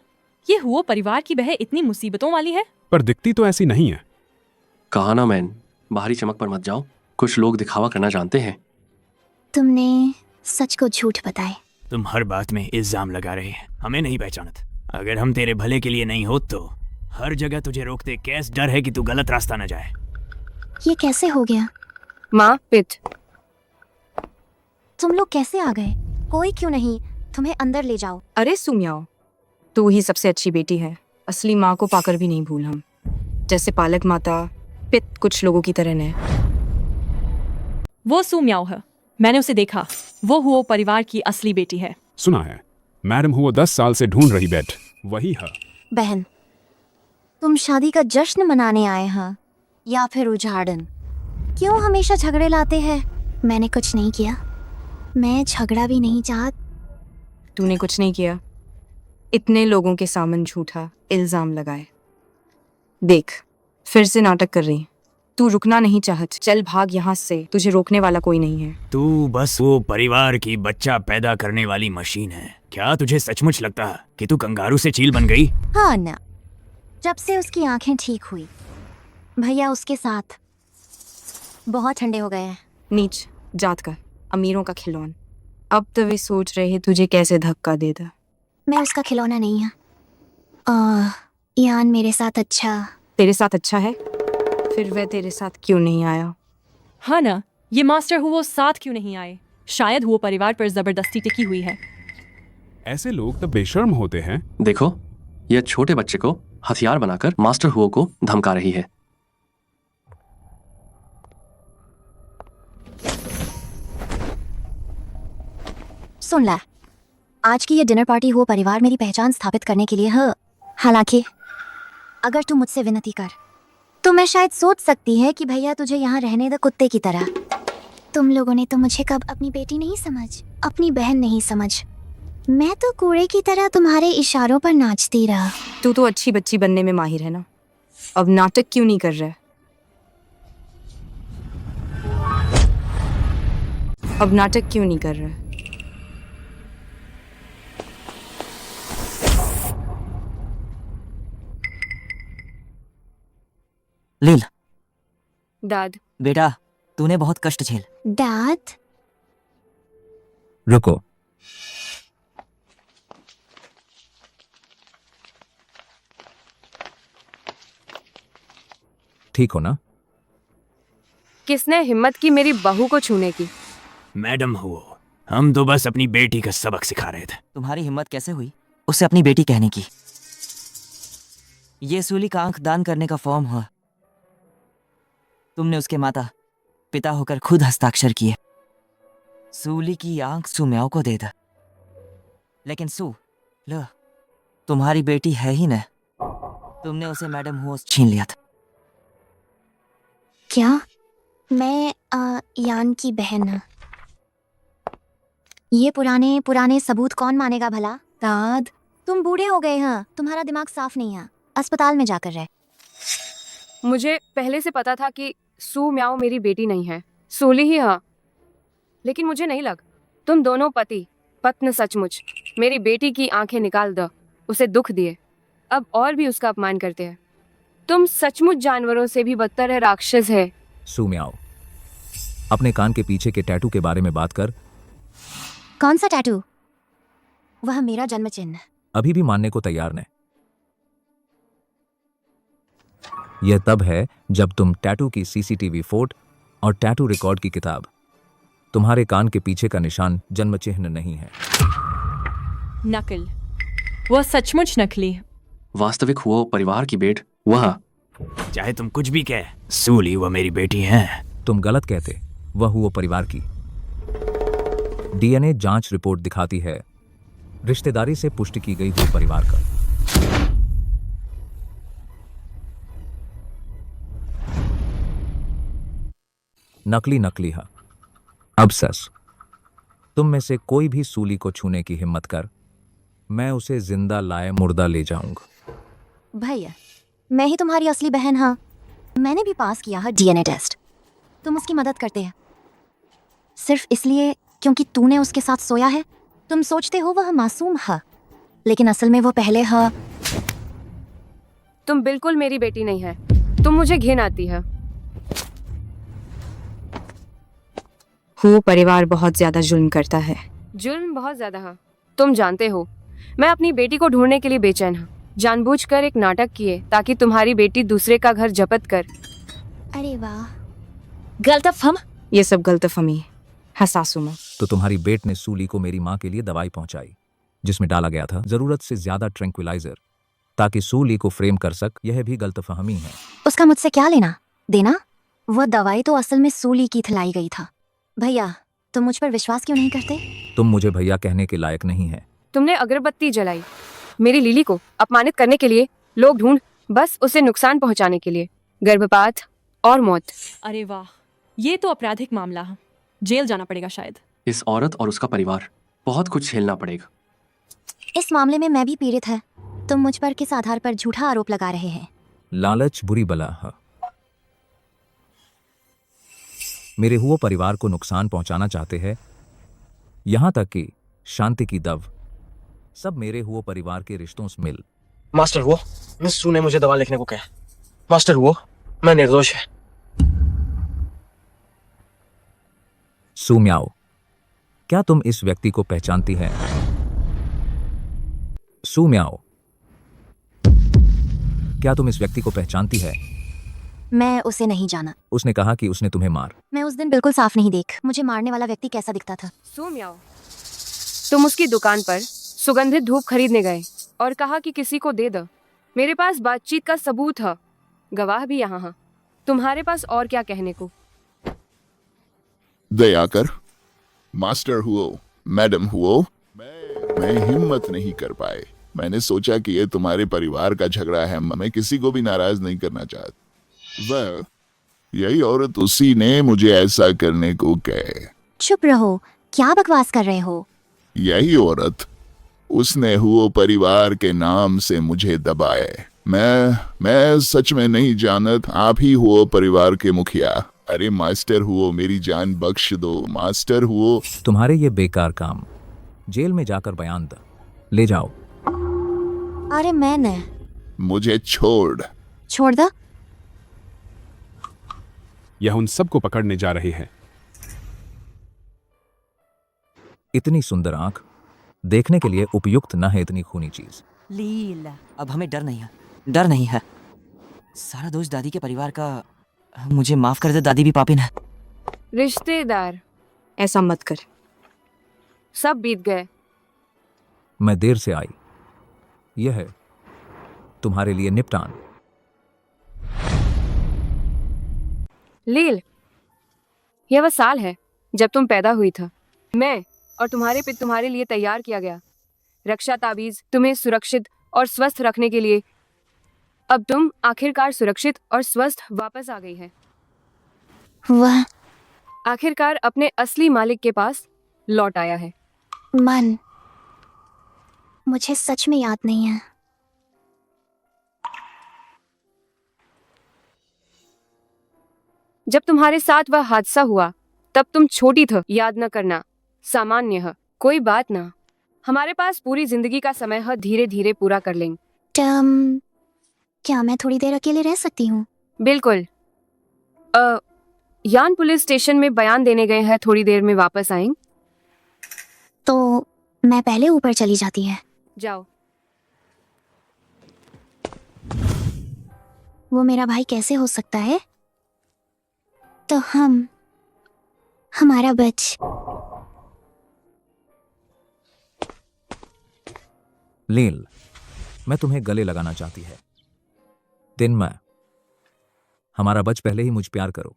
ये हुआ परिवार की बहन इतनी मुसीबतों वाली है? पर दिखती तो ऐसी नहीं है। कहा ना मैन, बाहरी चमक पर मत जाओ, कुछ लोग दिखावा करना जानते हैं। तुमने सच को झूठ बताए। तुम हर बात में इल्जाम लगा रहे हैं, हमें नहीं पहचानत। अगर हम तेरे भले के लिए नहीं हो तो हर जगह तुझे रोकते कैस डर है कि तू गलत रास्ता न जाए। ये कैसे हो गया? माँ पित, तुम लोग कैसे आ गए? कोई क्यों नहीं, तुम्हें अंदर ले जाओ। अरे सुम्याओ, तू ही सबसे अच्छी बेटी है। असली माँ को पाकर भी नहीं भूल हम, जैसे पालक माता पित कुछ लोगों की तरह ने। वो सुम्याओ है, मैंने उसे देखा। वो हुआ परिवार की असली बेटी है। सुना है मैडम हुआ 10 साल से ढूंढ रही बेट, वही है। बहन, तुम शादी का जश्न मनाने आए हैं या फिर उजाड़न? क्यों हमेशा झगड़े लाते हैं? मैंने कुछ नहीं किया, मैं झगड़ा भी नहीं चाहत। तूने कुछ नहीं किया, इतने लोगों के सामने झूठा इल्जाम लगाए। देख, फिर से नाटक कर रही। तू रुकना नहीं चाहत, चल भाग यहाँ से, तुझे रोकने वाला कोई नहीं है। तू बस वो परिवार की बच्चा पैदा करने वाली मशीन है। क्या तुझे सचमुच लगता है कि तू कंगारू से चील बन गई? हाँ ना, जब से उसकी आंखें ठीक हुई, भैया उसके साथ बहुत ठंडे हो गए हैं। नीच जात का अमीरों का खिलौन। अब तो वे सोच रहे तुझे कैसे धक्का दे दा। मैं उसका खिलौना नहीं है। यान मेरे साथ अच्छा। तेरे साथ अच्छा है? फिर वह तेरे साथ क्यों नहीं आया? हाँ ना, ये मास्टर हुआ साथ क्यों नहीं आए? शायद हुआ परिवार पर जबरदस्ती टिकी हुई है। ऐसे लोग तो बेशर्म होते हैं। देखो, यह छोटे बच्चे को हथियार बनाकर मास्टर हुओ को धमका रही है। सुन ला, आज की ये डिनर पार्टी हुआ परिवार मेरी पहचान स्थापित करने के लिए है। हालांकि अगर तू मुझसे विनती कर तो मैं शायद सोच सकती है कि भैया तुझे यहाँ रहने दे कुत्ते की तरह। तुम लोगों ने तो मुझे कब अपनी बेटी नहीं समझ, अपनी बहन नहीं समझ। मैं तो कूड़े की तरह तुम्हारे इशारों पर नाचती रहा। तू तो अच्छी बच्ची बनने में माहिर है ना, अब नाटक क्यों नहीं कर रहा? अब नाटक क्यों नहीं कर रहे? लील, दाद, बेटा तूने बहुत कष्ट झेल। डैड, रुको। ठीक हो ना? किसने हिम्मत की मेरी बहू को छूने की? मैडम हुओ, हम तो बस अपनी बेटी का सबक सिखा रहे थे। तुम्हारी हिम्मत कैसे हुई उसे अपनी बेटी कहने की? ये सूली का आंख दान करने का फॉर्म हुआ। तुमने उसके माता पिता होकर खुद हस्ताक्षर किए। सूली की आंख सू म्याओ को दे दा। लेकिन सू, लो, तुम्हारी बेटी है ही न। तुमने उसे मैडम हुओ से छीन लिया था। क्या? मैं यान की बहन हूँ। ये पुराने पुराने सबूत कौन मानेगा भला? दाद, तुम बूढ़े हो गए हैं, तुम्हारा दिमाग साफ नहीं है। अस्पताल में जाकर रहे। मुझे पहले से पता था कि सू म्याओ मेरी बेटी नहीं है, सूली ही है। लेकिन मुझे नहीं लग तुम दोनों पति पत्न सचमुच मेरी बेटी की आंखें निकाल दो, उसे दुख दिए, अब और भी उसका अपमान करते हैं। तुम सचमुच जानवरों से भी बदतर है, राक्षस है। सू म्याओ, अपने कान के पीछे के टैटू के बारे में बात कर। कौन सा टैटू? वह मेरा जन्म चिन्ह। अभी भी मानने को तैयार नहीं। यह तब है जब तुम टैटू की सीसीटीवी फोटो और टैटू रिकॉर्ड की किताब, तुम्हारे कान के पीछे का निशान जन्म चिन्ह नहीं है। नकल, वह सचमुच नकली। वास्तविक हुओ परिवार की बेट वह। चाहे तुम कुछ भी कह, सूली वो मेरी बेटी है। तुम गलत कहते, वह हुओ परिवार की। डीएनए जांच रिपोर्ट दिखाती है रिश्तेदारी से पुष्टि की गई हुई परिवार का। नकली नकली है। अब सस, तुम में से कोई भी सूली को छूने की हिम्मत कर, मैं उसे जिंदा लाए मुर्दा ले जाऊंगा। भैया, मैं ही तुम्हारी असली बहन हाँ। मैंने भी पास किया है डीएनए टेस्ट। तुम उसकी मदद करते हैं सिर्फ इसलिए क्योंकि तूने उसके साथ सोया है। तुम सोचते हो वह मासूम है, लेकिन असल में वो पहले है। तुम बिल्कुल मेरी बेटी नहीं है। तुम मुझे घिन आती है। हुओ परिवार बहुत ज्यादा जुल्म करता है। जुल्म बहुत ज्यादा है, तुम जानते हो। मैं अपनी बेटी को ढूंढने के लिए बेचैन हूँ। जानबूझकर एक नाटक किए ताकि तुम्हारी बेटी दूसरे का घर जब्त कर। अरे वाह, गलतफहम। ये सब गलतफहमी है सासू माँ। तो तुम्हारी बेट ने सूली को मेरी माँ के लिए दवाई पहुंचाई, जिसमें डाला गया था जरूरत से ज्यादा ट्रैंक्विलाइजर, ताकि सूली को फ्रेम कर सक। यह भी गलतफहमी है। उसका मुझसे क्या लेना देना? वह दवाई तो असल में सूली की खिलाई गई था। भैया, तुम मुझ पर विश्वास क्यों नहीं करते? तुम मुझे भैया कहने के लायक नहीं है। तुमने अगरबत्ती जलाई मेरी लिली को अपमानित करने के लिए। लोग ढूंढ बस उसे नुकसान पहुंचाने के लिए। गर्भपात और मौत। अरे वाह, ये तो आपराधिक मामला है। जेल जाना पड़ेगा शायद। इस औरत और उसका परिवार बहुत कुछ झेलना पड़ेगा। इस मामले में मैं भी पीड़ित है। तुम मुझ पर किस आधार पर झूठा आरोप लगा रहे हैं? लालच बुरी बला है। मेरे हुओ परिवार को नुकसान पहुंचाना चाहते हैं, यहां तक कि शांति की दव सब मेरे हुओ परिवार के रिश्तों से मिल। मास्टर हुओ, मिस सू ने मुझे दवा लिखने को कहा। मास्टर हुओ, मैं निर्दोष है। सू म्याओ, क्या तुम इस व्यक्ति को पहचानती हैं? सू म्याओ, क्या तुम इस व्यक्ति को पहचानती है? मैं उसे नहीं जाना। उसने कहा कि उसने तुम्हें मार। मैं उस दिन बिल्कुल साफ नहीं देख। मुझे मारने वाला व्यक्ति कैसा दिखता था? सू म्याओ, तुम उसकी दुकान पर सुगंधित धूप खरीदने गए और कहा कि किसी को दे दो। मेरे पास बातचीत का सबूत है, गवाह भी यहाँ है। तुम्हारे पास और क्या कहने को? दयाकर, मास्टर हुओ, मैडम हुओ, मैं हिम्मत नहीं कर पाए। मैंने सोचा कि ये तुम्हारे परिवार का झगड़ा है। मैं किसी को भी नाराज नहीं करना चाहता। वह यही औरत उसी ने मुझे ऐसा करने को कहे। चुप रहो, क्या बकवास कर रहे हो? यही औरत, उसने हुओ परिवार के नाम से मुझे दबाए। मैं सच में नहीं जानत। आप ही हुओ परिवार के मुखिया। अरे मास्टर हुओ, मेरी जान बख्श दो मास्टर हुओ। तुम्हारे ये बेकार काम जेल में जाकर बयान द, ले जाओ। अरे मैंने मुझे छोड़। छोड़ दो। यह उन सबको पकड़ने जा रही है। इतनी सुंदर आंख देखने के लिए उपयुक्त न है इतनी खूनी चीज। लील, अब हमें डर नहीं है, डर नहीं है। सारा दोष दादी के परिवार का। मुझे माफ कर दे, दादी भी पापिन है। रिश्तेदार, ऐसा मत कर। सब बीत गए। मैं देर से आई, यह है तुम्हारे लिए निपटान। लील, यह वह साल है जब तुम पैदा हुई था। मैं और तुम्हारे पिता तुम्हारे लिए तैयार किया गया रक्षा ताबीज तुम्हें सुरक्षित और स्वस्थ रखने के लिए। अब तुम आखिरकार सुरक्षित और स्वस्थ वापस आ गई है। वह आखिरकार अपने असली मालिक के पास लौट आया है। मन मुझे सच में याद नहीं है। जब तुम्हारे साथ वह हादसा हुआ तब तुम छोटी थ, याद न करना, सामान्य है, कोई बात ना। हमारे पास पूरी जिंदगी का समय है, धीरे धीरे पूरा कर लेंगे। क्या मैं थोड़ी देर अकेले रह सकती हूँ? बिल्कुल। यान पुलिस स्टेशन में बयान देने गए हैं, थोड़ी देर में वापस आएंगे। तो मैं पहले ऊपर चली जाती है। जाओ। वो मेरा भाई कैसे हो सकता है? तो हमारा बच। लील, मैं तुम्हें गले लगाना चाहती है। दिन में हमारा बच, पहले ही मुझ प्यार करो,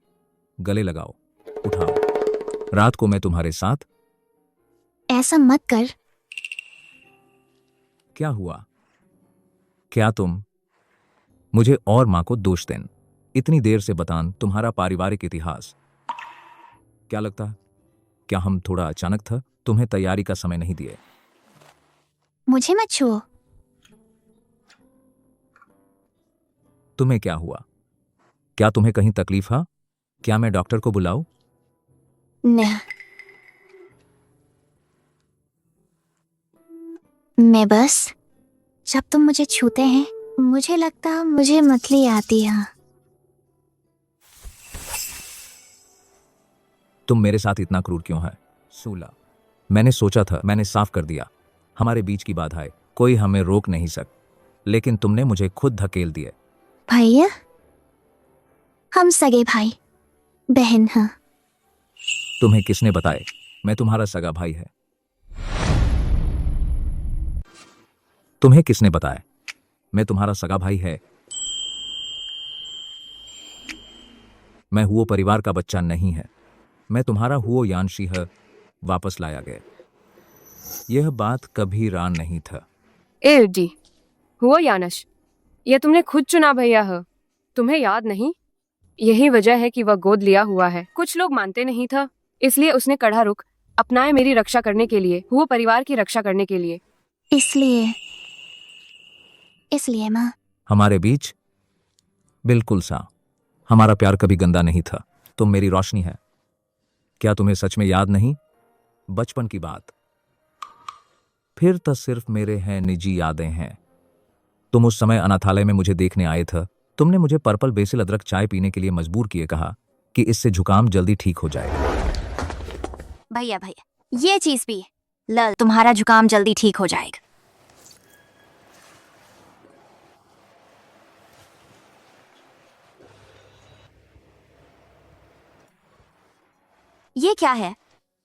गले लगाओ, उठाओ। रात को मैं तुम्हारे साथ। ऐसा मत कर। क्या हुआ? क्या तुम मुझे और मां को दोष देन इतनी देर से बतान तुम्हारा पारिवारिक इतिहास? क्या लगता, क्या हम थोड़ा अचानक था? तुम्हें तैयारी का समय नहीं दिए। मुझे मत छुओ। तुम्हें क्या हुआ? क्या तुम्हें कहीं तकलीफ है? क्या मैं डॉक्टर को बुलाऊं? न, मैं बस जब तुम मुझे छूते हैं मुझे लगता मुझे मतली आती है। तुम मेरे साथ इतना क्रूर क्यों है? सूला, मैंने सोचा था, मैंने साफ कर दिया, हमारे बीच की बाधाएं कोई हमें रोक नहीं सक, लेकिन तुमने मुझे खुद धकेल दिए। भैया, हम सगे भाई बहन हैं। तुम्हें किसने बताए मैं तुम्हारा सगा भाई है? तुम्हें किसने बताया मैं तुम्हारा सगा भाई है? मैं हुओ परिवार का बच्चा नहीं है, मैं तुम्हारा हुओ यानशी है, वापस लाया गया। यह बात कभी रान नहीं था। एडी हुआ यानश, यह तुमने खुद चुना भैया है, तुम्हें याद नहीं? यही वजह है कि वह गोद लिया हुआ है। कुछ लोग मानते नहीं था, इसलिए उसने कड़ा रुख अपनाए मेरी रक्षा करने के लिए, हुआ परिवार की रक्षा करने के लिए। इसलिए माँ, हमारे बीच बिल्कुल सा हमारा प्यार कभी गंदा नहीं था। तुम मेरी रोशनी है। क्या तुम्हें सच में याद नहीं? बचपन की बात फिर तो सिर्फ मेरे हैं निजी यादें हैं। तुम उस समय अनाथालय में मुझे देखने आए थे। तुमने मुझे पर्पल बेसिल अदरक चाय पीने के लिए मजबूर किए, कहा कि इससे जुकाम जल्दी ठीक हो जाएगा। भैया ये चीज भी लल, तुम्हारा जुकाम जल्दी ठीक हो जाएगा। ये क्या है?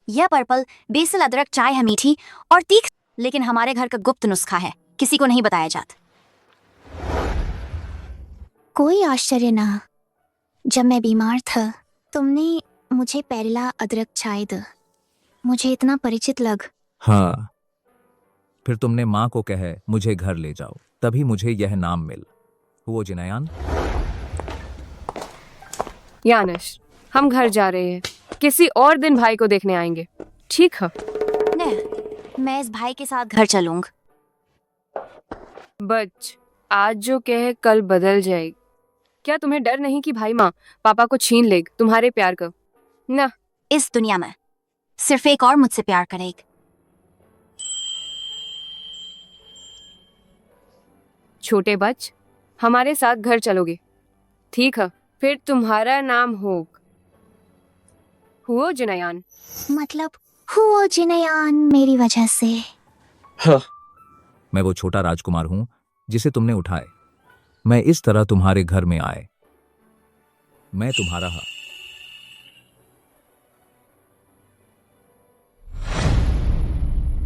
यह पर्पल बेसिल अदरक चाय है, मीठी और तीख, लेकिन हमारे घर का गुप्त नुस्खा है, किसी को नहीं बताया जाता। कोई आश्चर्य ना, जब मैं बीमार था तुमने मुझे पेरिला अदरक चाय दी, मुझे इतना परिचित लग। हाँ, फिर तुमने माँ को कहे मुझे घर ले जाओ, तभी मुझे यह नाम मिल, हुओ जिनयान। यानश, हम घर जा रहे हैं, किसी और दिन भाई को देखने आएंगे, ठीक है? नहीं, मैं इस भाई के साथ घर चलूंगा। बच, आज जो कहे कल बदल जाएगी। क्या तुम्हें डर नहीं कि भाई माँ पापा को छीन लेग तुम्हारे प्यार को? ना, इस दुनिया में सिर्फ एक और मुझसे प्यार करेगा। छोटे बच, हमारे साथ घर चलोगे? ठीक है, फिर तुम्हारा नाम हुओ जिनयान। मतलब हुओ जिनयान मेरी वजह से। हाँ। मैं वो छोटा राजकुमार हूं जिसे तुमने उठाए। मैं इस तरह तुम्हारे घर में आए। मैं तुम्हारा